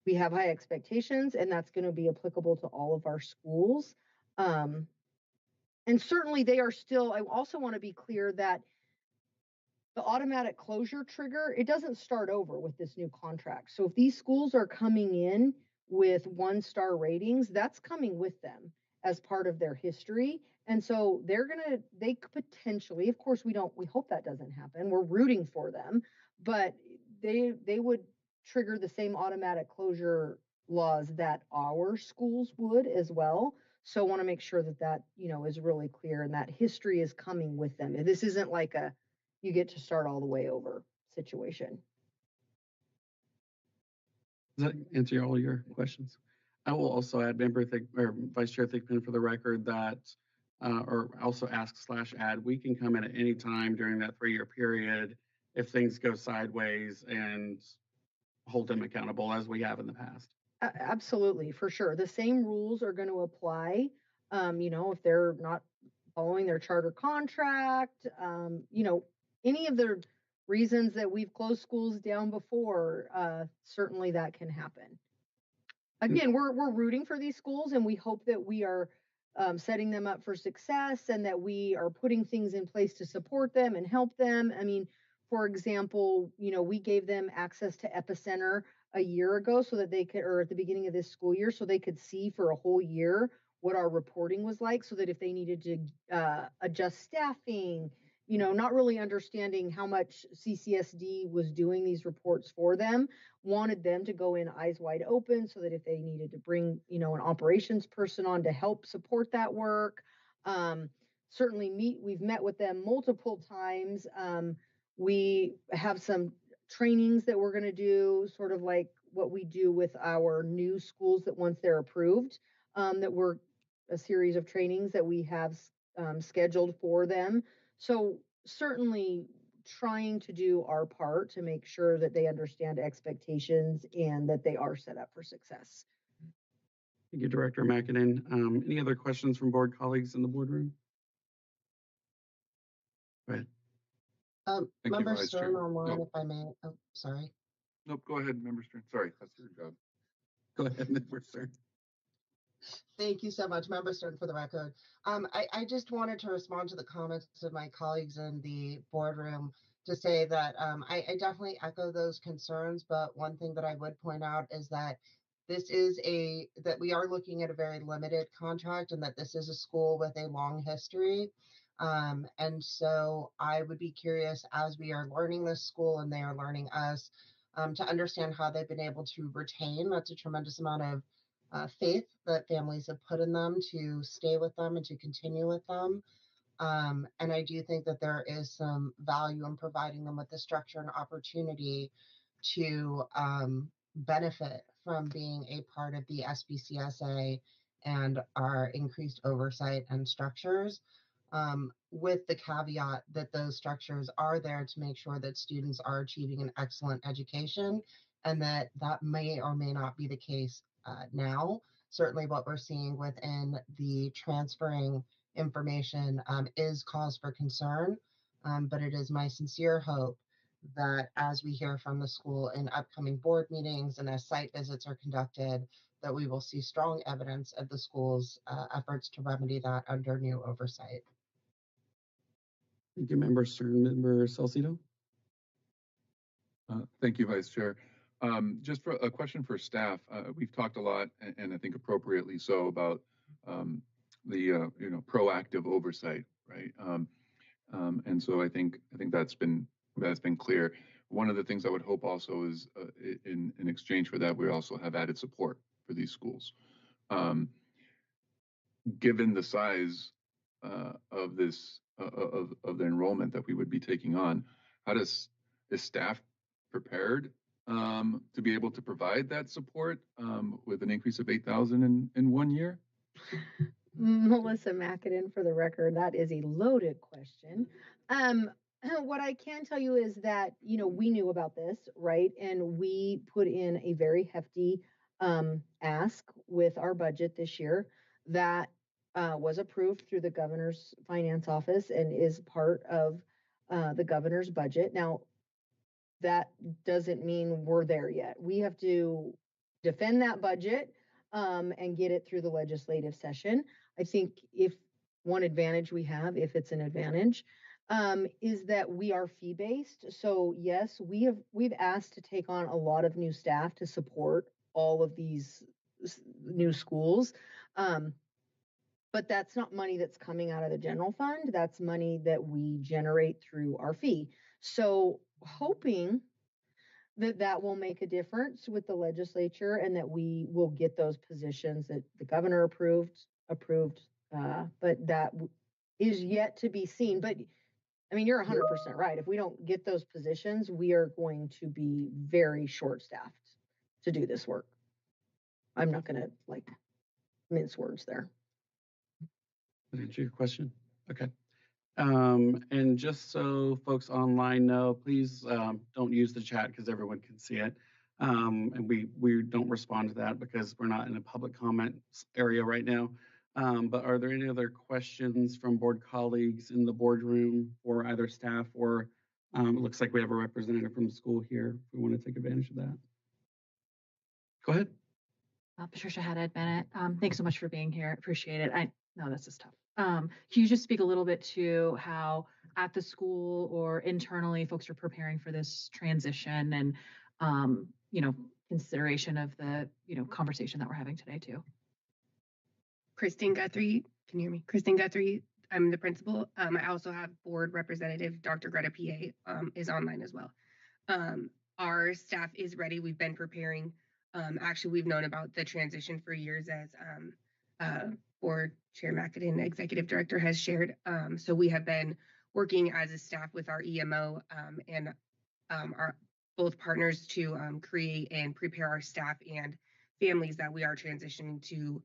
We have high expectations, and that's going to be applicable to all of our schools. And certainly they are still, I also want to be clear that the automatic closure trigger, it doesn't start over with this new contract. So if these schools are coming in with 1-star ratings, that's coming with them as part of their history. And so they could potentially, of course, we hope that doesn't happen. We're rooting for them, but they would trigger the same automatic closure laws that our schools would as well. So I want to make sure that is really clear, and that history is coming with them. This isn't like you get to start all the way over situation. Does that answer all your questions? I will also add, Vice Chair Thigpen, for the record, that, or also ask/add, we can come in at any time during that 3-year period if things go sideways and hold them accountable as we have in the past. Absolutely, for sure. The same rules are going to apply. If they're not following their charter contract, any of the reasons that we've closed schools down before, certainly that can happen. Again, we're rooting for these schools, and we hope that we are setting them up for success, and that we are putting things in place to support them and help them. I mean, for example, we gave them access to Epicenter a year ago so that they could, or at the beginning of this school year, so they could see for a whole year what our reporting was like, so that if they needed to adjust staffing, not really understanding how much CCSD was doing these reports for them, wanted them to go in eyes wide open, so that if they needed to bring, an operations person on to help support that work, we've met with them multiple times. We have some trainings that we're going to do, sort of like what we do with our new schools that once they're approved, that we're a series of trainings that we have scheduled for them. So certainly trying to do our part to make sure that they understand expectations and that they are set up for success. Thank you, Director McKinnon. Any other questions from board colleagues in the boardroom? Go ahead. Member Stern online, if I may. Oh, sorry. Nope, go ahead, Member Stern. Sorry, that's your job. Go ahead, Member Stern. Thank you so much, Member Stern, for the record. I just wanted to respond to the comments of my colleagues in the boardroom to say that I definitely echo those concerns, but one thing that I would point out is that that we are looking at a very limited contract, and that this is a school with a long history. And so I would be curious, as we are learning this school and they are learning us, to understand how they've been able to retain. That's a tremendous amount of faith that families have put in them to stay with them and to continue with them. And I do think that there is some value in providing them with the structure and opportunity to benefit from being a part of the SPCSA and our increased oversight and structures, with the caveat that those structures are there to make sure that students are achieving an excellent education, and that may or may not be the case now. Certainly what we're seeing within the transferring information is cause for concern, but it is my sincere hope that as we hear from the school in upcoming board meetings and as site visits are conducted, that we will see strong evidence of the school's efforts to remedy that under new oversight. Thank you, Member Stern. Member Salcido? Thank you, Vice Chair. Just for a question for staff. We've talked a lot, and I think appropriately so, about the proactive oversight, right? And so I think that's been That's been clear. One of the things I would hope also is in exchange for that, we also have added support for these schools. Given the size of this of the enrollment that we would be taking on, is staff prepared to be able to provide that support with an increase of 8,000 in 1 year? Melissa McAdin, for the record, that is a loaded question. What I can tell you is that, we knew about this, right? And we put in a very hefty ask with our budget this year that was approved through the governor's finance office and is part of the governor's budget. Now, that doesn't mean we're there yet. We have to defend that budget and get it through the legislative session. I think if one advantage we have, if it's an advantage, is that we are fee-based. So yes, we've asked to take on a lot of new staff to support all of these new schools. But that's not money that's coming out of the general fund. That's money that we generate through our fee. So hoping that will make a difference with the legislature and that we will get those positions that the governor approved, but that is yet to be seen. But I mean, you're 100% right. If we don't get those positions, we are going to be very short-staffed to do this work. I'm not going to mince words there. Did I answer your question? Okay. And just so folks online know, please don't use the chat because everyone can see it. And we don't respond to that because we're not in a public comment area right now. But are there any other questions from board colleagues in the boardroom or either staff or it looks like we have a representative from the school here if we want to take advantage of that? Go ahead. Patricia Haddad Bennett, thanks so much for being here. Appreciate it. I know this is tough. Can you just speak a little bit to how at the school or internally folks are preparing for this transition and, consideration of the, conversation that we're having today too? Kristen Guthrie, can you hear me? Kristen Guthrie, I'm the principal. I also have board representative, Dr. Greta PA, is online as well. Our staff is ready. We've been preparing. Actually, we've known about the transition for years as Board Chair McAdin, Executive Director, has shared. So we have been working as a staff with our EMO and our both partners to create and prepare our staff and families that we are transitioning to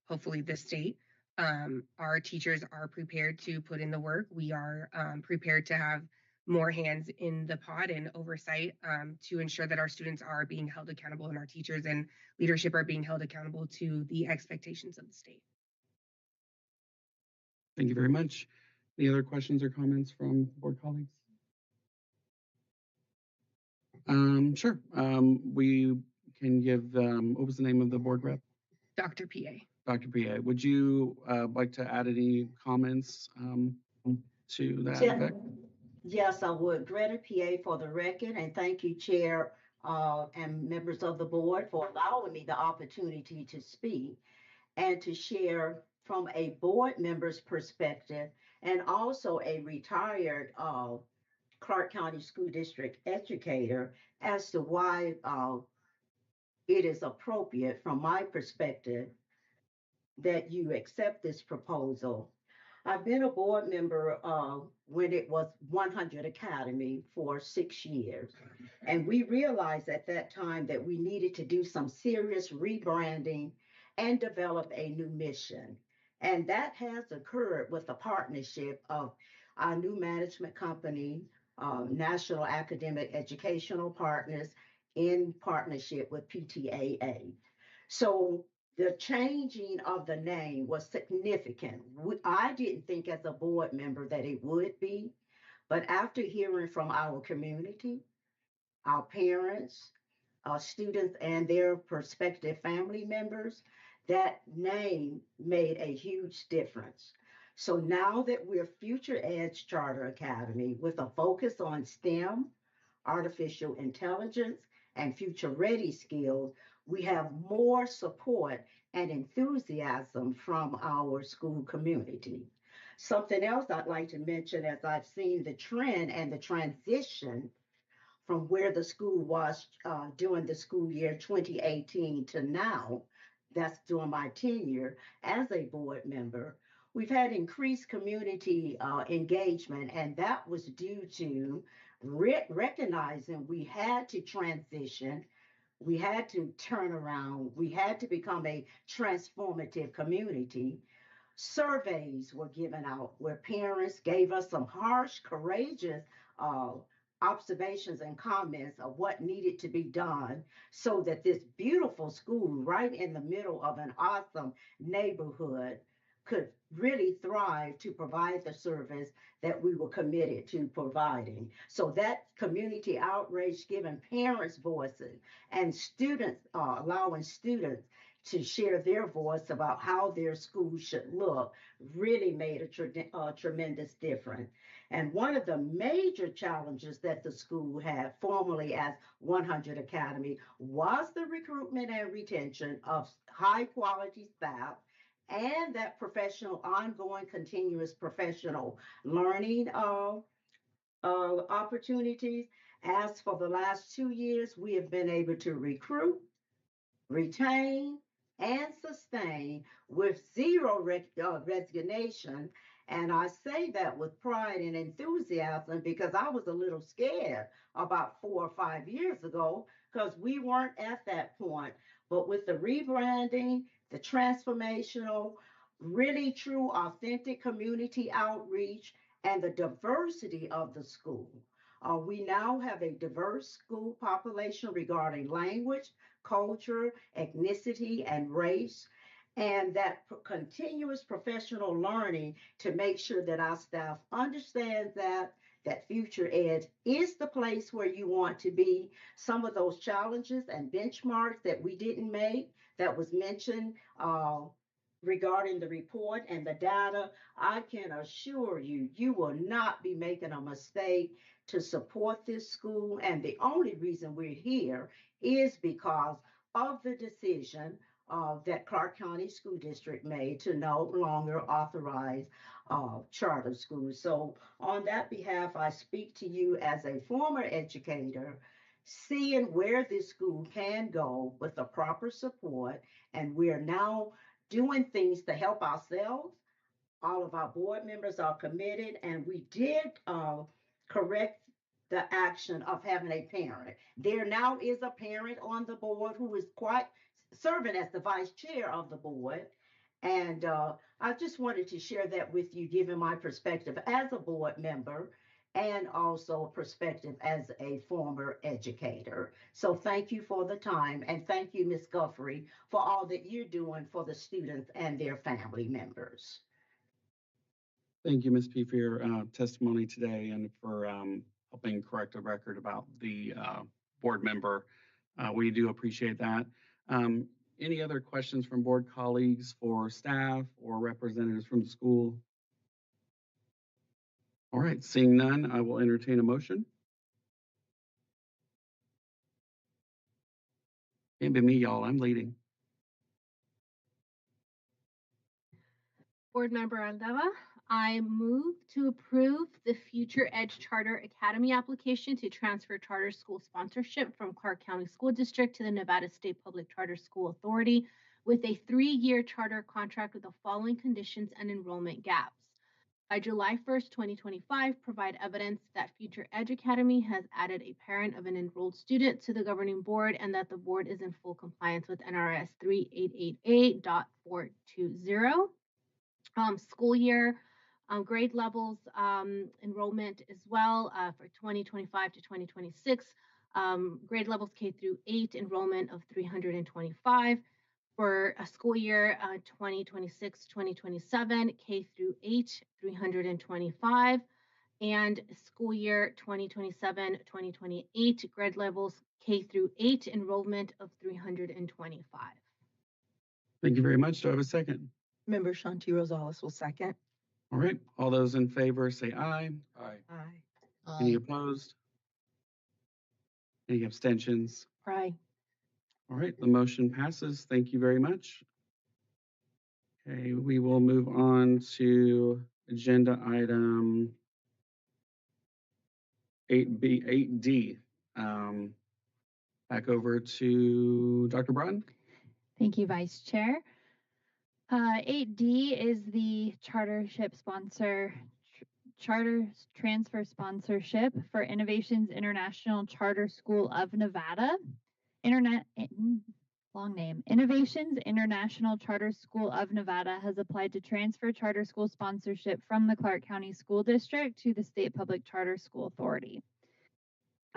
hopefully this state. Our teachers are prepared to put in the work. We are prepared to have more hands in the pod and oversight to ensure that our students are being held accountable and our teachers and leadership are being held accountable to the expectations of the state. Thank you very much. Any other questions or comments from board colleagues? Sure. We can give, what was the name of the board rep? Dr. PA. Dr. PA, would you like to add any comments to that effect? Yes, I would. Greta PA for the record, and thank you, Chair and members of the board, for allowing me the opportunity to speak and to share from a board member's perspective and also a retired Clark County School District educator as to why it is appropriate from my perspective that you accept this proposal. I've been a board member when it was 100 Academy for 6 years. And we realized at that time that we needed to do some serious rebranding and develop a new mission. And that has occurred with the partnership of our new management company, National Academic Educational Partners, in partnership with PTAA. So the changing of the name was significant. I didn't think as a board member that it would be, but after hearing from our community, our parents, our students, and their prospective family members, that name made a huge difference. So now that we're Future Edge Charter Academy with a focus on STEM, artificial intelligence, and future ready skills, we have more support and enthusiasm from our school community. Something else I'd like to mention as I've seen the trend and the transition from where the school was during the school year 2018 to now, that's during my tenure as a board member, we've had increased community engagement, and that was due to recognizing we had to transition, we had to turn around, we had to become a transformative community. Surveys were given out where parents gave us some harsh, courageous uh, observations and comments of what needed to be done so that this beautiful school, right in the middle of an awesome neighborhood, could really thrive to provide the service that we were committed to providing. So that community outreach, giving parents voices and students, allowing students to share their voice about how their school should look, really made a tremendous difference. And one of the major challenges that the school had, formerly as 100 Academy, was the recruitment and retention of high quality staff and that professional, ongoing, continuous professional learning opportunities. As for the last 2 years, we have been able to recruit, retain, and sustain with zero resignation. And I say that with pride and enthusiasm because I was a little scared about 4 or 5 years ago because we weren't at that point. But with the rebranding, the transformational, really true, authentic community outreach, and the diversity of the school, we now have a diverse school population regarding language, culture, ethnicity, and race, and that continuous professional learning to make sure that our staff understands that future ed is the place where you want to be. Some of those challenges and benchmarks that we didn't make that was mentioned regarding the report and the data, I can assure you, you will not be making a mistake to support this school. And the only reason we're here is because of the decision that Clark County School District made to no longer authorize charter schools. So on that behalf, I speak to you as a former educator, seeing where this school can go with the proper support. And we're now doing things to help ourselves. All of our board members are committed, and we did correct the action of having a parent. There now is a parent on the board who is quite serving as the vice chair of the board. And I just wanted to share that with you, given my perspective as a board member and also perspective as a former educator. So thank you for the time, and thank you, Ms. Guffrey, for all that you're doing for the students and their family members. Thank you, Ms. P, for your testimony today and for helping correct a record about the board member. We do appreciate that. Any other questions from board colleagues for staff or representatives from the school? All right, seeing none, I will entertain a motion. Can't be me, y'all. I'm leading. Board Member Andava, I move to approve the Future Edge Charter Academy application to transfer charter school sponsorship from Clark County School District to the Nevada State Public Charter School Authority with a 3-year charter contract with the following conditions and enrollment gaps. By July 1st, 2025, provide evidence that Future Edge Academy has added a parent of an enrolled student to the governing board and that the board is in full compliance with NRS 3888.420. School year grade levels enrollment as well for 2025 to 2026. Grade levels K through 8 enrollment of 325. For a school year 2026-2027, K through 8, 325. And school year 2027-2028, grade levels K through 8 enrollment of 325. Thank you very much. Do I have a second? Member Shanti Rosales will second. All right, all those in favor say aye. Aye. Aye. Any opposed? Any abstentions? Aye. All right, the motion passes. Thank you very much. Okay, we will move on to agenda item 8D. Back over to Dr. Broughton. Thank you, Vice Chair. 8D is the charter transfer sponsorship for Innovations International Charter School of Nevada. Long name. Innovations International Charter School of Nevada has applied to transfer charter school sponsorship from the Clark County School District to the State Public Charter School Authority.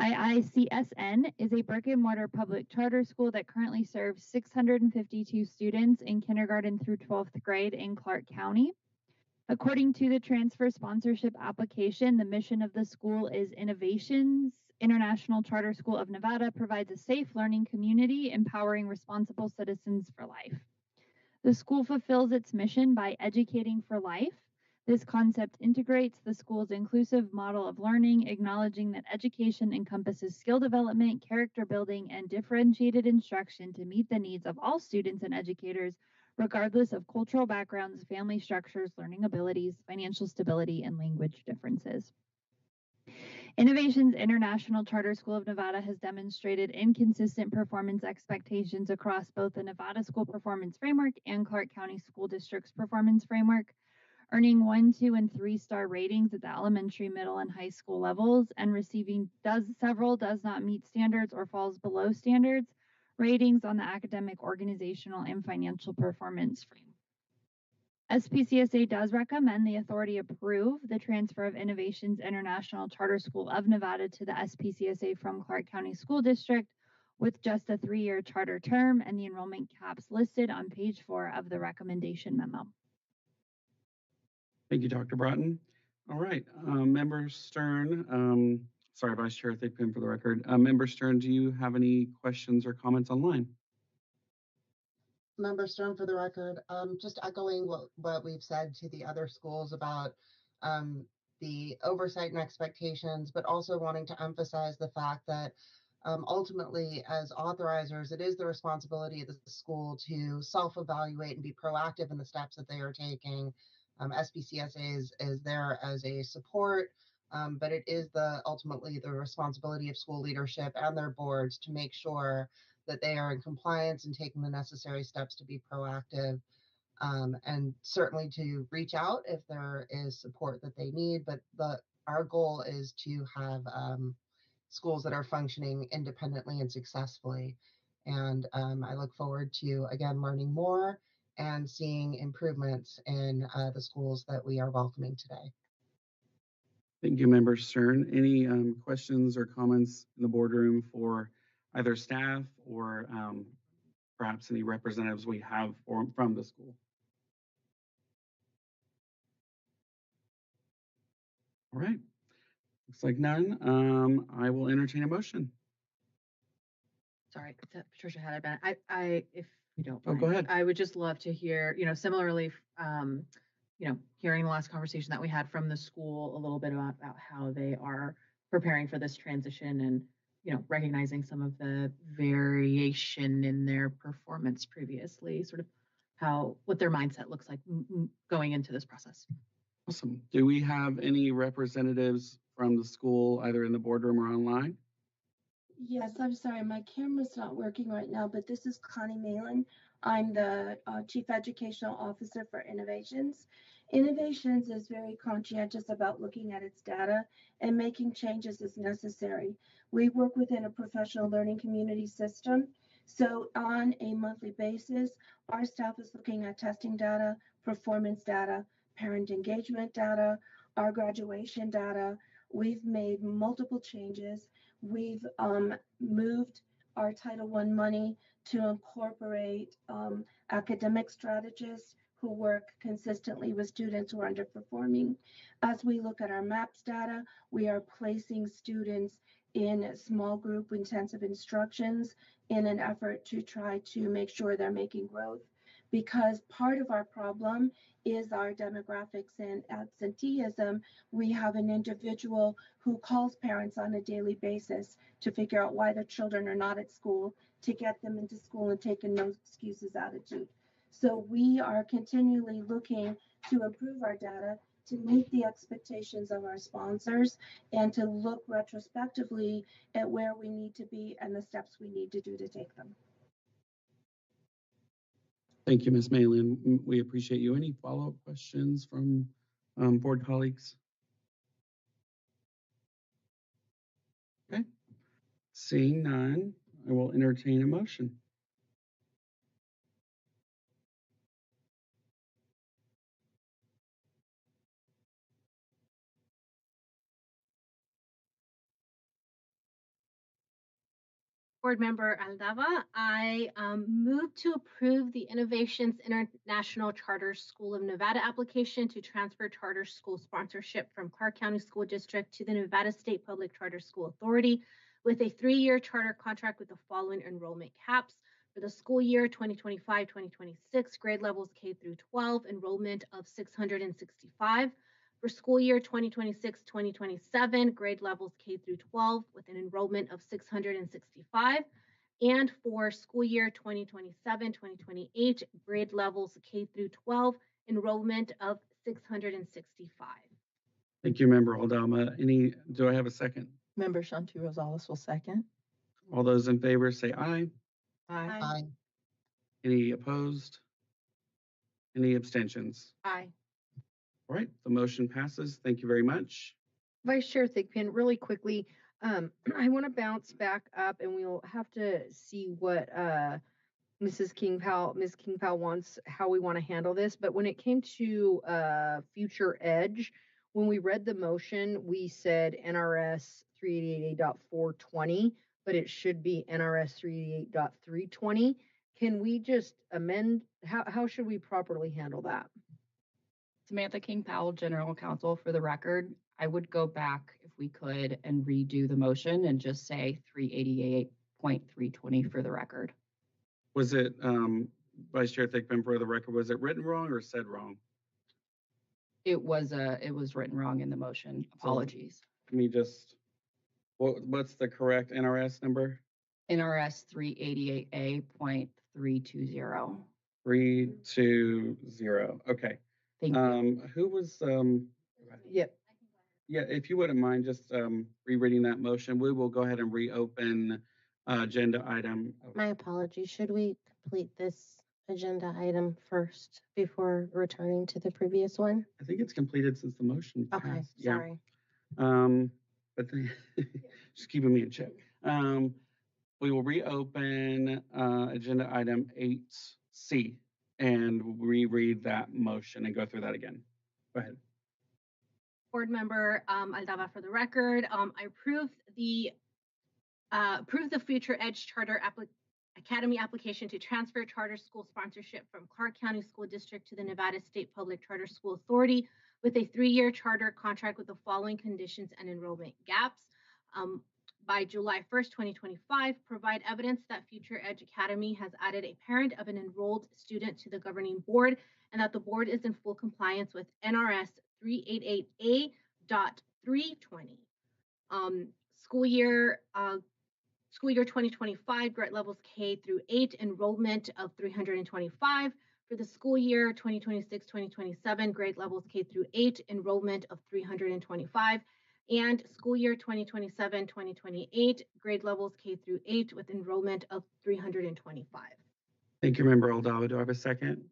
IICSN is a brick-and-mortar public charter school that currently serves 652 students in kindergarten through 12th grade in Clark County. According to the transfer sponsorship application, the mission of the school is Innovations International Charter School of Nevada provides a safe learning community, empowering responsible citizens for life. The school fulfills its mission by educating for life. This concept integrates the school's inclusive model of learning, acknowledging that education encompasses skill development, character building, and differentiated instruction to meet the needs of all students and educators, regardless of cultural backgrounds, family structures, learning abilities, financial stability, and language differences. Innovations International Charter School of Nevada has demonstrated inconsistent performance expectations across both the Nevada School Performance Framework and Clark County School District's Performance Framework, earning 1, 2, and 3-star ratings at the elementary, middle, and high school levels, and receiving several does not meet standards or falls below standards ratings on the academic, organizational, and financial performance framework. SPCSA does recommend the authority approve the transfer of Innovations International Charter School of Nevada to the SPCSA from Clark County School District with just a 3-year charter term and the enrollment caps listed on page 4 of the recommendation memo. Thank you, Dr. Broughton. All right, Member Stern, sorry, Vice Chair Thigpen for the record. Member Stern, do you have any questions or comments online? Member Stern, for the record, just echoing what we've said to the other schools about the oversight and expectations, but also wanting to emphasize the fact that ultimately, as authorizers, it is the responsibility of the school to self-evaluate and be proactive in the steps that they are taking. SPCSA is there as a support, but it is ultimately the responsibility of school leadership and their boards to make sure that they are in compliance and taking the necessary steps to be proactive, and certainly to reach out if there is support that they need. But our goal is to have schools that are functioning independently and successfully. And I look forward to, again, learning more and seeing improvements in the schools that we are welcoming today. Thank you, Member Stern. Any questions or comments in the boardroom for either staff or perhaps any representatives we have from the school? All right, looks like none. I will entertain a motion. Sorry, Patricia had it. I, if you don't mind, go ahead. I would just love to hear, similarly, hearing the last conversation that we had from the school a little bit about how they are preparing for this transition and, recognizing some of the variation in their performance previously, sort of what their mindset looks like going into this process. Awesome. Do we have any representatives from the school either in the boardroom or online? Yes, I'm sorry, my camera's not working right now, but this is Connie Malin. I'm the Chief Educational Officer for Innovations. Innovations is very conscientious about looking at its data and making changes as necessary. We work within a professional learning community system. So on a monthly basis, our staff is looking at testing data, performance data, parent engagement data, our graduation data. We've made multiple changes. We've moved our Title I money to incorporate academic strategists who work consistently with students who are underperforming. As we look at our MAPS data, we are placing students in small group intensive instructions in an effort to try to make sure they're making growth. Because part of our problem is our demographics and absenteeism. We have an individual who calls parents on a daily basis to figure out why their children are not at school, to get them into school and take a no excuses attitude. So we are continually looking to improve our data to meet the expectations of our sponsors and to look retrospectively at where we need to be and the steps we need to do to take them. Thank you, Ms. Malin. We appreciate you. Any follow-up questions from board colleagues? Okay. Seeing none, I will entertain a motion. Board Member Aldava, I move to approve the Innovations International Charter School of Nevada application to transfer charter school sponsorship from Clark County School District to the Nevada State Public Charter School Authority with a 3-year charter contract with the following enrollment caps. For the school year 2025-2026, grade levels K through 12, enrollment of 665. For school year 2026-2027, grade levels K through 12 with an enrollment of 665. And for school year 2027-2028, grade levels K through 12, enrollment of 665. Thank you, Member Aldama. Do I have a second? Member Shanti Rosales will second. All those in favor say aye. Aye. Aye. Any opposed? Any abstentions? Aye. All right, the motion passes. Thank you very much. Vice Chair Thigpen, really quickly, I want to bounce back up and we'll have to see what Ms. King Powell wants, how we want to handle this. But when it came to future edge, when we read the motion, we said NRS 388.420, but it should be NRS 388.320. Can we just amend? How should we properly handle that? Samantha King Powell, General Counsel, for the record. I would go back if we could and redo the motion and just say 388.320 for the record. Was it, Vice Chair Thigpen, for the record, was it written wrong or said wrong? It was written wrong in the motion. Apologies. Let me just, what's the correct NRS number? NRS 388A.320. 320. Okay. Thank you. Who was, Yep. yeah, if you wouldn't mind just rereading that motion, we will go ahead and reopen agenda item. My apologies. Should we complete this agenda item first before returning to the previous one? I think it's completed since the motion passed. Okay, Yeah. sorry. But just keeping me in check. We will reopen agenda item 8C and reread that motion and go through that again. Go ahead. Board Member Aldava, for the record, I approve the Future Edge Charter Academy application to transfer charter school sponsorship from Clark County School District to the Nevada State Public Charter School Authority with a 3-year charter contract with the following conditions and enrollment gaps. By July 1st, 2025, provide evidence that Future Edge Academy has added a parent of an enrolled student to the governing board and that the board is in full compliance with NRS 388A.320. School year 2025, grade levels K through 8, enrollment of 325. For the school year 2026-2027, grade levels K through 8, enrollment of 325. And school year 2027-2028, grade levels K through 8 with enrollment of 325. Thank you, Member Aldava. Do I have a second?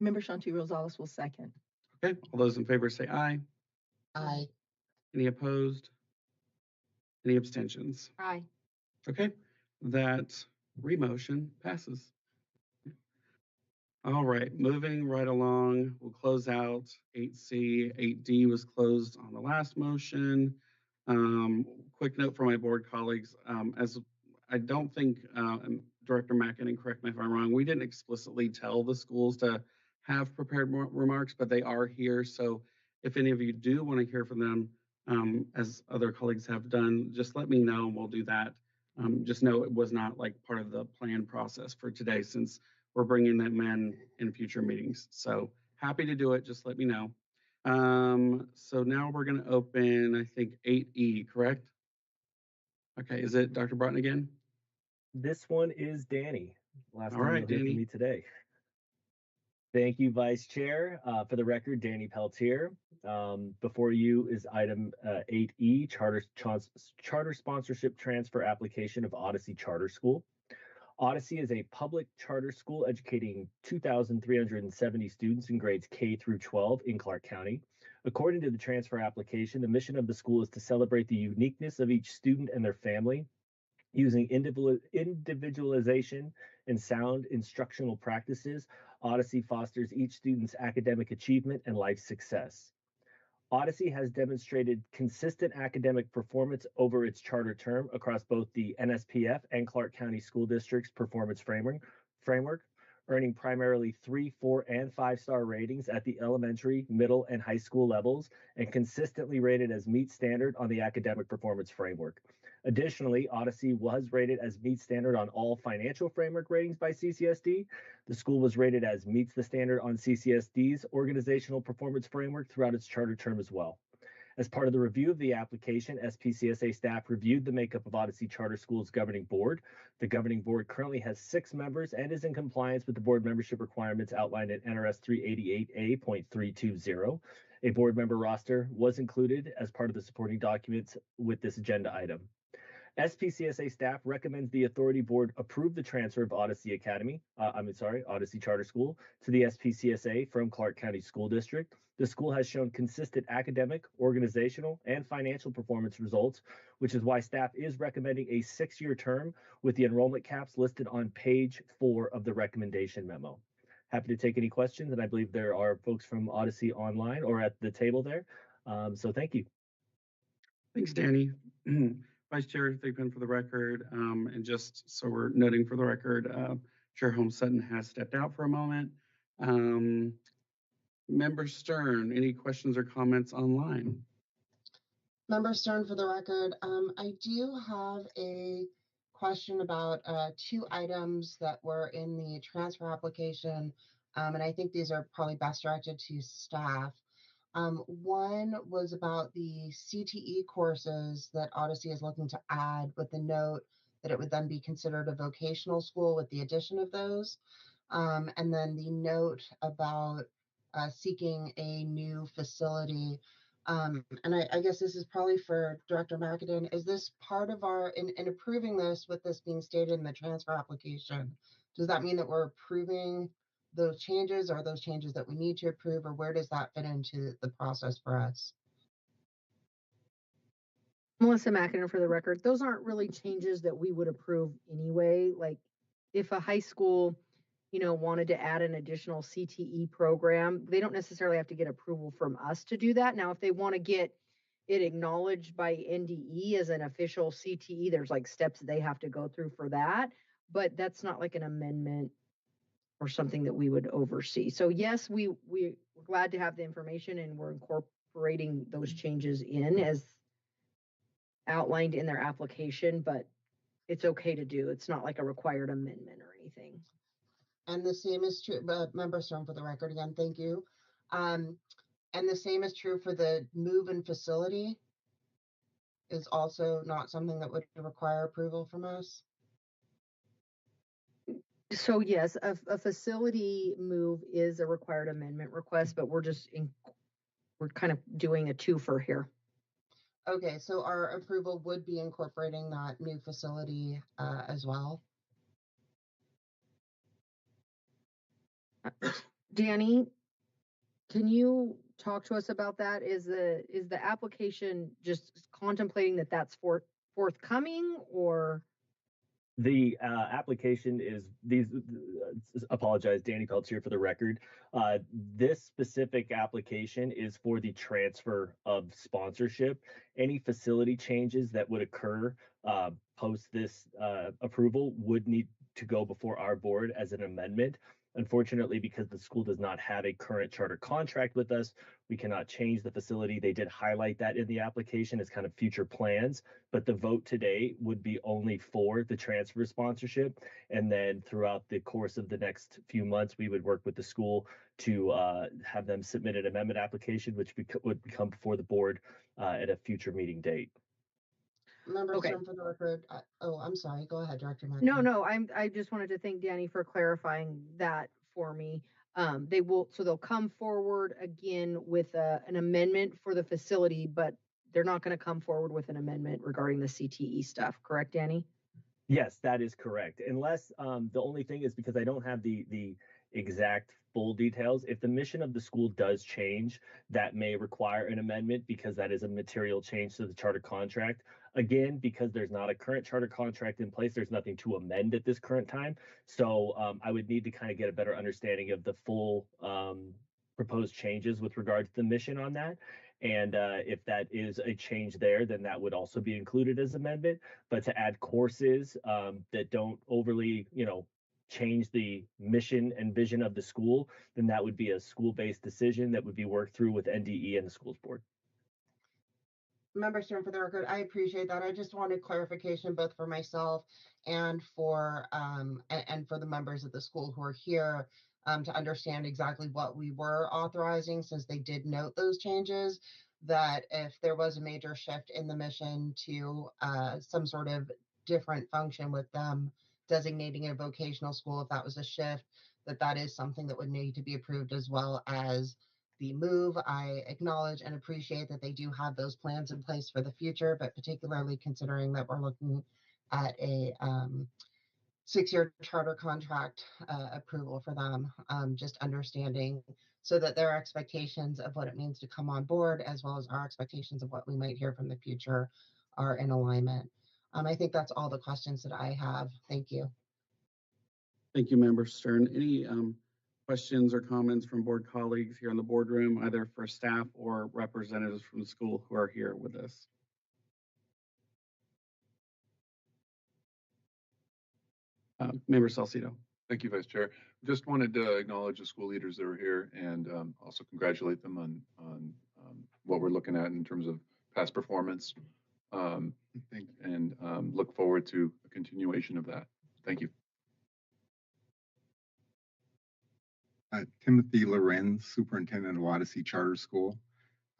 Member Shanti Rosales will second. Okay, all those in favor say aye. Aye. Any opposed? Any abstentions? Aye. Okay, that remotion passes. All right, moving right along, we'll close out 8C. 8D was closed on the last motion. Quick note for my board colleagues, as I don't think, Director Mackin, and correct me if I'm wrong, we didn't explicitly tell the schools to have prepared remarks, but they are here. So if any of you do want to hear from them, as other colleagues have done, just let me know and we'll do that. Just know it was not like part of the planned process for today since we're bringing them in future meetings. So happy to do it. Just let me know. So now we're going to open, I think, 8E, correct? Okay, is it Dr. Broughton again? This one is Danny. Last All time right, you'll hear Danny. from me today. Thank you, Vice Chair. For the record, Danny Peltier. Before you is item 8E, charter sponsorship transfer application of Odyssey Charter School. Odyssey is a public charter school educating 2,370 students in grades K through 12 in Clark County. According to the transfer application, the mission of the school is to celebrate the uniqueness of each student and their family, using individualization and sound instructional practices. Odyssey fosters each student's academic achievement and life success. Odyssey has demonstrated consistent academic performance over its charter term across both the NSPF and Clark County School District's performance framework, earning primarily 3, 4, and 5-star ratings at the elementary, middle, and high school levels, and consistently rated as meet standard on the academic performance framework. Additionally, Odyssey was rated as meet standard on all financial framework ratings by CCSD. The school was rated as meets the standard on CCSD's organizational performance framework throughout its charter term as well. As part of the review of the application, SPCSA staff reviewed the makeup of Odyssey Charter School's governing board. The governing board currently has 6 members and is in compliance with the board membership requirements outlined in NRS 388A.320. A board member roster was included as part of the supporting documents with this agenda item. SPCSA staff recommends the authority board approve the transfer of Odyssey Charter School to the SPCSA from Clark County School District. The school has shown consistent academic, organizational, and financial performance results, which is why staff is recommending a 6-year term with the enrollment caps listed on page 4 of the recommendation memo. Happy to take any questions, and I believe there are folks from Odyssey online or at the table there. So thank you. Thanks, Danny. Vice Chair Thigpen, for the record, and just so we're noting for the record, Chair Holmes Sutton has stepped out for a moment. Member Stern, any questions or comments online? Member Stern, for the record, I do have a question about 2 items that were in the transfer application, and I think these are probably best directed to staff. One was about the CTE courses that Odyssey is looking to add, with the note that it would then be considered a vocational school with the addition of those. And then the note about seeking a new facility. And I guess this is probably for Director McAdoo. Is this part of our, in approving this, with this being stated in the transfer application, does that mean that we're approving those changes? Are those changes that we need to approve, or where does that fit into the process for us? Melissa McAdoo, for the record, those aren't really changes that we would approve anyway. Like if a high school, wanted to add an additional CTE program, they don't necessarily have to get approval from us to do that. Now, if they want to get it acknowledged by NDE as an official CTE, there's like steps they have to go through for that, but that's not like an amendment or something that we would oversee. So yes, we're glad to have the information, and we're incorporating those changes in as outlined in their application, but it's okay to do. It's not like a required amendment or anything. And the same is true, Member Stone, for the record again, thank you. And the same is true for the move-in facility, is also not something that would require approval from us. So yes, a facility move is a required amendment request, but we're kind of doing a twofer here. Okay, so our approval would be incorporating that new facility as well. Danny, can you talk to us about that? Is the application just contemplating that that's forthcoming, or? The application is apologize, Danny Peltier, for the record. This specific application is for the transfer of sponsorship. Any facility changes that would occur post this approval would need to go before our board as an amendment. Unfortunately, because the school does not have a current charter contract with us, we cannot change the facility. They did highlight that in the application as kind of future plans, but the vote today would be only for the transfer sponsorship. And then throughout the course of the next few months, we would work with the school to have them submit an amendment application, which would come before the board at a future meeting date. Member Stone, for the record. I'm sorry. Go ahead, Director McAdoo. No, I just wanted to thank Danny for clarifying that for me. they'll come forward again with an amendment for the facility, but they're not going to come forward with an amendment regarding the CTE stuff. Correct, Danny? Yes, that is correct. Unless the only thing is, because I don't have the exact full details, if the mission of the school does change, that may require an amendment because that is a material change to the charter contract. Again, because there's not a current charter contract in place, there's nothing to amend at this current time. So I would need to kind of get a better understanding of the full proposed changes with regard to the mission on that. And if that is a change there, then that would also be included as amendment. But to add courses that don't overly, change the mission and vision of the school, then that would be a school-based decision that would be worked through with NDE and the schools board. Member Stern, for the record, I appreciate that. I just wanted clarification both for myself and for the members of the school who are here to understand exactly what we were authorizing, since they did note those changes, that if there was a major shift in the mission to some sort of different function with them designating a vocational school, if that was a shift, that is something that would need to be approved, as well as the move. I acknowledge and appreciate that they do have those plans in place for the future, but particularly considering that we're looking at a 6-year charter contract approval for them, just understanding so that their expectations of what it means to come on board, as well as our expectations of what we might hear from the future, are in alignment. I think that's all the questions that I have. Thank you. Thank you, Member Stern. Any questions or comments from board colleagues here in the boardroom, either for staff or representatives from the school who are here with us? Member Salcido. Thank you, Vice Chair. Just wanted to acknowledge the school leaders that are here and also congratulate them on what we're looking at in terms of past performance. And look forward to a continuation of that. Thank you. Timothy Lorenz, Superintendent of Odyssey Charter School.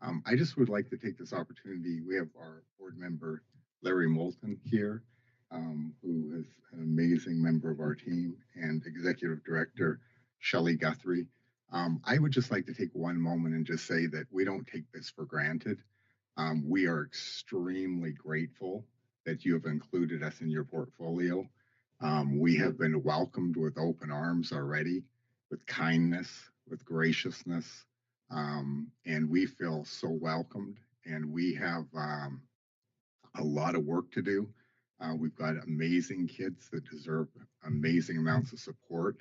I just would like to take this opportunity. We have our board member, Larry Moulton, here, who is an amazing member of our team, and Executive Director, Shelley Guthrie. I would just like to take one moment and just say that we don't take this for granted. We are extremely grateful that you have included us in your portfolio. We have been welcomed with open arms already, with kindness, with graciousness, and we feel so welcomed, and we have a lot of work to do. We've got amazing kids that deserve amazing amounts of support,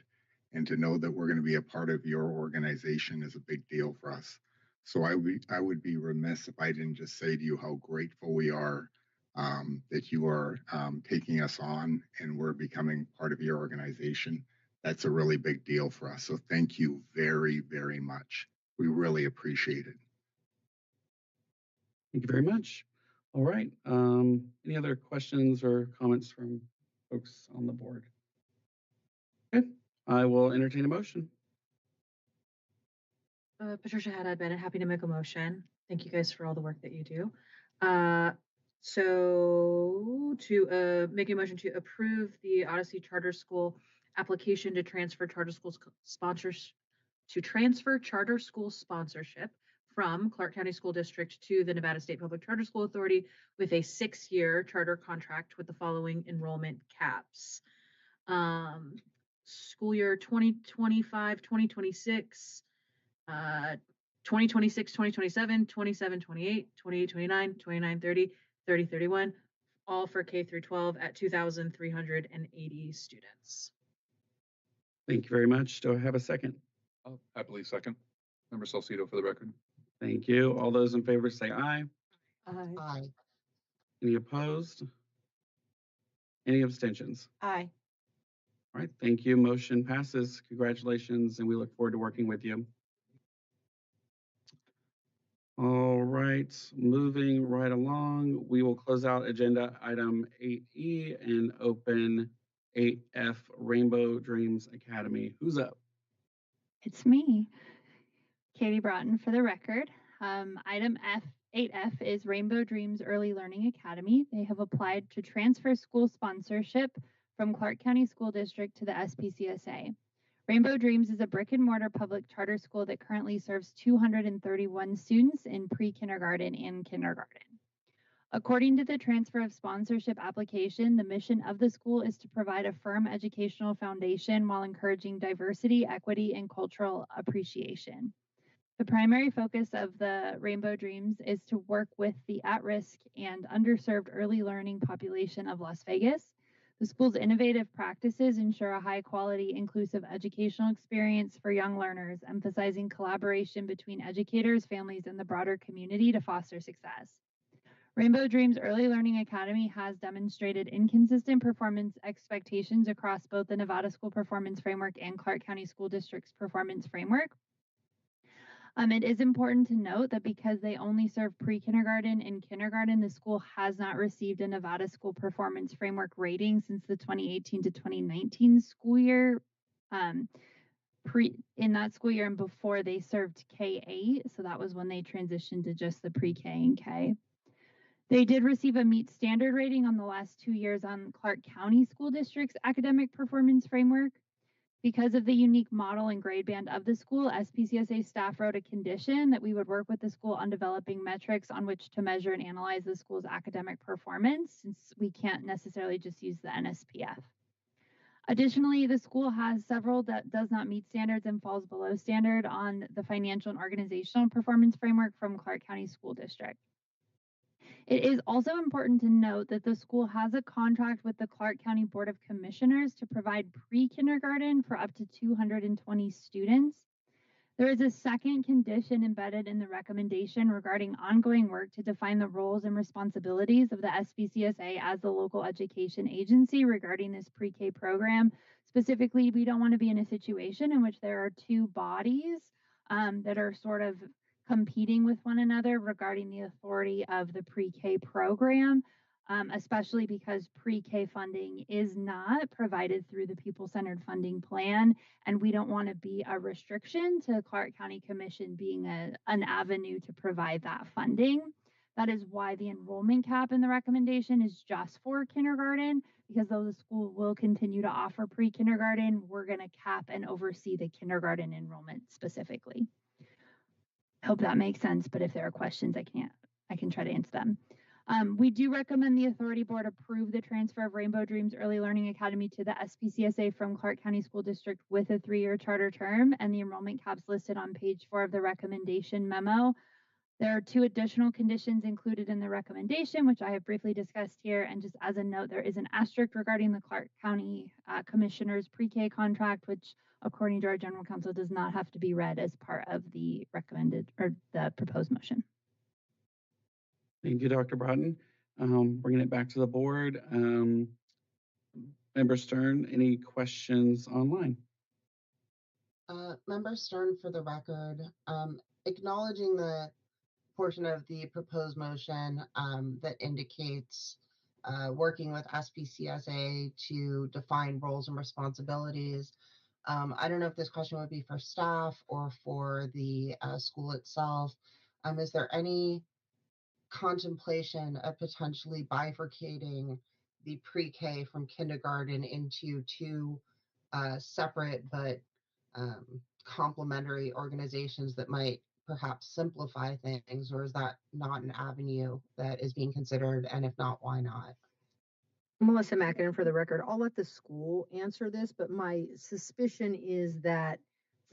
and to know that we're going to be a part of your organization is a big deal for us. So I would be remiss if I didn't just say to you how grateful we are that you are taking us on and we're becoming part of your organization. That's a really big deal for us. So thank you very, very much. We really appreciate it. Thank you very much. All right. Any other questions or comments from folks on the board? Okay, I will entertain a motion. Patricia Haddad Bennett, happy to make a motion. Thank you guys for all the work that you do. So to make a motion to approve the Odyssey Charter School application to transfer charter school sponsorship from Clark County School District to the Nevada State Public Charter School Authority with a 6-year charter contract with the following enrollment caps. School year 2025, 2026, 2026, 2027, 27, 28, 28, 29, 29, 30, 30, 31, all for K through 12 at 2,380 students. Thank you very much. Do I have a second? I'll happily second. Member Salcido for the record. Thank you. All those in favor say aye. Aye. Aye. Any opposed? Any abstentions? Aye. All right, thank you. Motion passes. Congratulations, and we look forward to working with you. All right, moving right along, we will close out agenda item 8E and open 8F, Rainbow Dreams Academy. Who's up? It's me, Katie Broughton, for the record. Item 8F is Rainbow Dreams Early Learning Academy. They have applied to transfer school sponsorship from Clark County School District to the SPCSA. Rainbow Dreams is a brick and mortar public charter school that currently serves 231 students in pre-kindergarten and kindergarten. According to the transfer of sponsorship application, the mission of the school is to provide a firm educational foundation while encouraging diversity, equity, and cultural appreciation. The primary focus of the Rainbow Dreams is to work with the at-risk and underserved early learning population of Las Vegas. The school's innovative practices ensure a high-quality, inclusive educational experience for young learners, emphasizing collaboration between educators, families, and the broader community to foster success. Rainbow Dreams Early Learning Academy has demonstrated inconsistent performance expectations across both the Nevada School Performance Framework and Clark County School District's Performance Framework. It is important to note that because they only serve pre-kindergarten and kindergarten, the school has not received a Nevada School Performance Framework rating since the 2018 to 2019 school year. In that school year and before, they served K-8, so that was when they transitioned to just the pre-K and K. They did receive a meet standard rating on the last 2 years on Clark County School District's Academic Performance Framework. Because of the unique model and grade band of the school, SPCSA staff wrote a condition that we would work with the school on developing metrics on which to measure and analyze the school's academic performance, since we can't necessarily just use the NSPF. Additionally, the school has several that does not meet standards and falls below standard on the Financial and Organizational Performance Framework from Clark County School District. It is also important to note that the school has a contract with the Clark County Board of Commissioners to provide pre-kindergarten for up to 220 students. There is a second condition embedded in the recommendation regarding ongoing work to define the roles and responsibilities of the SPCSA as the local education agency regarding this pre-K program. Specifically, we don't want to be in a situation in which there are two bodies that are sort of competing with one another regarding the authority of the pre-K program, especially because pre-K funding is not provided through the People-Centered Funding Plan, and we don't want to be a restriction to Clark County Commission being an avenue to provide that funding. That is why the enrollment cap in the recommendation is just for kindergarten, because though the school will continue to offer pre-kindergarten, we're going to cap and oversee the kindergarten enrollment specifically. Hope that makes sense, but if there are questions, I can try to answer them. We do recommend the Authority Board approve the transfer of Rainbow Dreams Early Learning Academy to the SPCSA from Clark County School District with a 3-year charter term and the enrollment caps listed on page 4 of the recommendation memo. There are 2 additional conditions included in the recommendation, which I have briefly discussed here. And just as a note, there is an asterisk regarding the Clark County Commissioner's pre-K contract, which according to our general counsel does not have to be read as part of the recommended or the proposed motion. Thank you, Dr. Broughton. Bringing it back to the board. Member Stern, any questions online? Member Stern, for the record, acknowledging the portion of the proposed motion that indicates working with SPCSA to define roles and responsibilities. I don't know if this question would be for staff or for the school itself. Is there any contemplation of potentially bifurcating the pre-K from kindergarten into 2 separate but complementary organizations that might perhaps simplify things, or is that not an avenue that is being considered? And if not, why not? Melissa Mackinnon, for the record. I'll let the school answer this, but my suspicion is that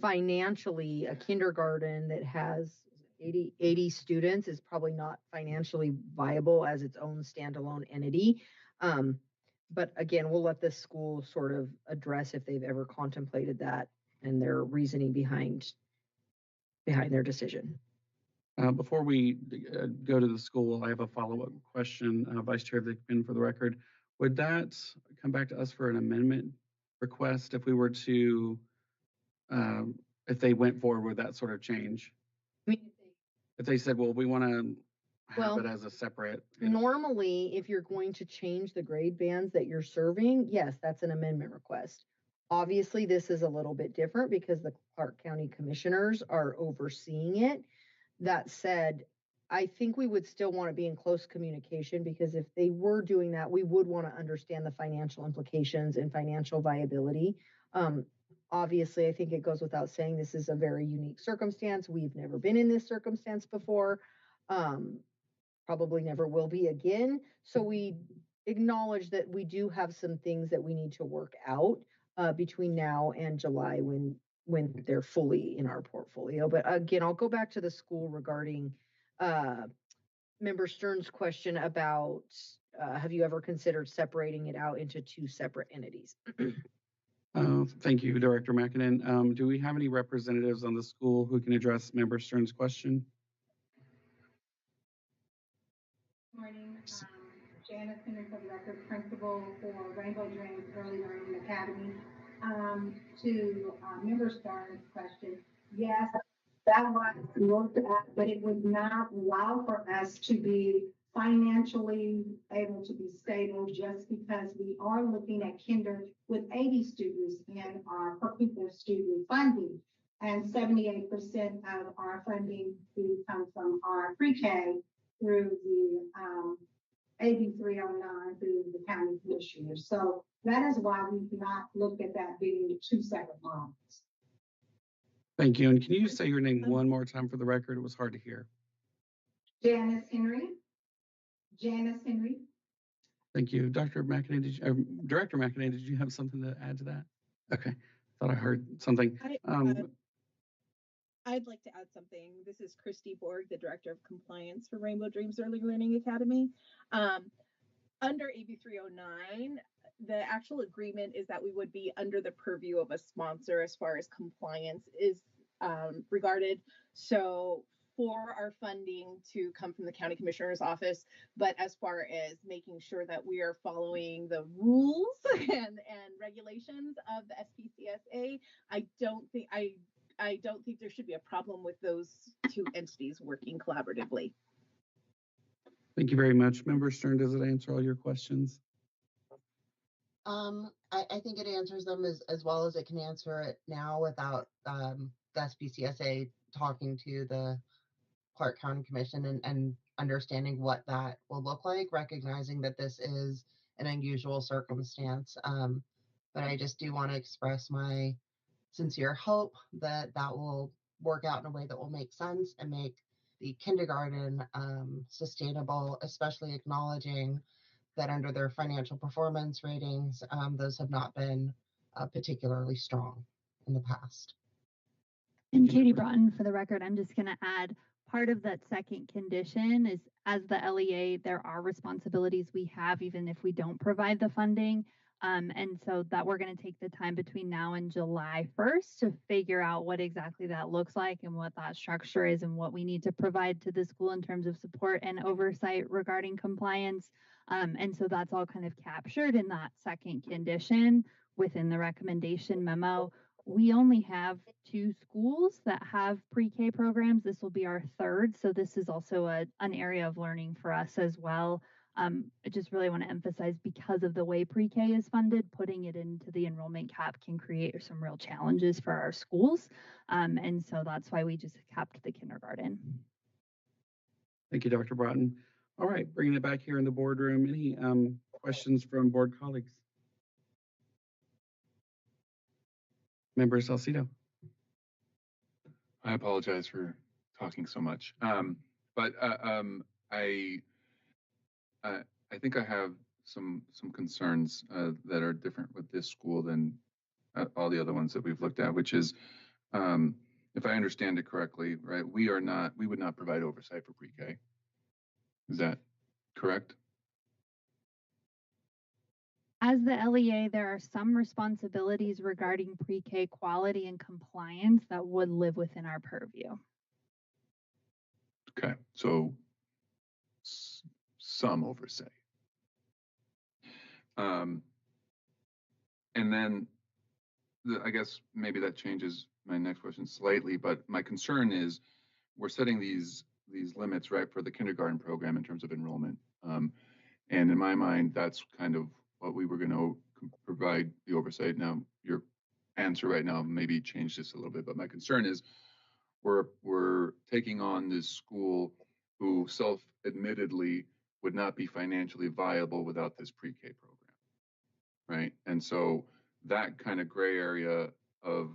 financially, a kindergarten that has 80 students is probably not financially viable as its own standalone entity. But again, we'll let the school sort of address if they've ever contemplated that and their reasoning behind their decision. Before we go to the school, I have a follow-up question, Vice Chair Vickman, for the record. Would that come back to us for an amendment request if we were to, if they went forward with that sort of change? If they said, well, we want to have it as a separate. Normally, if you're going to change the grade bands that you're serving, yes, that's an amendment request. Obviously, this is a little bit different because the Clark County Commissioners are overseeing it. That said, I think we would still want to be in close communication, because if they were doing that, we would want to understand the financial implications and financial viability. Obviously, I think it goes without saying this is a very unique circumstance. We've never been in this circumstance before. Probably never will be again. So we acknowledge that we do have some things that we need to work out between now and July when they're fully in our portfolio. But again, I'll go back to the school regarding Member Stern's question about have you ever considered separating it out into two separate entities? Thank you, Director McKinnon. Do we have any representatives on the school who can address Member Stern's question? Morning, Janice Henry for the record, principal for Rainbow Dreams Early Learning Academy. To Member Stern's question, yes, that was looked at, but it would not allow for us to be financially able to be stable just because we are looking at kinder with 80 students in our per pupil student funding. And 78% of our funding do come from our pre-K through the AB 309 through the county commissioners. So that is why we've not looked at that being two separate lines. Thank you. And can you say your name one more time for the record? It was hard to hear. Janice Henry. Janice Henry. Thank you. Dr. McKinney, Director McKinney, did you have something to add to that? Okay. Thought I heard something. I'd like to add something. This is Christy Borg, the Director of Compliance for Rainbow Dreams Early Learning Academy. Under AB 309, the actual agreement is that we would be under the purview of a sponsor as far as compliance is regarded. So for our funding to come from the county commissioner's office, but as far as making sure that we are following the rules and regulations of the SPCSA, I don't think there should be a problem with those two entities working collaboratively. Thank you very much. Member Stern, does it answer all your questions? I think it answers them as well as it can answer it now without the SPCSA talking to the Clark County Commission and understanding what that will look like, recognizing that this is an unusual circumstance. But I just do want to express my sincere hope that that will work out in a way that will make sense and make the kindergarten sustainable, especially acknowledging that under their financial performance ratings, those have not been particularly strong in the past. And Katie Broughton, for the record, I'm just going to add part of that second condition is as the LEA, there are responsibilities we have even if we don't provide the funding. And so that we're going to take the time between now and July 1st to figure out what exactly that looks like and what that structure is and what we need to provide to the school in terms of support and oversight regarding compliance. And so that's all kind of captured in that second condition within the recommendation memo. We only have 2 schools that have pre-K programs. This will be our 3rd. So this is also an area of learning for us as well. I just really want to emphasize because of the way pre-K is funded, putting it into the enrollment cap can create some real challenges for our schools. And so that's why we just capped the kindergarten. Thank you, Dr. Broughton. All right, bringing it back here in the boardroom. Any questions from board colleagues? Member Salcido. I apologize for talking so much, but I think I have some concerns that are different with this school than all the other ones that we've looked at, which is, if I understand it correctly, right, we would not provide oversight for pre-K. Is that correct? As the LEA, there are some responsibilities regarding pre-K quality and compliance that would live within our purview. Okay, so some oversight. And then I guess maybe that changes my next question slightly, but my concern is we're setting these limits, right, for the kindergarten program in terms of enrollment. And in my mind, that's kind of what we were going to provide the oversight. Now, your answer right now maybe changed this a little bit, but my concern is we're taking on this school who self-admittedly would not be financially viable without this pre-K program, right? And so that kind of gray area of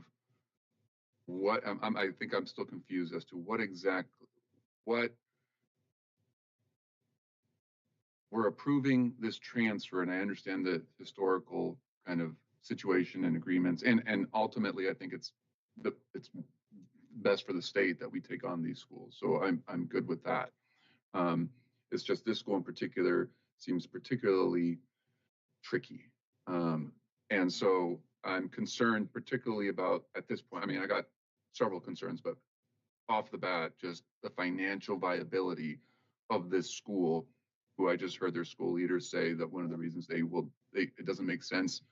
what I think I'm still confused as to what we're approving this transfer, and I understand the historical kind of situation and agreements, and ultimately I think it's best for the state that we take on these schools. So I'm good with that. It's just this school in particular seems particularly tricky. And so I'm concerned particularly about, at this point, I mean, I got several concerns, but off the bat, just the financial viability of this school, who I just heard their school leaders say that one of the reasons it doesn't make sense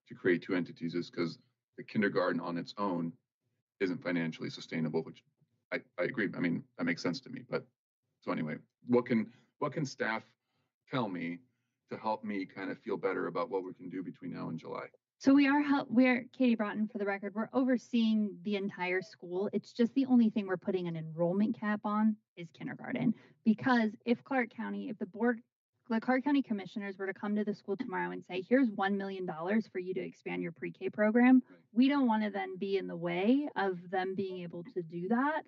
to create two entities is because the kindergarten on its own isn't financially sustainable, which I agree. I mean, that makes sense to me. But so anyway, what can staff tell me to help me kind of feel better about what we can do between now and July? So we're Katie Broughton for the record. We're overseeing the entire school. It's just the only thing we're putting an enrollment cap on is kindergarten. Because if the Clark County commissioners were to come to the school tomorrow and say, here's $1 million for you to expand your pre-K program, we don't want to then be in the way of them being able to do that.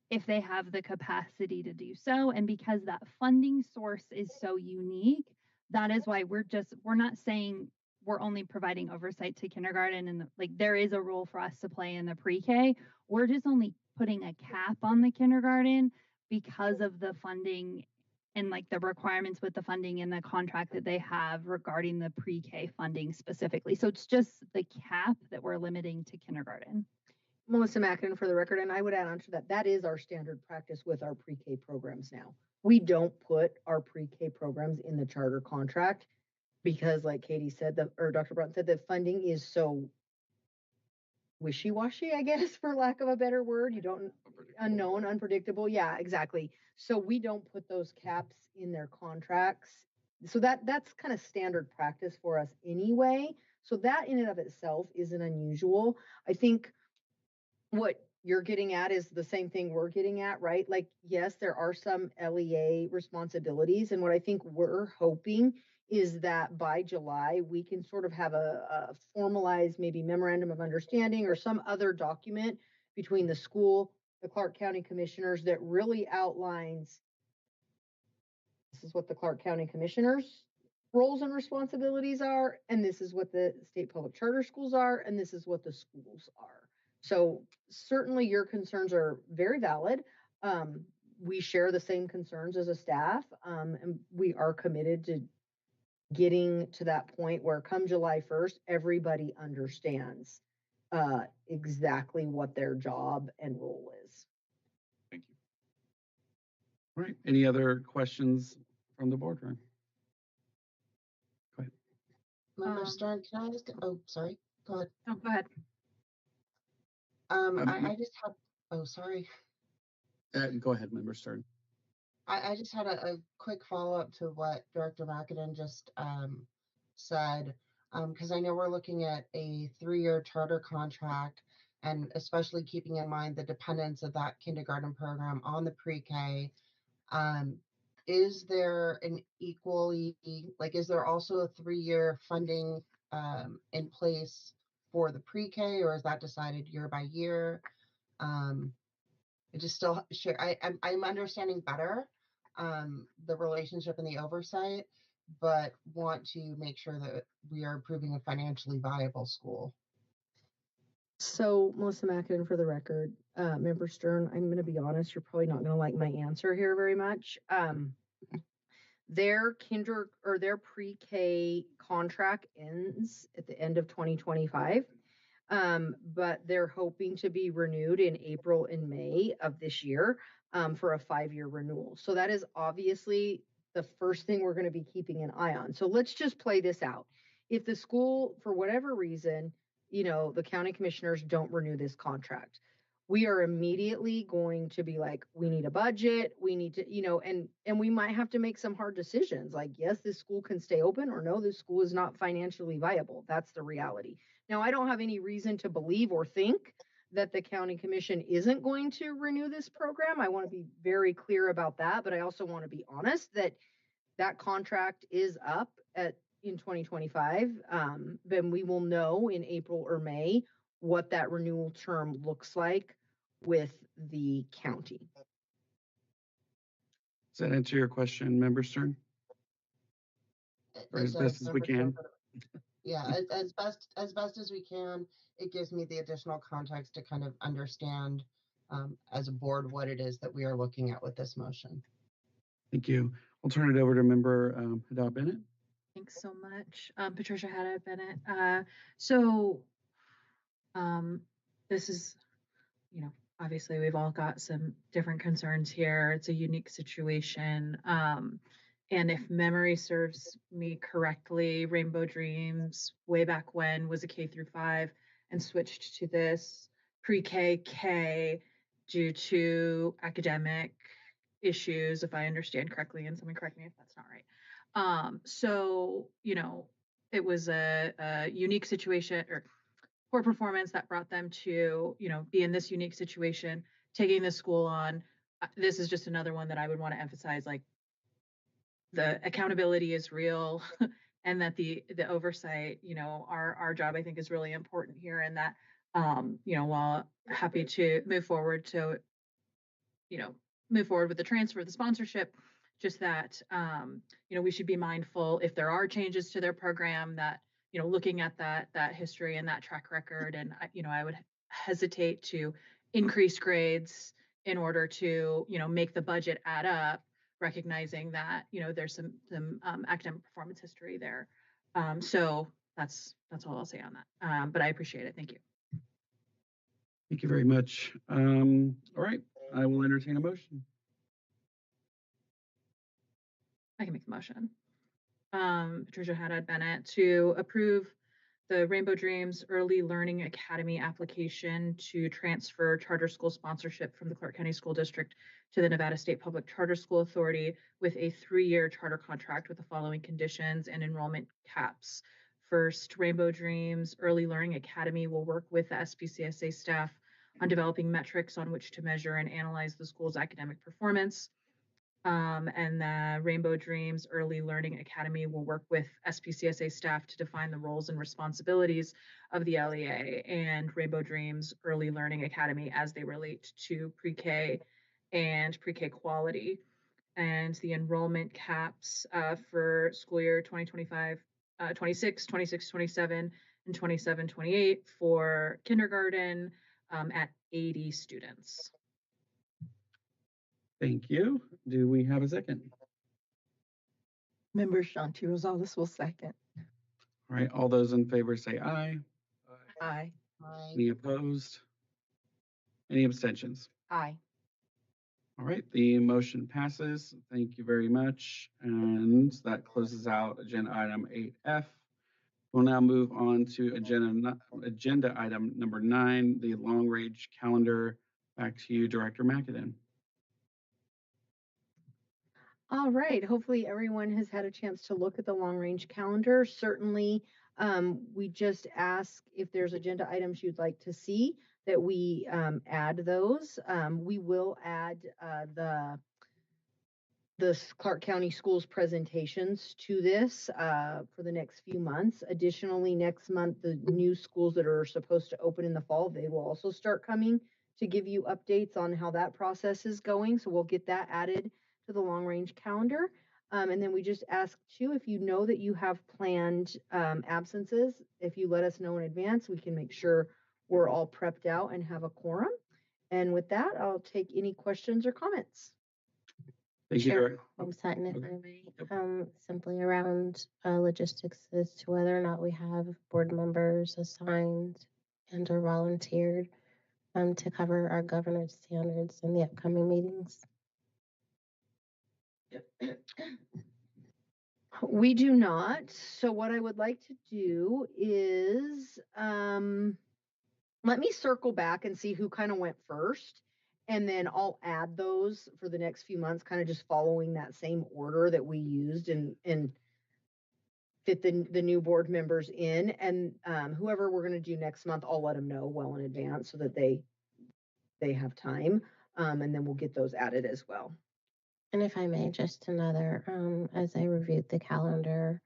If they have the capacity to do so. And because that funding source is so unique, that is why we're not saying we're only providing oversight to kindergarten and there is a role for us to play in the pre-K. We're just only putting a cap on the kindergarten because of the funding and the requirements with the funding and the contract that they have regarding the pre-K funding specifically. So it's just the cap that we're limiting to kindergarten. Melissa Mackin for the record, and I would add on to that is our standard practice with our pre-K programs now. We don't put our pre-K programs in the charter contract because, like Katie said, or Dr. Broughton said, the funding is so wishy-washy, I guess, for lack of a better word. You don't unknown, unpredictable. Yeah, exactly. So we don't put those caps in their contracts. So that's kind of standard practice for us anyway. So that in and of itself isn't unusual. I think what you're getting at is the same thing we're getting at, right? Yes, there are some LEA responsibilities. And what I think we're hoping is that by July, we can sort of have a formalized maybe memorandum of understanding or some other document between the school, the Clark County commissioners that really outlines this is what the Clark County commissioners' roles and responsibilities are, and this is what the state public charter schools are, and this is what the schools are. So certainly your concerns are very valid. We share the same concerns as a staff, and we are committed to getting to that point where come July 1st, everybody understands exactly what their job and role is. Thank you. All right. Any other questions from the boardroom? Go ahead. Member Stern, can I just, sorry, go ahead. Oh, go ahead. I just had, sorry. Go ahead, Member Stern. I just had a quick follow-up to what Director McAdam just said, because I know we're looking at a 3-year charter contract, and especially keeping in mind the dependence of that kindergarten program on the pre-K. Is there an is there also a 3-year funding in place for the pre-K, or is that decided year by year? I just still share. I'm understanding better the relationship and the oversight, but want to make sure that we are approving a financially viable school. So Melissa Mackin for the record, Member Stern, I'm going to be honest, you're probably not going to like my answer here very much. Their pre-K contract ends at the end of 2025. But they're hoping to be renewed in April and May of this year for a 5-year renewal. So that is obviously the first thing we're going to be keeping an eye on. So let's just play this out. If the school, for whatever reason, the county commissioners don't renew this contract, we are immediately going to be like, we need a budget. We need to, and we might have to make some hard decisions like, yes, this school can stay open, or no, this school is not financially viable. That's the reality. Now, I don't have any reason to believe or think that the county commission isn't going to renew this program. I want to be very clear about that, but I also want to be honest that that contract is up in 2025. Then we will know in April or May what that renewal term looks like with the county. Does that answer your question, Member Stern? Or as best as we can? Yeah, as best as we can. It gives me the additional context to kind of understand as a board what it is that we are looking at with this motion. Thank you. I'll turn it over to Member Hadad Bennett. Thanks so much. Patricia Haddad Bennett. This is, obviously we've all got some different concerns here. It's a unique situation. And if memory serves me correctly, Rainbow Dreams way back when was a K through 5 and switched to this pre-K K due to academic issues, if I understand correctly, and someone correct me if that's not right. It was a unique situation or poor performance that brought them to, be in this unique situation, taking the school on. This is just another one that I would want to emphasize, like the accountability is real and that the oversight, our job, I think, is really important here. And that, while happy to move forward with the transfer, the sponsorship, just that, we should be mindful if there are changes to their program that, looking at that history and that track record. And, I would hesitate to increase grades in order to, make the budget add up, recognizing that, there's some academic performance history there. So that's all I'll say on that. But I appreciate it. Thank you. Thank you very much. All right, I will entertain a motion. I can make the motion. Patricia Haddad Bennett to approve the Rainbow Dreams Early Learning Academy application to transfer charter school sponsorship from the Clark County School District to the Nevada State Public Charter School Authority with a 3-year charter contract with the following conditions and enrollment caps. First, Rainbow Dreams Early Learning Academy will work with the SPCSA staff on developing metrics on which to measure and analyze the school's academic performance. And the Rainbow Dreams Early Learning Academy will work with SPCSA staff to define the roles and responsibilities of the LEA and Rainbow Dreams Early Learning Academy as they relate to pre-K and pre-K quality. And the enrollment caps for school year 2025, 26, 26, 27, and 27, 28 for kindergarten at 80 students. Thank you. Do we have a second? Member Shanti Rosales will second. All right, all those in favor say aye. Aye. Any opposed? Any abstentions? Aye. All right, the motion passes. Thank you very much. And that closes out agenda item 8F. We'll now move on to agenda item number 9, the long range calendar. Back to you, Director McAdam. All right. Hopefully everyone has had a chance to look at the long range calendar. Certainly, we just ask if there's agenda items you'd like to see that we add those. We will add the Clark County Schools presentations to this for the next few months. Additionally, next month, the new schools that are supposed to open in the fall, they will also start coming to give you updates on how that process is going. So we'll get that added to the long range calendar. And then we just ask too, if you know that you have planned absences, if you let us know in advance, we can make sure we're all prepped out and have a quorum. And with that, I'll take any questions or comments. Thank you, Director. Sutton, if I may, simply around logistics as to whether or not we have board members assigned and or volunteered to cover our governance standards in the upcoming meetings. We do not. So what I would like to do is let me circle back and see who kind of went first. And then I'll add those for the next few months, kind of just following that same order that we used and fit the new board members in. And whoever we're going to do next month, I'll let them know well in advance so that they have time. And then we'll get those added as well. And if I may, just another, as I reviewed the calendar,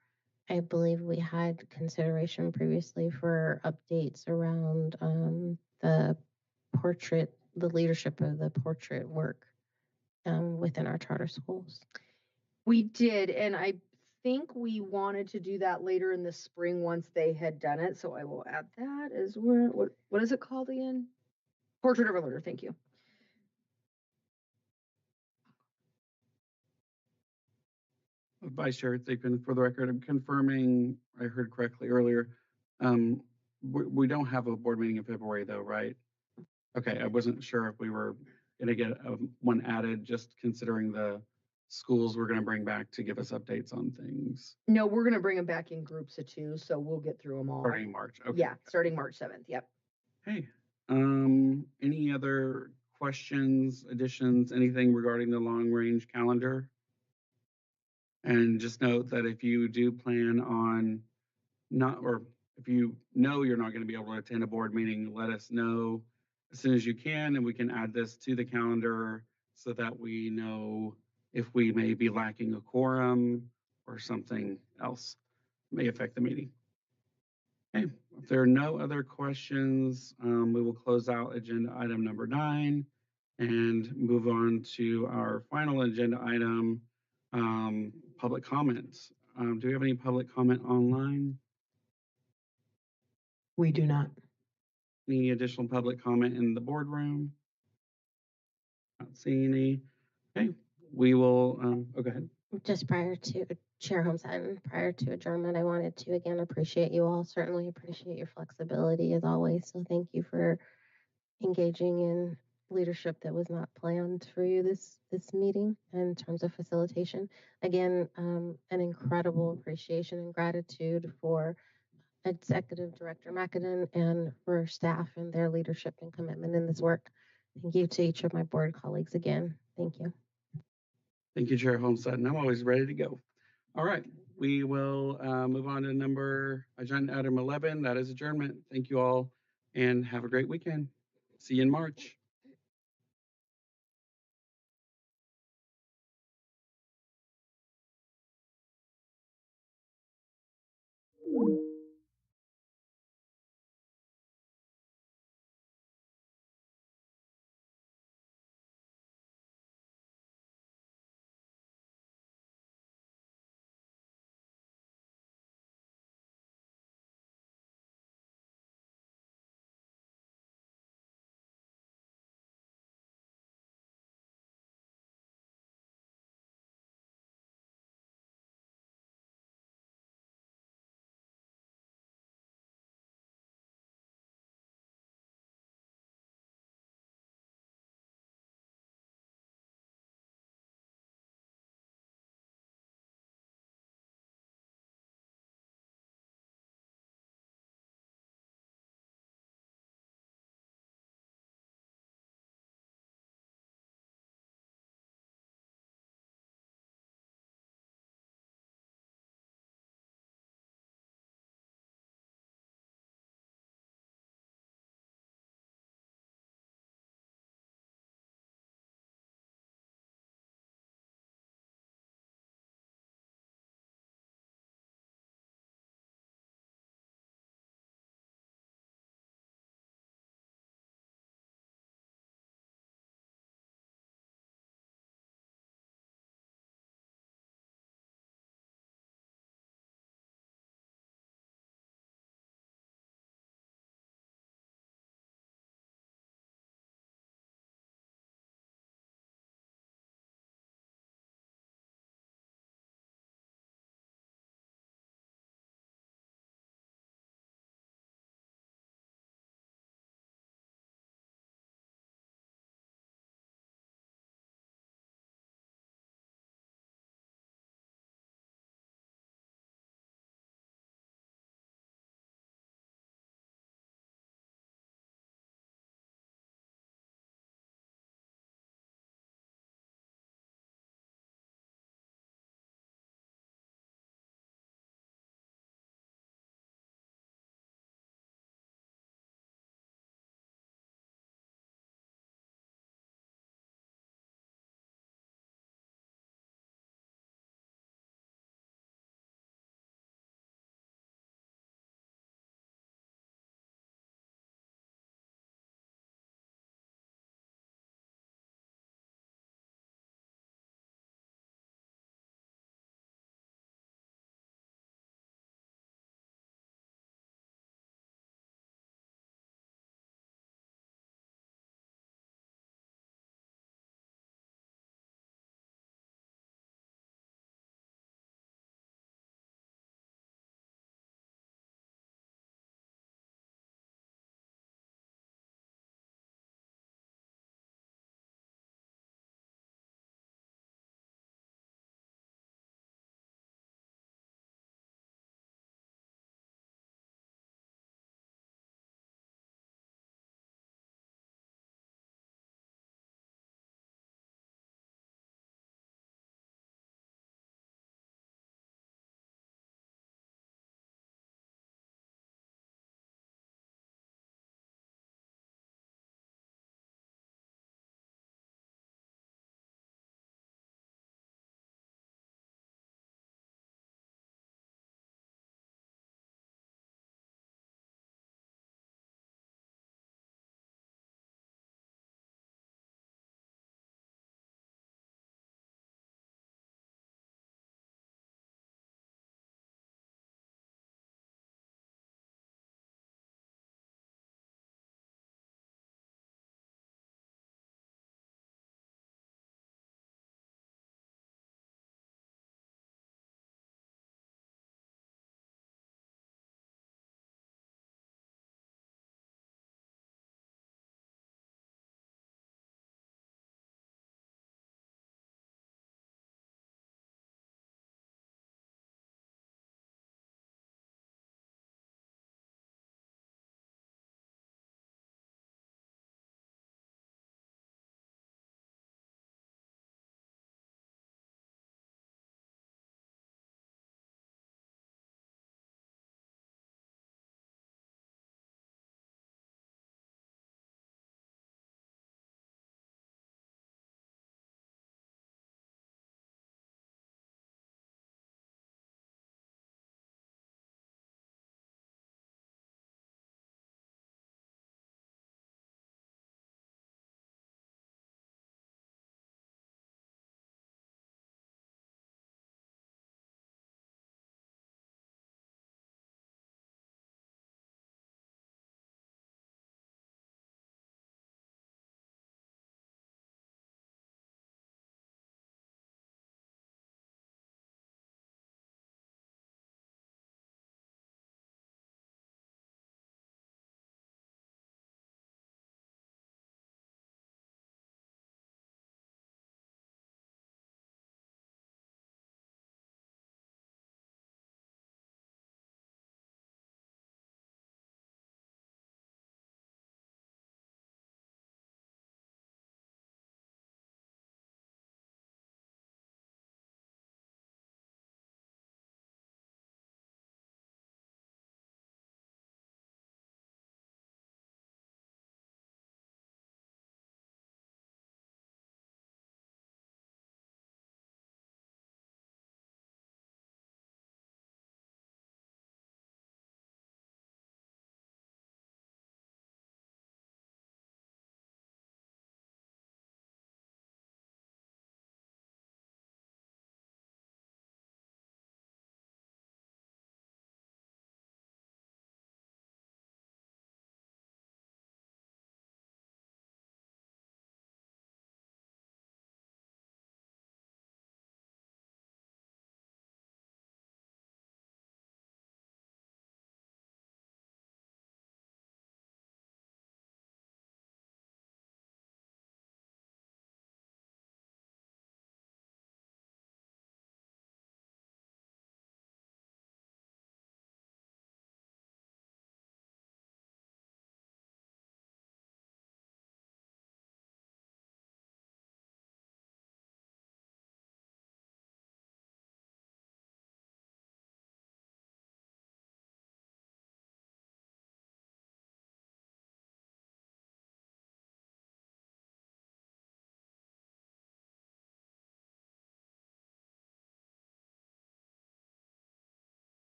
I believe we had consideration previously for updates around the leadership of the portrait work within our charter schools. We did, and I think we wanted to do that later in the spring once they had done it. So I will add that as well. What is it called again? Portrait of a leader. Thank you. Vice Chair Thigpen, for the record, I'm confirming I heard correctly earlier. We don't have a board meeting in February though, right? Okay, I wasn't sure if we were gonna get one added, just considering the schools we're gonna bring back to give us updates on things. No, we're gonna bring them back in groups of 2, so we'll get through them all. Starting March, okay. Yeah, starting March 7th, yep. Hey, any other questions, additions, anything regarding the long-range calendar? And just note that if you do plan on if you know you're not going to be able to attend a board meeting, let us know as soon as you can, and we can add this to the calendar so that we know if we may be lacking a quorum or something else may affect the meeting. Okay, if there are no other questions, we will close out agenda item number 9 and move on to our final agenda item, public comments. Do we have any public comment online? We do not. Any additional public comment in the boardroom? Not seeing any. Okay, we will, go ahead. Just prior to Chair Holmes-Hatton, prior to adjournment, I wanted to again appreciate you all. Certainly appreciate your flexibility as always. So thank you for engaging in leadership that was not planned for you this meeting in terms of facilitation. Again, an incredible appreciation and gratitude for Executive Director McAdoo and for staff and their leadership and commitment in this work. Thank you to each of my board colleagues again. Thank you. Thank you, Chair Holmes-Hatton. I'm always ready to go. All right, we will move on to agenda item 11. That is adjournment. Thank you all and have a great weekend. See you in March.